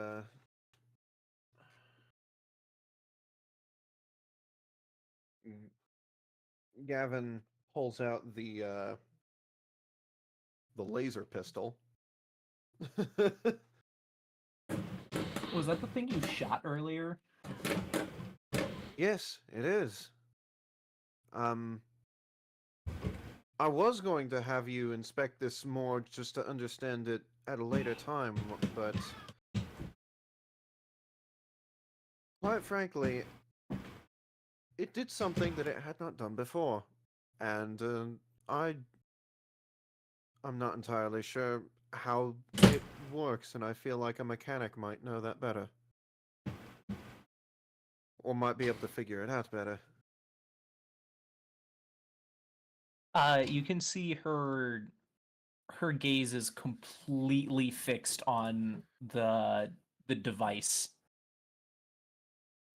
S2: Gavin pulls out the laser pistol.
S5: Was that the thing you shot earlier?
S2: Yes, it is. I was going to have you inspect this more just to understand it at a later time, but quite frankly, it did something that it had not done before, and I'm not entirely sure how it works, and I feel like a mechanic might know that better, or might be able to figure it out better.
S5: You can see her gaze is completely fixed on the device.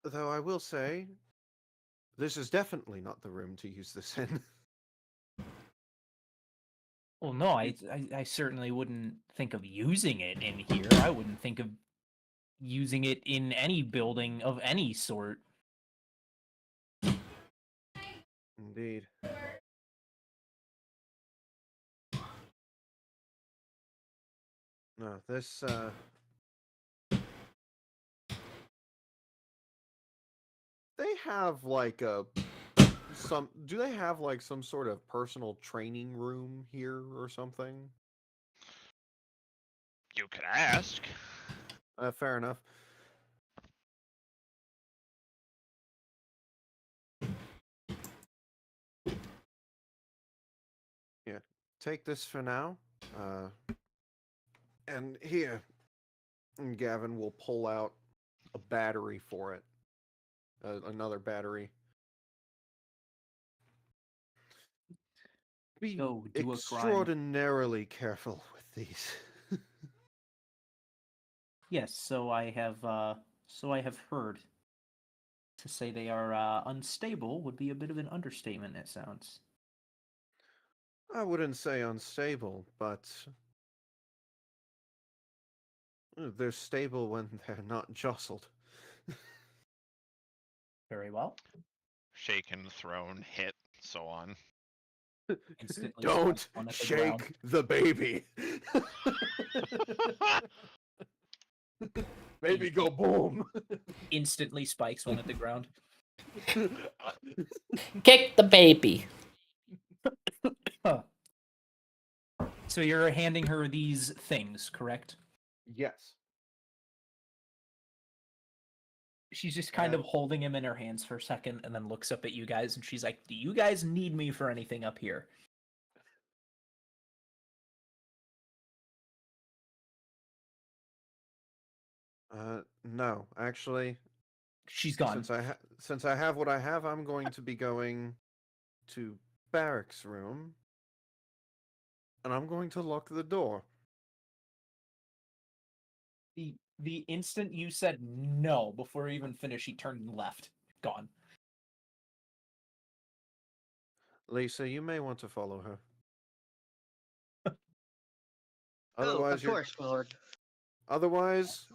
S2: Though I will say, this is definitely not the room to use this in.
S5: Well, no, I certainly wouldn't think of using it in here. I wouldn't think of using it in any building of any sort.
S2: Indeed. No, this they have like do they have like some sort of personal training room here or something?
S3: You could ask.
S2: Fair enough. Yeah, take this for now. And here, and Gavin will pull out a battery for it. Another battery. Be
S5: Go do a crime.
S2: extraordinarily careful with these.
S5: Yes, so I have heard. To say they are unstable would be a bit of an understatement, it sounds.
S2: I wouldn't say unstable, but they're stable when they're not jostled.
S5: Very well.
S3: Shaken, thrown, hit, so on.
S5: Instantly
S2: Don't
S5: spikes one at the ground.
S2: shake the baby. Baby go boom.
S5: Instantly spikes one at the ground.
S1: Kick the baby.
S5: Huh. So you're handing her these things, correct?
S2: Yes.
S5: She's just kind of holding him in her hands for a second and then looks up at you guys and she's like, "Do you guys need me for anything up here?"
S2: No, actually,
S5: She's gone.
S2: since I have what I have, I'm going to be going to barracks room, and I'm going to lock the door.
S5: The instant you said no before you even finished, she turned and left. Gone.
S2: Lisa, you may want to follow her.
S4: Oh,
S2: Otherwise,
S4: of course, my lord.
S2: Otherwise,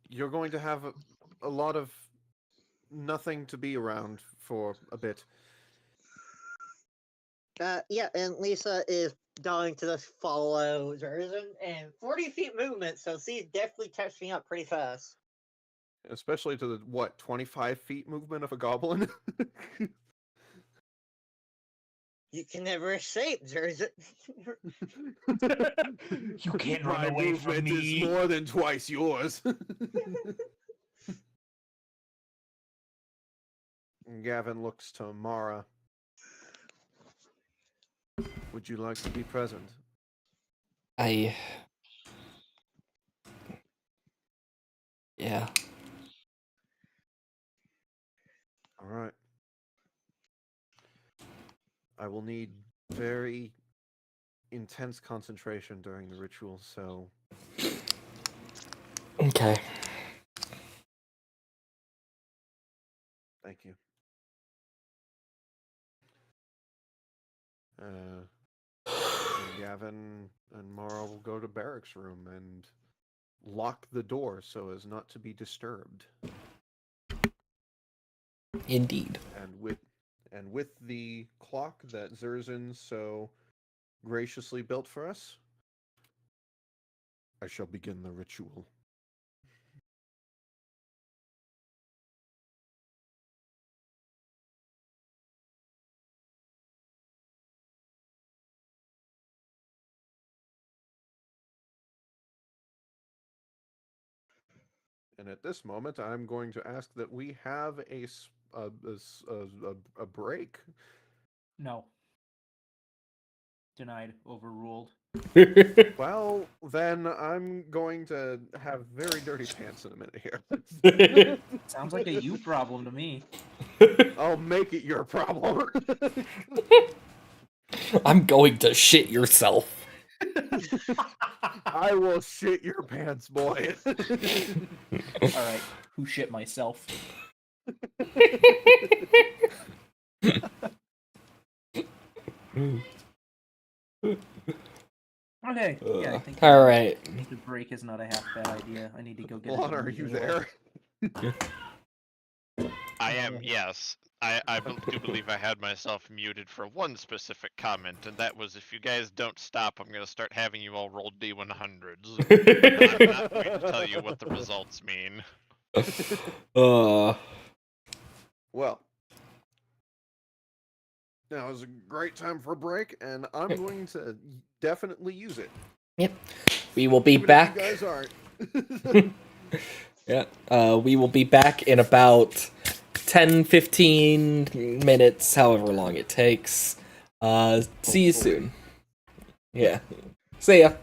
S2: you're going to have a lot of nothing to be around for a bit.
S4: Yeah, and Lisa is going to just follow Terrorism, and 40 feet movement, so she's definitely catching up pretty fast.
S2: Especially to the, 25 feet movement of a goblin?
S4: You can never escape, Terrorism.
S5: You can't run
S2: My
S5: away from
S2: movement
S5: me.
S2: is more than twice yours. Gavin looks to Mara. Would you like to be present?
S1: Yeah.
S2: All right. I will need very intense concentration during the ritual, so
S1: Okay.
S2: thank you. And Gavin and Mara will go to Barrack's room and lock the door so as not to be disturbed.
S1: Indeed.
S2: And with the clock that Zerzin so graciously built for us, I shall begin the ritual. And at this moment, I'm going to ask that we have a break.
S5: No. Denied. Overruled.
S2: Well, then I'm going to have very dirty pants in a minute here.
S5: Sounds like a you problem to me.
S2: I'll make it your problem.
S1: I'm going to shit yourself.
S2: I will shit your pants, boy.
S5: Alright, who shit myself? Okay, yeah, I think
S1: All right.
S5: I think the break is not a half bad idea. I need to go get
S2: Lana,
S5: it.
S2: are you there?
S3: I am, yes. Do believe I had myself muted for one specific comment, and that was if you guys don't stop, I'm going to start having you all roll D100s. And I'm not going to tell you what the results mean.
S2: Well, now is a great time for a break, and I'm going to definitely use it.
S1: Yep. We will be
S2: Even
S1: back.
S2: if you guys aren't.
S1: Yeah. We will be back in about 10, 15 minutes, however long it takes. See you soon. Yeah. See ya.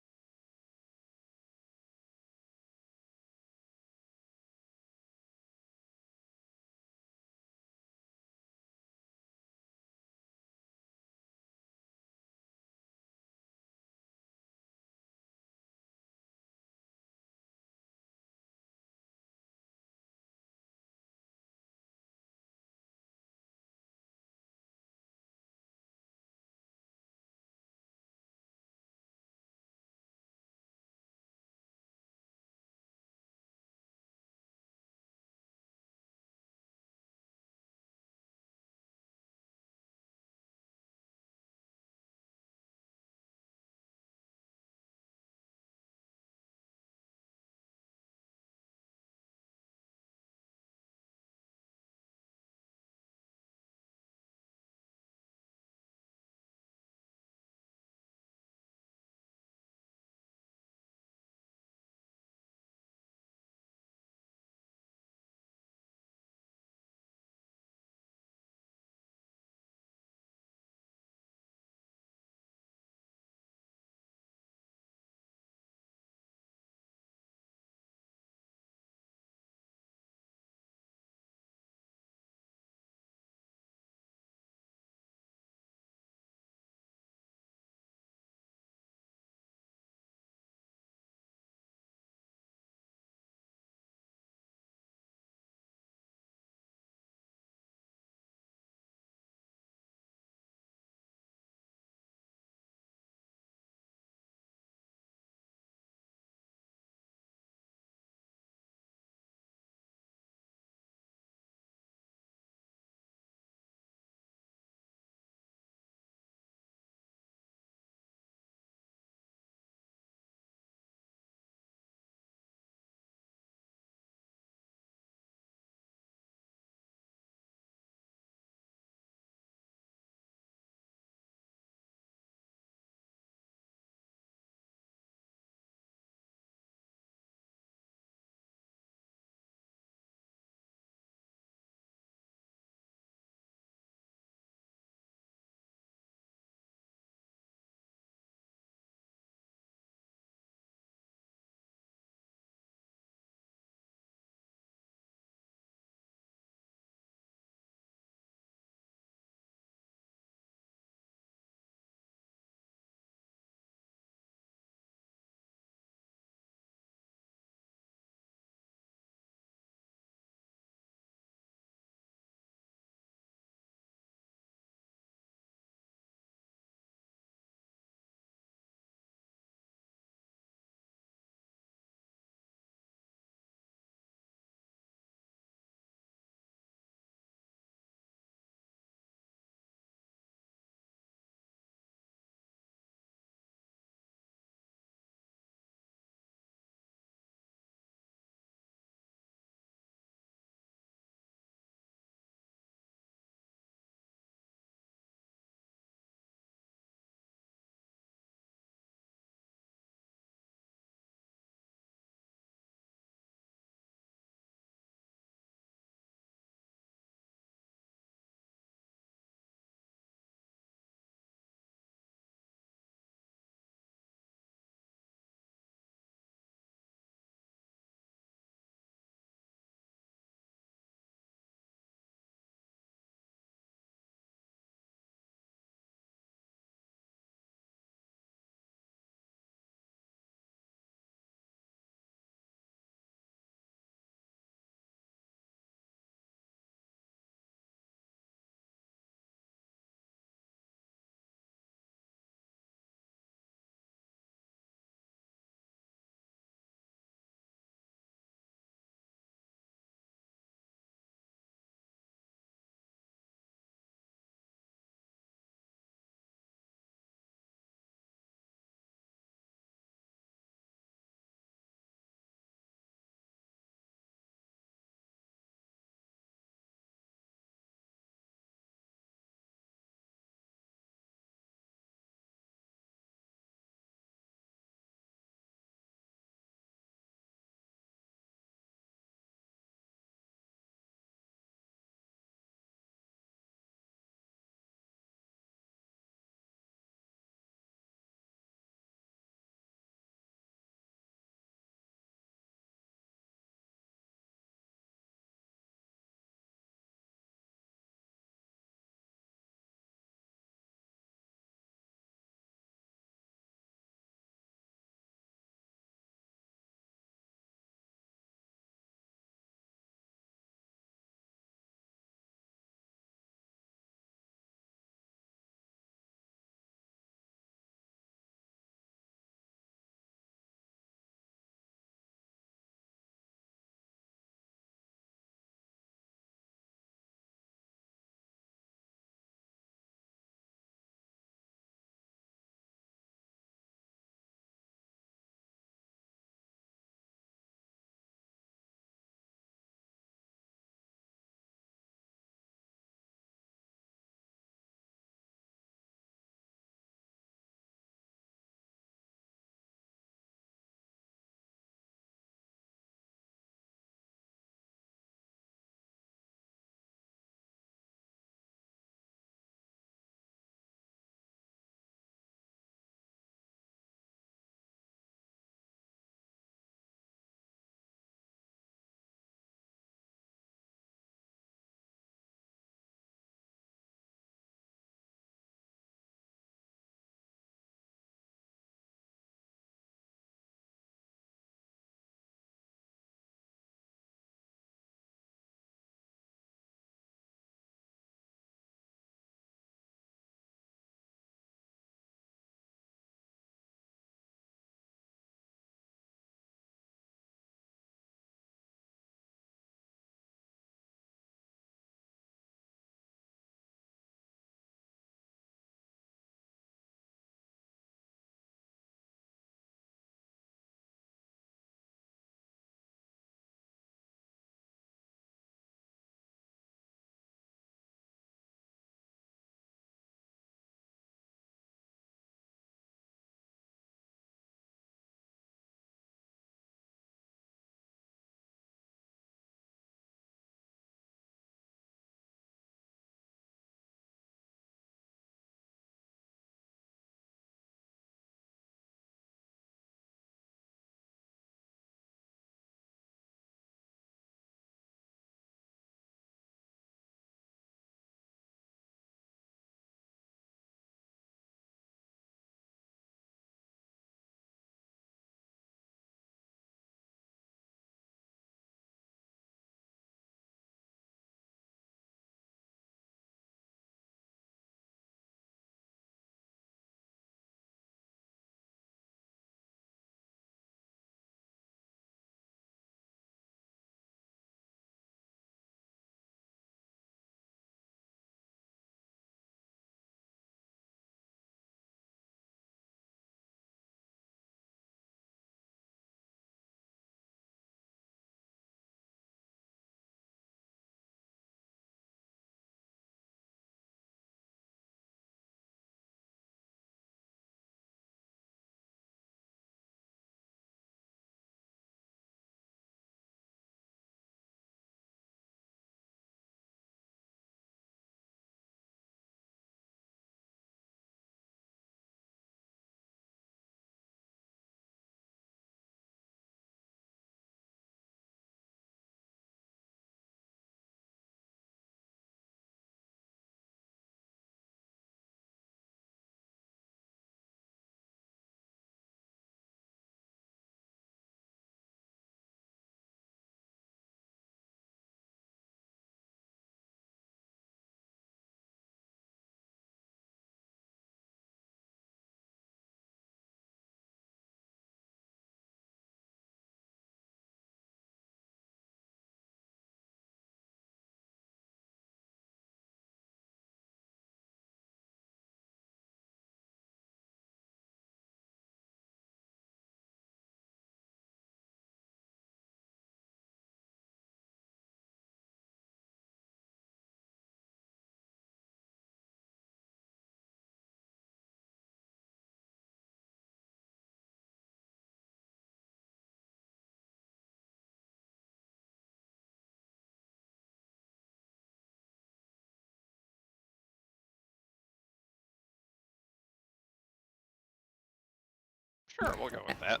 S3: Sure, we'll go with that.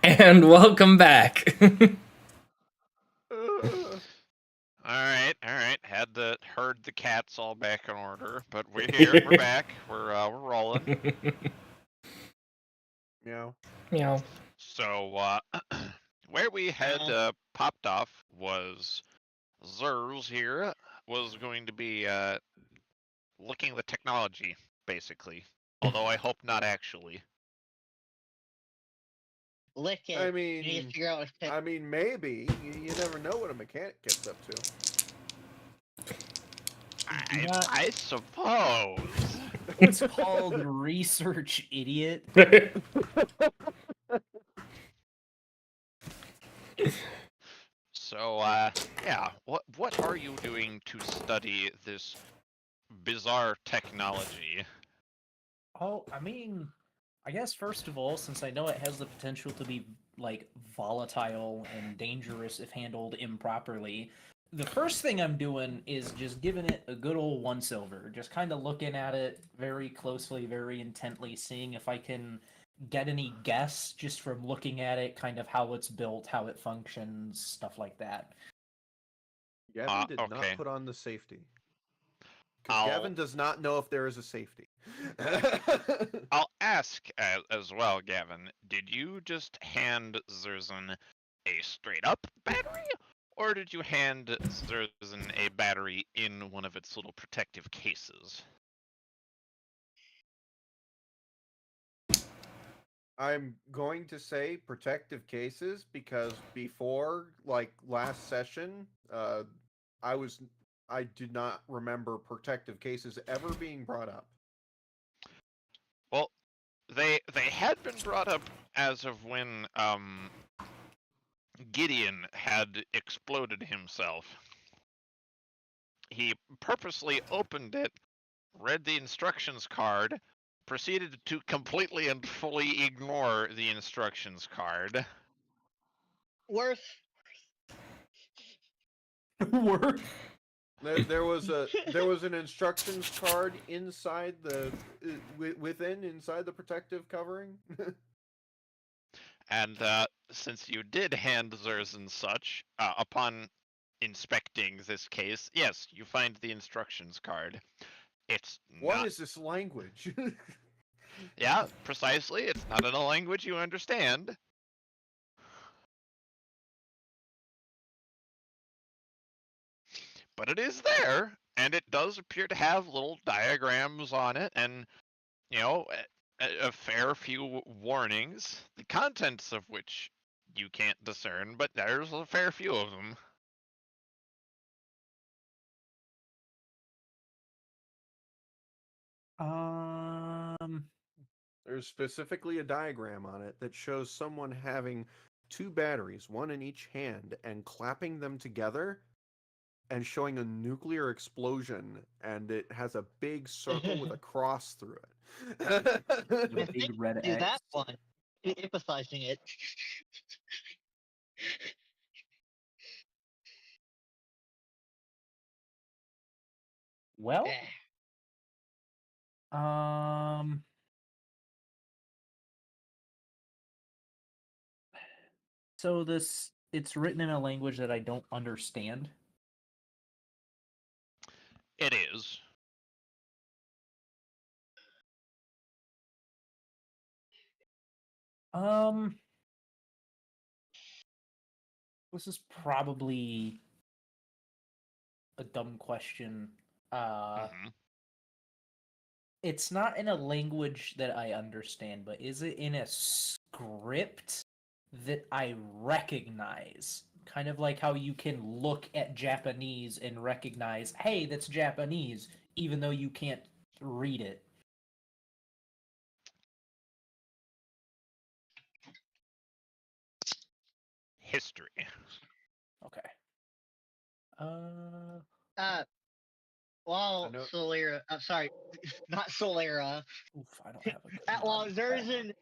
S1: And welcome back.
S3: All right. Had the herd the cats all back in order, but we're here. We're back. We're rolling.
S2: Meow.
S1: Meow.
S3: So where we had popped off was Zers here was going to be looking at the technology, basically. Although I hope not actually.
S4: Lick it.
S2: I
S4: You need to
S2: mean,
S4: figure out what's
S2: maybe. You never know what a mechanic gets up to.
S3: I suppose.
S5: It's called research, idiot.
S3: So yeah, what are you doing to study this bizarre technology?
S5: Oh, I mean, I guess first of all, since I know it has the potential to be like volatile and dangerous if handled improperly, the first thing I'm doing is just giving it a good old once over, just kind of looking at it very closely, very intently, seeing if I can get any guess just from looking at it, kind of how it's built, how it functions, stuff like that.
S2: Gavin did
S3: okay.
S2: not put on the safety. Because Gavin does not know if there is a safety.
S3: I'll ask as well, Gavin. Did you just hand Zerzan a straight up battery? Or did you hand Zerzan a battery in one of its little protective cases?
S2: I'm going to say protective cases because before, like last session, I did not remember protective cases ever being brought up.
S3: Well, they had been brought up as of when Gideon had exploded himself. He purposely opened it, read the instructions card, proceeded to completely and fully ignore the instructions card.
S4: worth.
S5: Worth.
S2: There was an instructions card inside the inside the protective covering.
S3: And since you did hand Zerzan such, upon inspecting this case, yes, you find the instructions card. It's
S2: What
S3: not.
S2: is this language?
S3: Yeah, precisely. It's not in a language you understand. But it is there, and it does appear to have little diagrams on it, and you know, a fair few warnings, the contents of which you can't discern, but there's a fair few of them.
S2: There's specifically a diagram on it that shows someone having two batteries, one in each hand, and clapping them together and showing a nuclear explosion, and it has a big circle with a cross through it.
S5: A big red
S4: Do
S5: X.
S4: that one. Emphasizing it.
S5: Well,
S4: Eh.
S5: so it's written in a language that I don't understand.
S3: It is.
S5: This is probably a dumb question.
S3: Mhm.
S5: It's not in a language that I understand, but is it in a script that I recognize? Kind of like how you can look at Japanese and recognize, hey, that's Japanese, even though you can't read it.
S3: History.
S5: Okay.
S4: While
S2: I know-
S4: Solera, I'm sorry, not Solera.
S5: Oof, I don't have a good
S4: While
S5: one.
S4: Zerzan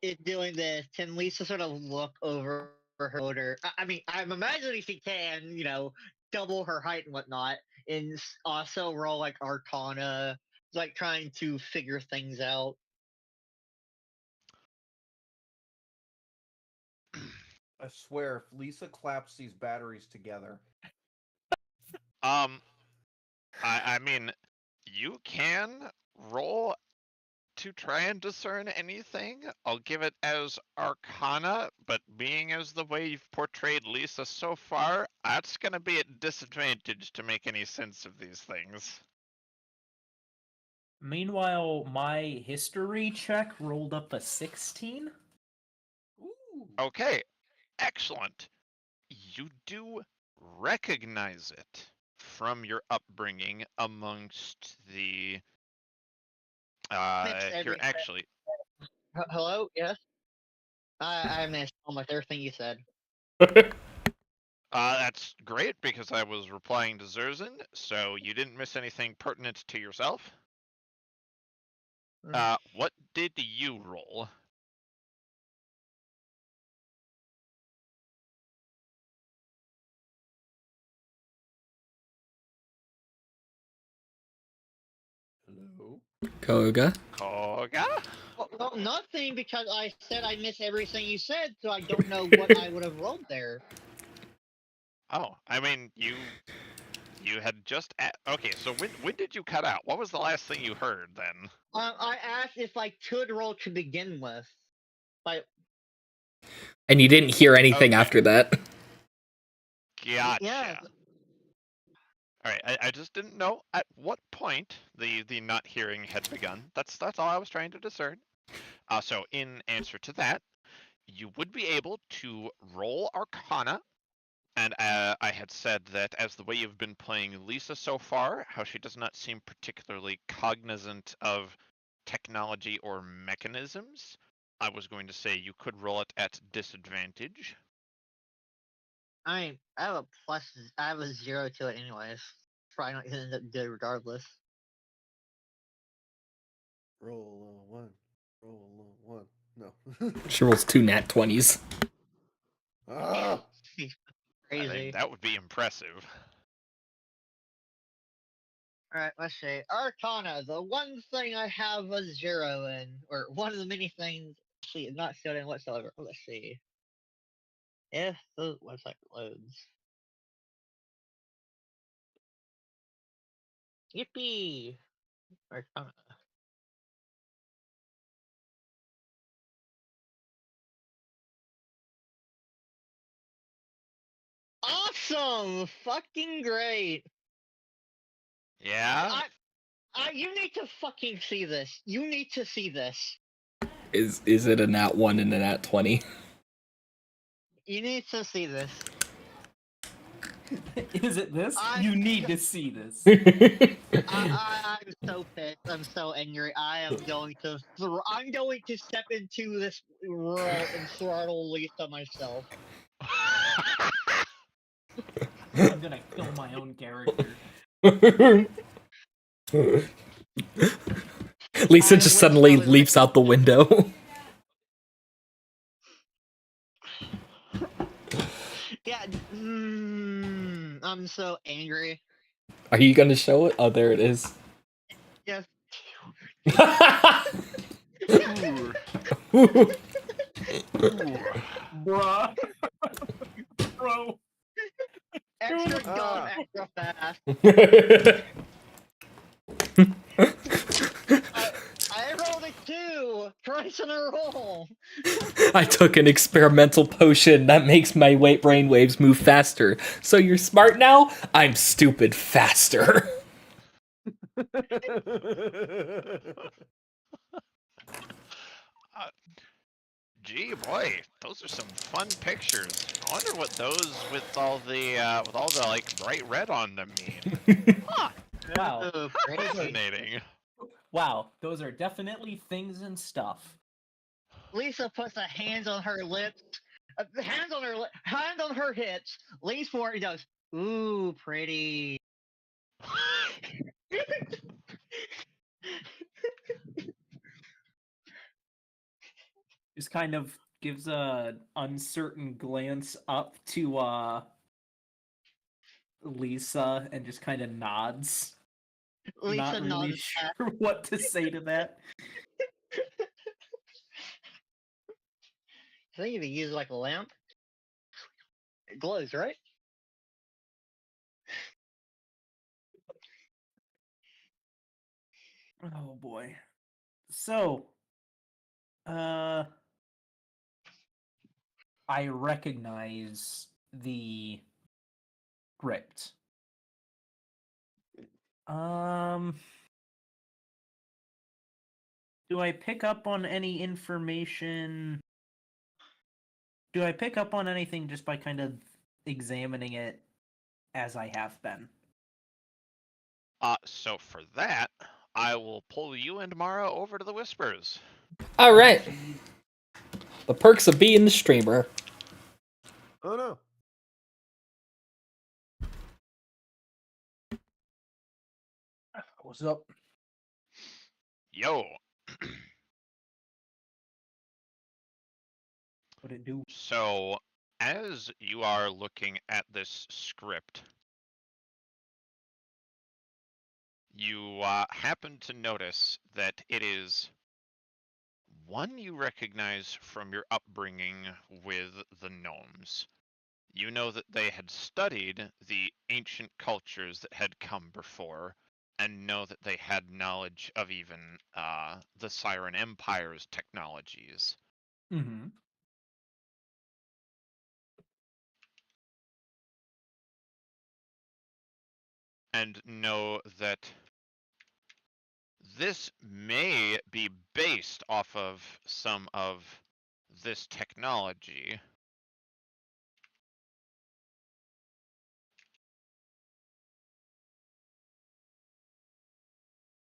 S4: is doing this, can Lisa sort of look over her shoulder? I mean, I'm imagining she can, double her height and whatnot, and also roll like Arcana, like trying to figure things out.
S6: I swear, if Lisa claps these batteries together.
S3: I mean, you can roll to try and discern anything. I'll give it as Arcana, but being as the way you've portrayed Lisa so far, that's gonna be at disadvantage to make any sense of these things.
S5: Meanwhile, my history check rolled up a 16.
S6: Ooh.
S3: Okay, excellent. You do recognize it from your upbringing amongst the
S4: Mixed
S3: here
S4: everything.
S3: actually
S4: Hello? Yes? I missed almost everything you said.
S3: that's great because I was replying to Zerzan, so you didn't miss anything pertinent to yourself. What did you roll?
S6: Hello.
S1: Koga.
S3: Koga?
S4: Well, nothing, because I said I missed everything you said, so I don't know what I would have rolled there.
S3: Oh, I mean you had just okay. So when did you cut out? What was the last thing you heard then?
S4: I asked if I could roll to begin with. Like,
S1: And you didn't hear anything
S3: Okay.
S1: after that.
S3: Gotcha.
S4: yeah,
S3: All right, I just didn't know at what point the not hearing had begun. That's all I was trying to discern. So in answer to that, you would be able to roll Arcana, and I had said that as the way you've been playing Lisa so far, how she does not seem particularly cognizant of technology or mechanisms. I was going to say you could roll it at disadvantage.
S4: I have a plus. I have a 0 to it anyways. Probably not gonna end up good regardless.
S2: Roll a 1. Roll a 1. No.
S1: She rolls 2 nat 20s.
S2: Ah!
S3: I
S4: Crazy.
S3: think that would be impressive.
S4: Alright, let's see. Arcana, the one thing I have a 0 in, or one of the many things. Let's see, not filled in whatsoever. Let's see. If the website loads. Yippee! Arcana. Awesome! Fucking great!
S3: Yeah.
S4: You need to fucking see this. You need to see this.
S1: Is it a nat 1 and a nat 20?
S4: You need to see this.
S5: Is it this?
S4: I-
S5: You need to see this.
S4: I'm so pissed. I'm so angry. I'm going to step into this world and throttle Lisa myself.
S5: I'm gonna kill my own character.
S1: Lisa
S4: I
S1: just
S4: wish
S1: suddenly
S4: I was
S1: leaps out the window.
S4: Yeah. I'm so angry.
S1: Are you gonna show it? Oh, there it is.
S4: Yes.
S5: Bruh. Bro.
S4: Extra dumb,
S2: Ah.
S4: extra fast. I rolled a 2 twice in a row.
S1: I took an experimental potion that makes my brain waves move faster. So you're smart now? I'm stupid faster.
S3: Gee, boy, those are some fun pictures. I wonder what those with all the like bright red on them mean. Huh,
S5: Wow.
S4: Ooh, crazy.
S3: fascinating.
S5: Wow, those are definitely things and stuff.
S4: Lisa puts her hands on her lips, hands on her hips, leans forward and goes, "Ooh, pretty."
S5: Just kind of gives a uncertain glance up to Lisa and just kind of nods.
S4: Lisa
S5: Not really
S4: nods
S5: sure
S4: back.
S5: what to say to that.
S4: I think if you use like a lamp. It glows, right?
S5: Oh boy. So, I recognize the script. Do I pick up on any information? Do I pick up on anything just by kind of examining it as I have been?
S3: So for that, I will pull you and Mara over to the Whispers.
S1: All right,
S5: Jeez.
S1: the perks of being the streamer.
S2: Oh no.
S5: What's up?
S3: Yo.
S5: What it do?
S3: So, as you are looking at this script, you happen to notice that it is one you recognize from your upbringing with the gnomes. You know that they had studied the ancient cultures that had come before, and know that they had knowledge of even the Siren Empire's technologies.
S5: Mm-hmm.
S3: And know that this may be based off of some of this technology.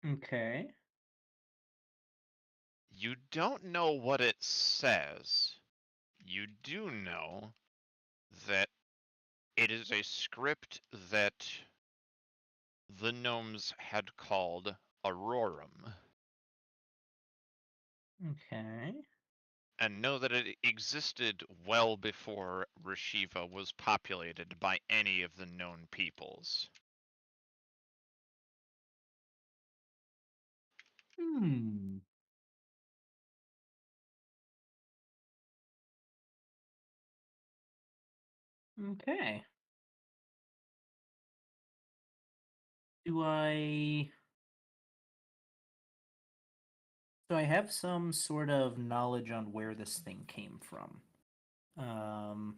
S5: Okay.
S3: You don't know what it says. You do know that it is a script that the gnomes had called Aurorum,
S5: Okay.
S3: and know that it existed well before Rashiva was populated by any of the known peoples.
S5: Hmm. Okay. Do I have some sort of knowledge on where this thing came from? Um,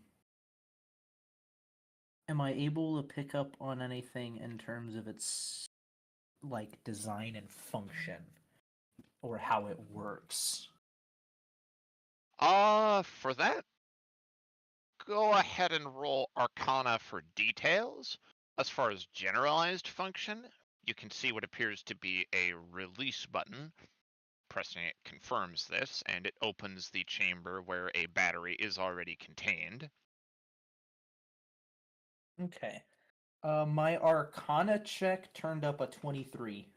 S5: am I able to pick up on anything in terms of its like design and function or how it works?
S3: For that, go ahead and roll Arcana for details. As far as generalized function, you can see what appears to be a release button. Pressing it confirms this, and it opens the chamber where a battery is already contained.
S5: Okay. My Arcana check turned up a 23.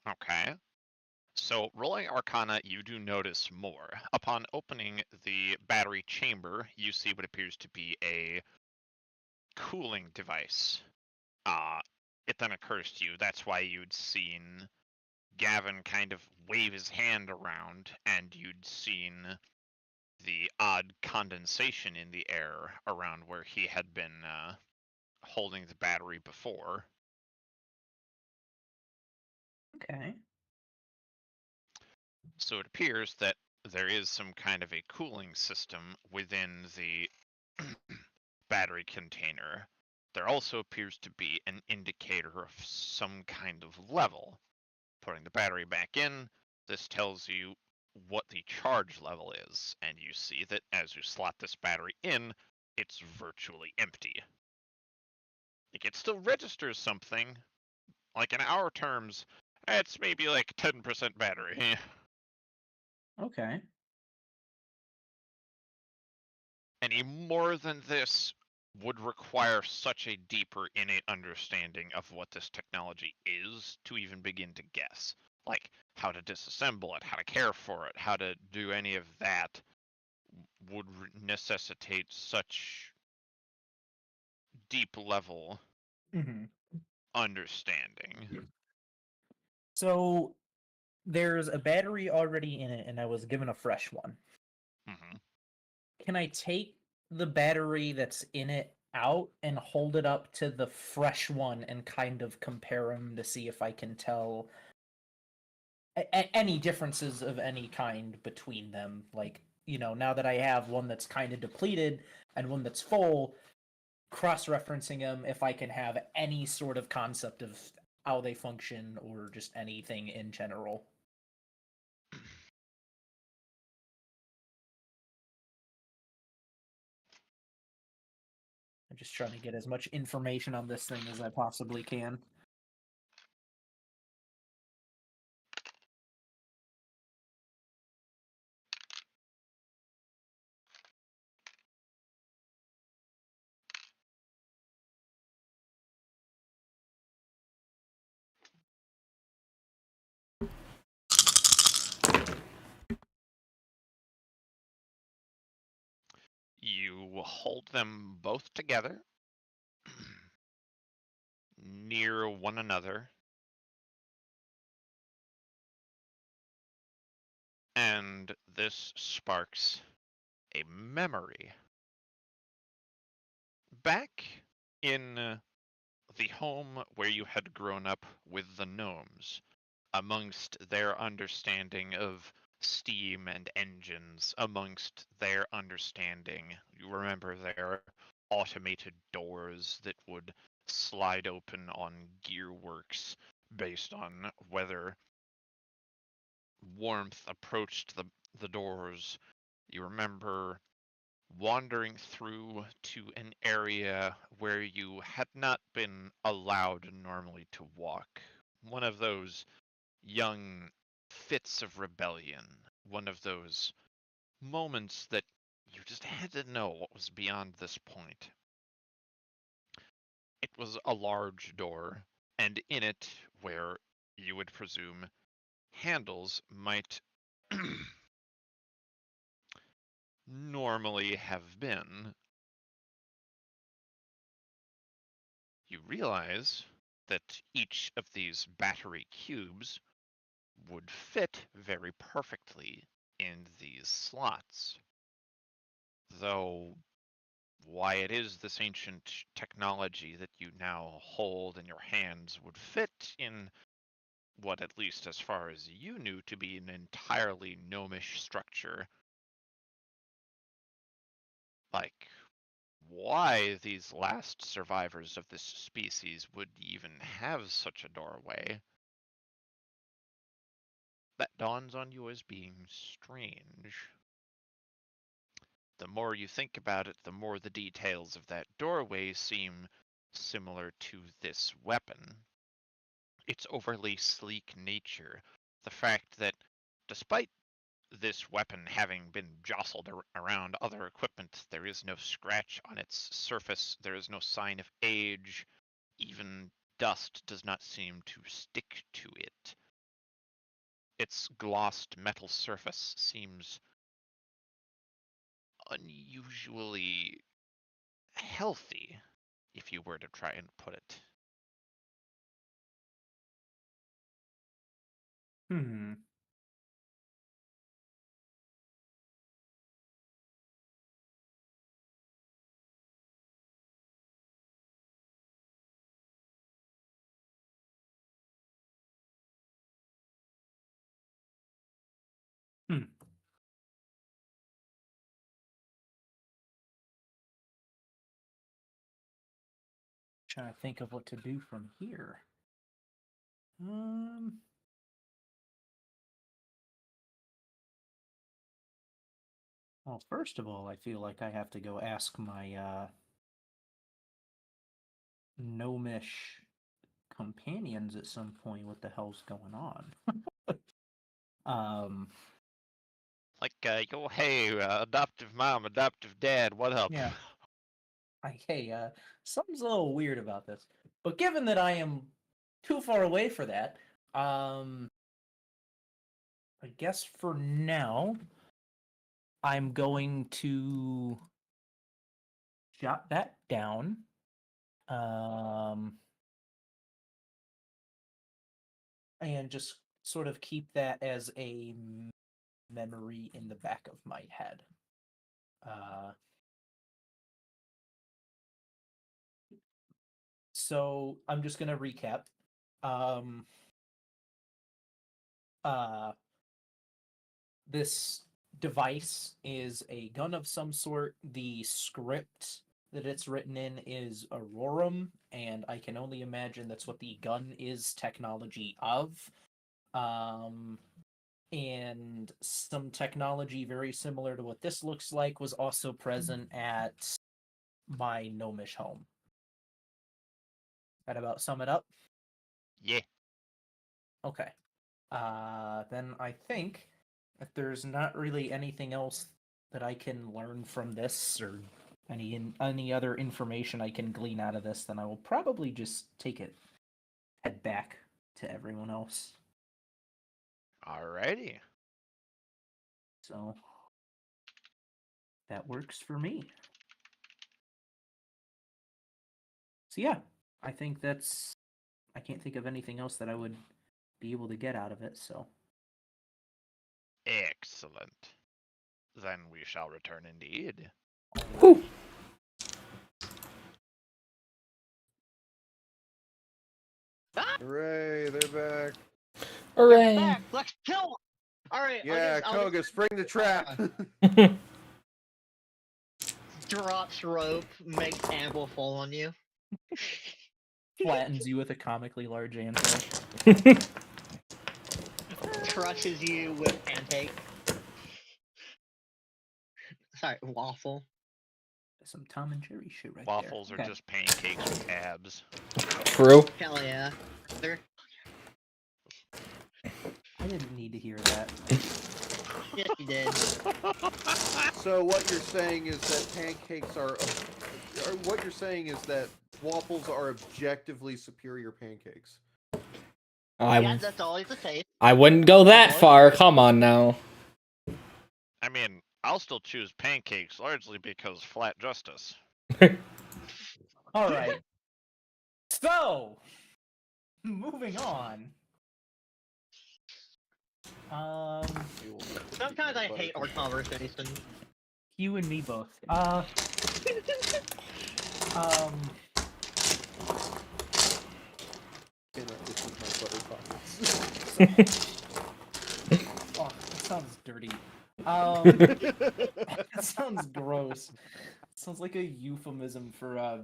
S3: Okay. So, rolling Arcana, you do notice more. Upon opening the battery chamber, you see what appears to be a cooling device. It then occurs to you that's why you'd seen Gavin kind of wave his hand around, and you'd seen the odd condensation in the air around where he had been holding the battery before.
S5: Okay.
S3: So it appears that there is some kind of a cooling system within the battery container. There also appears to be an indicator of some kind of level. Putting the battery back in, this tells you what the charge level is, and you see that as you slot this battery in, it's virtually empty. Like, it still registers something, like in our terms, it's maybe like 10% battery.
S5: Okay.
S3: Any more than this would require such a deeper innate understanding of what this technology is to even begin to guess. Like how to disassemble it, how to care for it, how to do any of that would necessitate such deep level
S5: Mm-hmm.
S3: understanding.
S5: So there's a battery already in it, and I was given a fresh one.
S3: Hmm.
S5: Can I take the battery that's in it out and hold it up to the fresh one and kind of compare them to see if I can tell any differences of any kind between them? Like, now that I have one that's kind of depleted and one that's full, cross-referencing them, if I can have any sort of concept of how they function or just anything in general. I'm just trying to get as much information on this thing as I possibly can.
S3: You hold them both together near one another, and this sparks a memory. Back in the home where you had grown up with the gnomes, amongst their understanding of steam and engines, amongst their understanding, you remember their automated doors that would slide open on gearworks based on whether warmth approached the doors. You remember wandering through to an area where you had not been allowed normally to walk. One of those young fits of rebellion, one of those moments that you just had to know what was beyond this point. It was a large door, and in it, where you would presume handles might normally have been, you realize that each of these battery cubes would fit very perfectly in these slots. Though why it is this ancient technology that you now hold in your hands would fit in what, at least as far as you knew, to be an entirely gnomish structure. Like, why these last survivors of this species would even have such a doorway, that dawns on you as being strange. The more you think about it, the more the details of that doorway seem similar to this weapon. Its overly sleek nature, the fact that despite this weapon having been jostled around other equipment, there is no scratch on its surface, there is no sign of age, even dust does not seem to stick to it. Its glossed metal surface seems unusually healthy, if you were to try and put it.
S5: Hmm. Hmm. Trying to think of what to do from here. Well, first of all, I feel like I have to go ask my gnomish companions at some point what the hell's going on. um,
S3: Like, yo, hey, adoptive mom, adoptive dad, what up?
S5: yeah. Hey, something's a little weird about this. But given that I am too far away for that, I guess for now, I'm going to jot that down. And just sort of keep that as a memory in the back of my head. So I'm just gonna recap. Um, uh, this device is a gun of some sort. The script that it's written in is Aurorum, and I can only imagine that's what the gun is technology of. And some technology very similar to what this looks like was also present at my gnomish home. That about sum it up?
S3: Yeah.
S5: Okay. Then I think if there's not really anything else that I can learn from this or any other information I can glean out of this, then I will probably just head back to everyone else.
S3: Alrighty.
S5: So that works for me. So yeah, I think I can't think of anything else that I would be able to get out of it, so
S3: Excellent. Then we shall return indeed.
S1: Whew.
S2: Hooray, they're back.
S4: They're
S1: Hooray!
S4: back. Let's kill 'em. All right.
S2: Yeah, Koga, spring the trap.
S4: Drops rope, makes amble fall on you.
S5: flattens you with a comically large anvil.
S4: Crushes you with pancake. Sorry, waffle.
S5: Some Tom and Jerry shit right
S3: Waffles
S5: there.
S3: are just pancakes with abs.
S1: True.
S4: Hell yeah. They're
S5: I didn't need to hear that.
S4: yes, you did.
S2: So what you're saying is that pancakes are what you're saying is that waffles are objectively superior pancakes.
S4: Yeah, that's always the case.
S1: I wouldn't go that far. Come on now.
S3: I mean, I'll still choose pancakes largely because flat justice.
S5: All right. So, moving on.
S4: Sometimes I hate our conversation.
S5: You and me both.
S2: This is my butter pockets.
S5: Oh, that sounds dirty. That sounds gross. Sounds like a euphemism for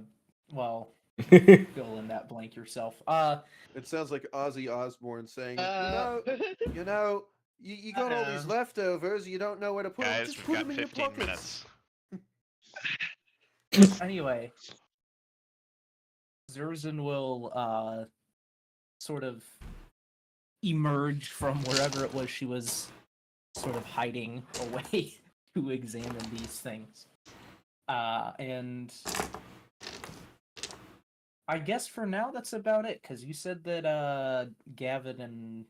S5: well, fill in that blank yourself.
S2: It sounds like Ozzy Osbourne saying,
S4: Uh,
S2: you got all these leftovers, you don't know where to put them,
S3: Guys,
S2: just
S3: we've
S2: put
S3: got
S2: them in your
S3: 15
S2: pockets.
S3: minutes.
S5: Anyway, Zerzan will sort of emerge from wherever it was she was sort of hiding away to examine these things. And I guess for now that's about it, because you said that Gavin and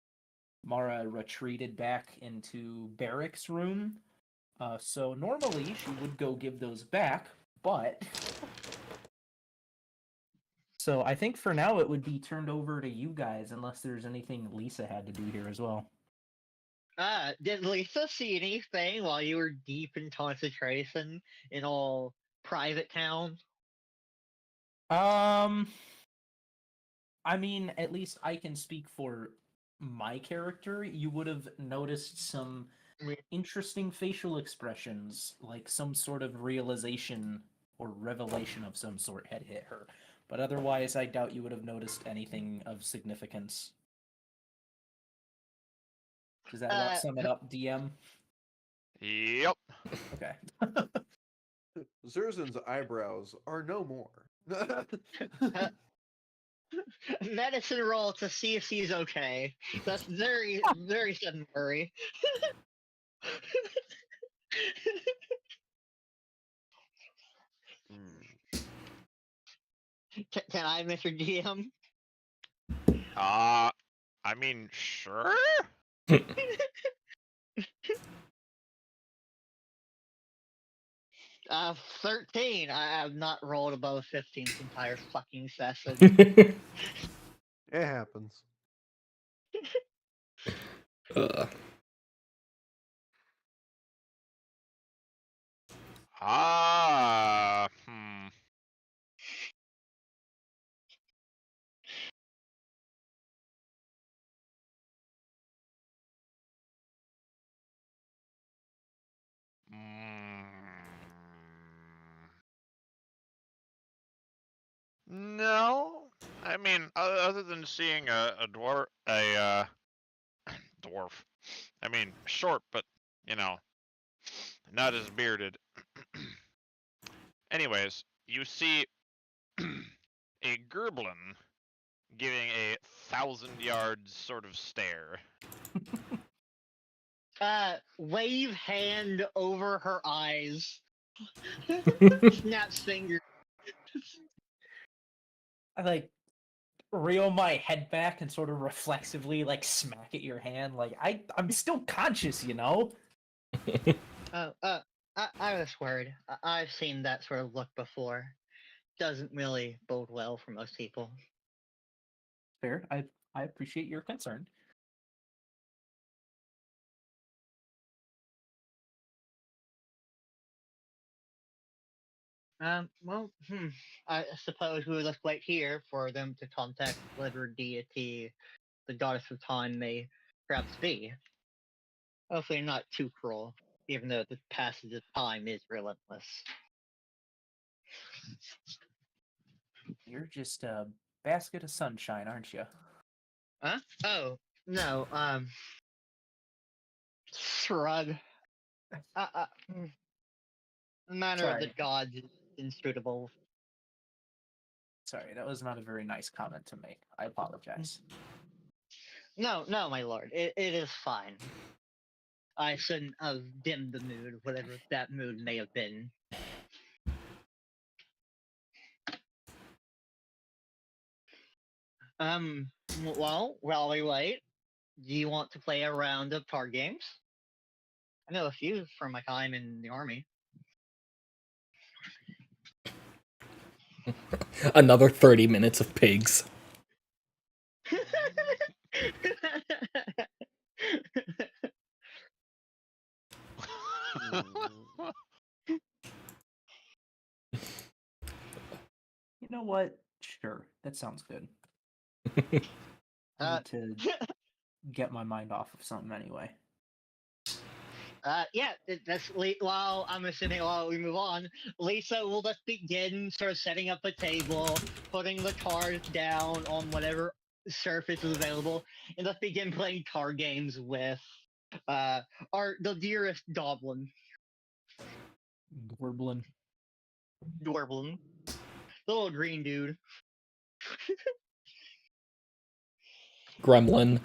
S5: Mara retreated back into Barrack's room. So normally she would go give those back, but so I think for now it would be turned over to you guys, unless there's anything Lisa had to do here as well.
S4: did Lisa see anything while you were deep in concentration in all private town?
S5: I mean, at least I can speak for my character. You would have noticed some interesting facial expressions, like some sort of realization or revelation of some sort had hit her. But otherwise, I doubt you would have noticed anything of significance. Does that about sum it up, DM?
S3: Yep.
S5: Okay.
S2: Zerzan's eyebrows are no more.
S4: Medicine roll to see if she's okay. That's very, very sudden worry. Can I, Mr. DM?
S3: I mean, sure.
S4: 13. I have not rolled above 15 this entire fucking session.
S2: It happens.
S3: Ah, hmm. Mm. No, I mean, other than seeing a dwarf. I mean, short, but you know, not as bearded. Anyways, you see a gerblin giving a 1,000 yards sort of stare.
S4: Wave hand over her eyes. Snaps finger.
S5: I like reel my head back and sort of reflexively like smack at your hand. Like I'm still conscious, you know.
S4: I was worried. I've seen that sort of look before. Doesn't really bode well for most people.
S5: Fair. I appreciate your concern.
S4: I suppose we would just wait here for them to contact whatever deity the goddess of time may perhaps be. Hopefully not too cruel, even though the passage of time is relentless.
S5: You're just a basket of sunshine, aren't you?
S4: Huh? Oh, no, shrug. The manner of the
S5: Sorry.
S4: gods is inscrutable.
S5: Sorry, that was not a very nice comment to make. I apologize.
S4: No, my lord, it is fine. I shouldn't have dimmed the mood, whatever that mood may have been. Well, while we wait, do you want to play a round of card games? I know a few from my time in the army.
S1: Another 30 minutes of pigs.
S5: You know what? Sure, that sounds good. I need to get my mind off of something anyway.
S4: Yeah, while I'm assuming while we move on, Lisa will just begin sort of setting up a table, putting the cards down on whatever surface is available, and just begin playing card games with the dearest goblin,
S5: Gorblin.
S4: Dwarblin, the little green dude.
S1: Gremlin.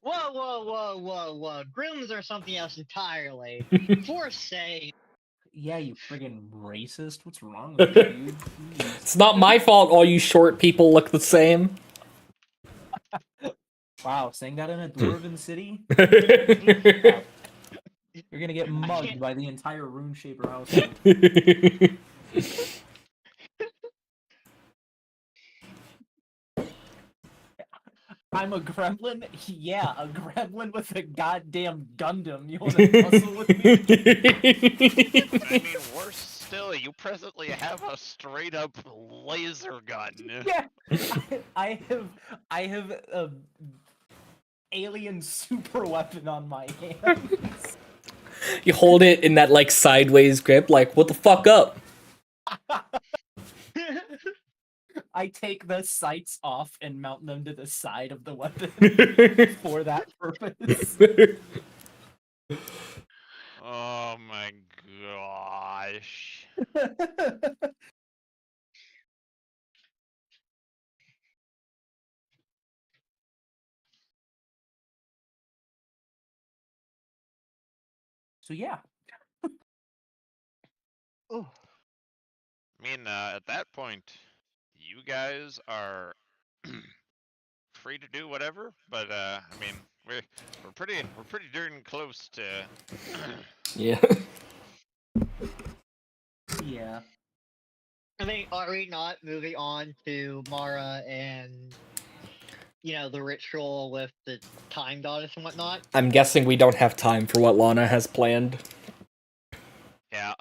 S4: Whoa! Grims are something else entirely. For say,
S5: Yeah, you friggin' racist. What's wrong with you, dude? Jeez.
S1: It's not my fault all you short people look the same.
S5: Wow, saying that in a dwarven city?
S1: Wow.
S5: You're gonna get mugged
S4: can't-
S5: by the entire RuneShaper household. I'm a gremlin? Yeah, a gremlin with a goddamn Gundam. You wanna tussle with me?
S3: I mean, worse still, you presently have a straight up laser gun.
S5: Yeah, I have a alien super weapon on my hands.
S1: You hold it in that like sideways grip, like what the fuck up?
S5: I take the sights off and mount them to the side of the weapon for that purpose.
S3: Oh my gosh.
S5: So yeah,
S4: oh,
S3: I mean, at that point, you guys are free to do whatever. But I mean, we're pretty darn close to.
S1: Yeah.
S5: yeah.
S4: I mean, are we not moving on to Mara and the ritual with the time goddess and whatnot?
S1: I'm guessing we don't have time for what Lana has planned.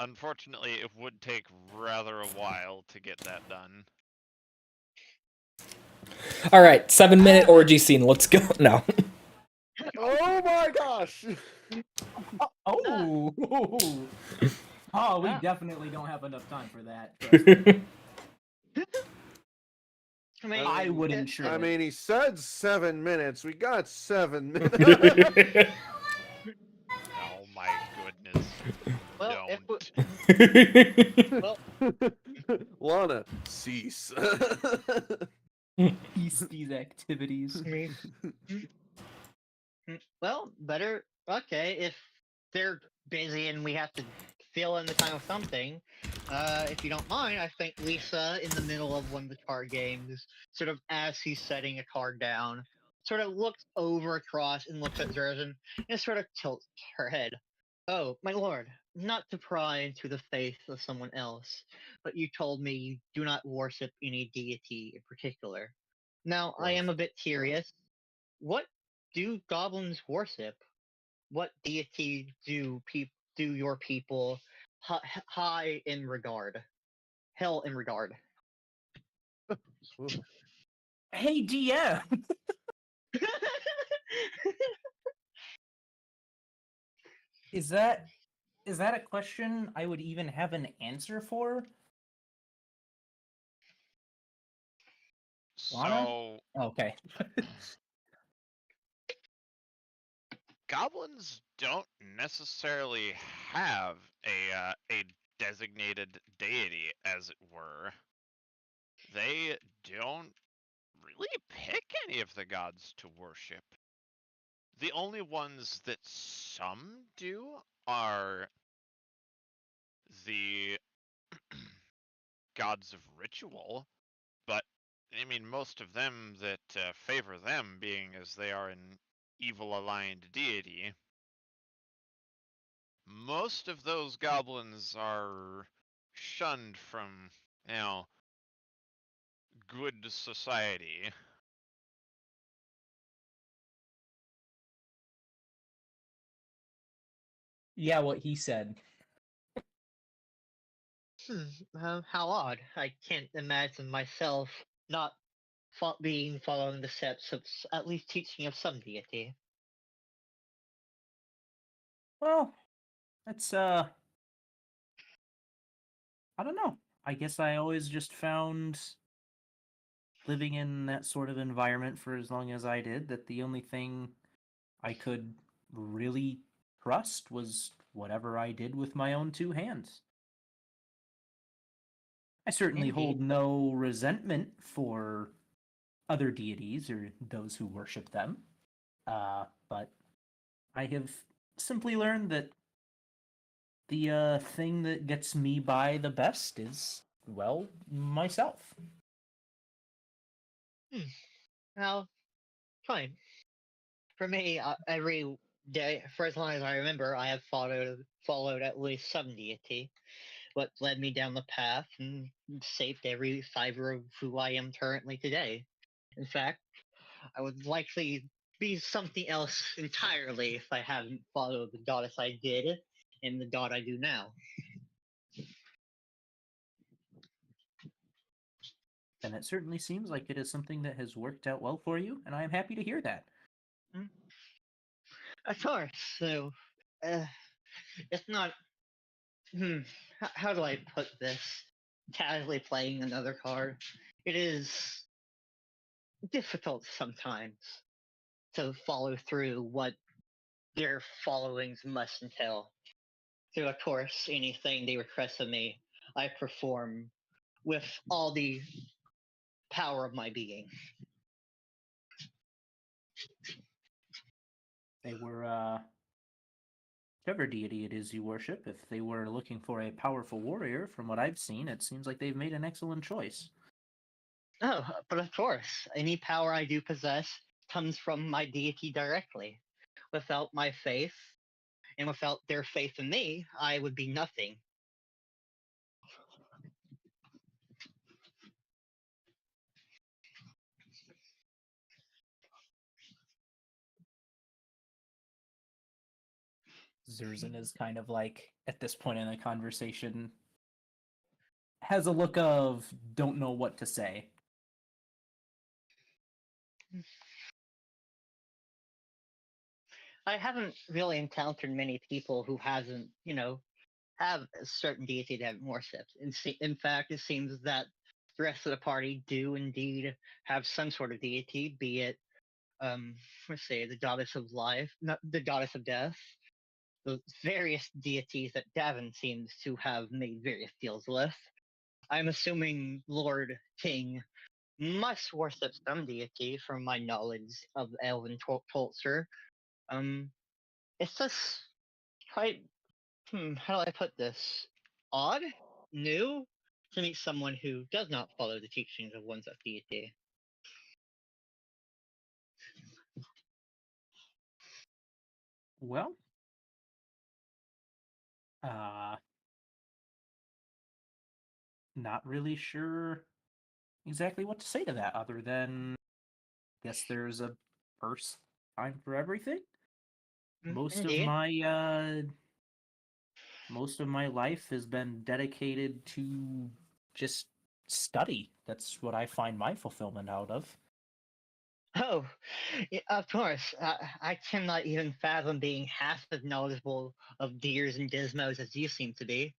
S3: Unfortunately, it would take rather a while to get that done.
S1: All right, 7-minute orgy scene. Let's go. No.
S2: Oh my gosh!
S5: Oh, oh, we
S4: Ah.
S5: definitely don't have enough time for that. Trust me.
S4: I mean,
S5: I wouldn't sure.
S2: I mean, he said 7 minutes. We got 7 minutes.
S3: Oh my goodness.
S4: well, if
S3: Don't.
S4: well,
S2: Lana, cease.
S5: Cease these activities.
S4: I mean, well, better. Okay, if they're busy and we have to fill in the time with something, if you don't mind, I think Lisa, in the middle of one of the card games, sort of as he's setting a card down, sort of looks over across and looks at Zerzan and sort of tilts her head. Oh, my lord, not to pry into the faith of someone else, but you told me you do not worship any deity in particular. Now, I am a bit curious. What do goblins worship? What deity do your people high in regard, hell in regard?
S5: Hey, DM. Is that a question I would even have an answer for? Lana?
S3: So,
S5: Okay.
S3: goblins don't necessarily have a designated deity, as it were. They don't really pick any of the gods to worship. The only ones that some do are the gods of ritual, but I mean, most of them that favor them, being as they are an evil aligned deity, most of those goblins are shunned from, you know, good society.
S5: Yeah, what he said.
S4: How odd. I can't imagine myself not following the steps of at least teaching of some deity.
S5: Well, that's I don't know. I guess I always just found living in that sort of environment for as long as I did that the only thing I could really trust was whatever I did with my own two hands. I certainly hold
S4: Indeed.
S5: no resentment for other deities or those who worship them. But I have simply learned that the thing that gets me by the best is, well, myself.
S4: Well, fine. For me, every day, for as long as I remember, I have followed at least some deity, what led me down the path and shaped every fiber of who I am currently today. In fact, I would likely be something else entirely if I hadn't followed the goddess I did and the god I do now.
S5: And it certainly seems like it is something that has worked out well for you, and I am happy to hear that.
S4: Of course, so uh, it's not. How do I put this? Casually playing another card, it is difficult sometimes to follow through what their followings must entail. So, of course, anything they request of me, I perform with all the power of my being.
S5: They were, whichever deity it is you worship, if they were looking for a powerful warrior, from what I've seen, it seems like they've made an excellent choice.
S4: Oh, but of course, any power I do possess comes from my deity directly. Without my faith, and without their faith in me, I would be nothing.
S5: Zerzan is kind of like, at this point in the conversation, has a look of don't know what to say.
S4: I haven't really encountered many people who hasn't, have a certain deity that have more steps. In fact, it seems that the rest of the party do indeed have some sort of deity, be it, let's say, the goddess of life, not the goddess of death, the various deities that Davin seems to have made various deals with. I'm assuming Lord King must worship some deity from my knowledge of Elven culture. It's just quite, how do I put this? Odd? New? To meet someone who does not follow the teachings of one's deity.
S5: Well, uh, not really sure exactly what to say to that, other than guess there's a first time for everything. Most of
S4: Indeed.
S5: my life has been dedicated to just study. That's what I find my fulfillment out of.
S4: Oh, of course. I cannot even fathom being half as knowledgeable of deers and dismos as you seem to be.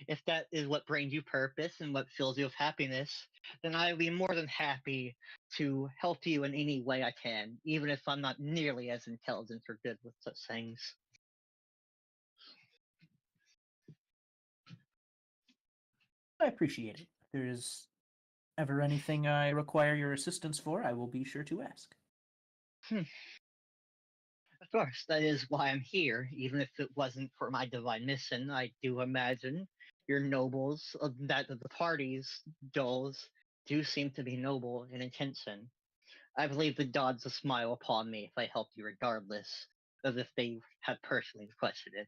S4: If that is what brings you purpose and what fills you with happiness, then I will be more than happy to help you in any way I can, even if I'm not nearly as intelligent or good with such things.
S5: I appreciate it. If there is ever anything I require your assistance for, I will be sure to ask.
S4: Of course, that is why I'm here. Even if it wasn't for my divine mission, I do imagine your nobles of that of the party's goals do seem to be noble in intention. I believe the gods will smile upon me if I help you regardless of if they had personally requested it.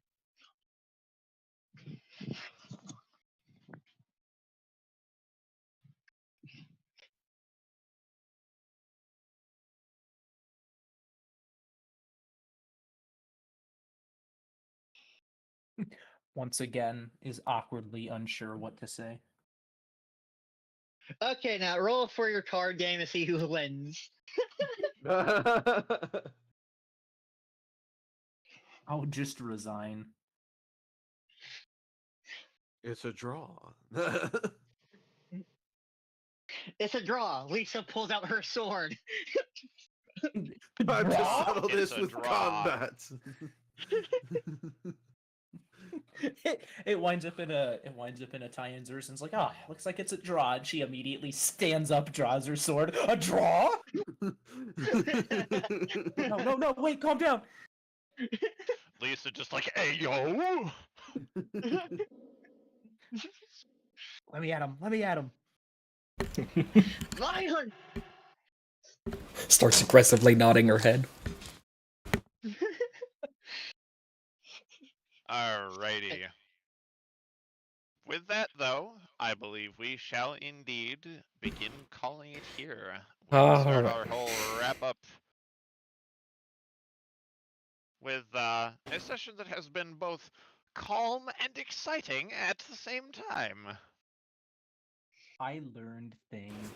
S5: Once again, is awkwardly unsure what to say.
S4: Okay, now roll for your card game to see who wins.
S5: I'll just resign.
S2: It's a draw.
S4: It's a draw. Lisa pulls out her sword.
S2: Time to
S5: Draw?
S2: settle this
S3: It's a
S2: with
S3: draw.
S2: combat.
S5: It winds up in a tie in Zersin's like, ah, looks like it's a draw, and she immediately stands up, draws her sword. A draw? No, wait, calm down.
S3: Lisa just like, hey yo.
S5: Let me at him.
S4: Lion!
S1: Starts aggressively nodding her head.
S3: Alrighty. With that, though, I believe we shall indeed begin calling it here. We'll start our whole wrap up with a session that has been both calm and exciting at the same time.
S5: I learned things.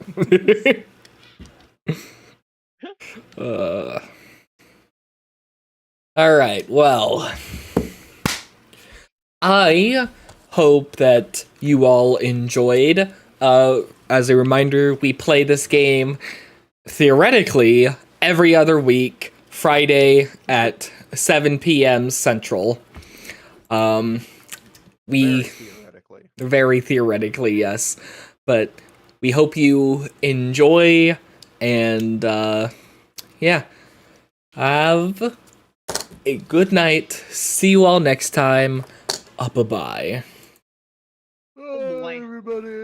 S1: All right, well, I hope that you all enjoyed. As a reminder, we play this game theoretically every other week, Friday at 7 p.m. Central.
S2: Very theoretically.
S1: Very theoretically, yes. But we hope you enjoy, and yeah. Have a good night. See you all next time. Bye-bye.
S2: Bye, everybody.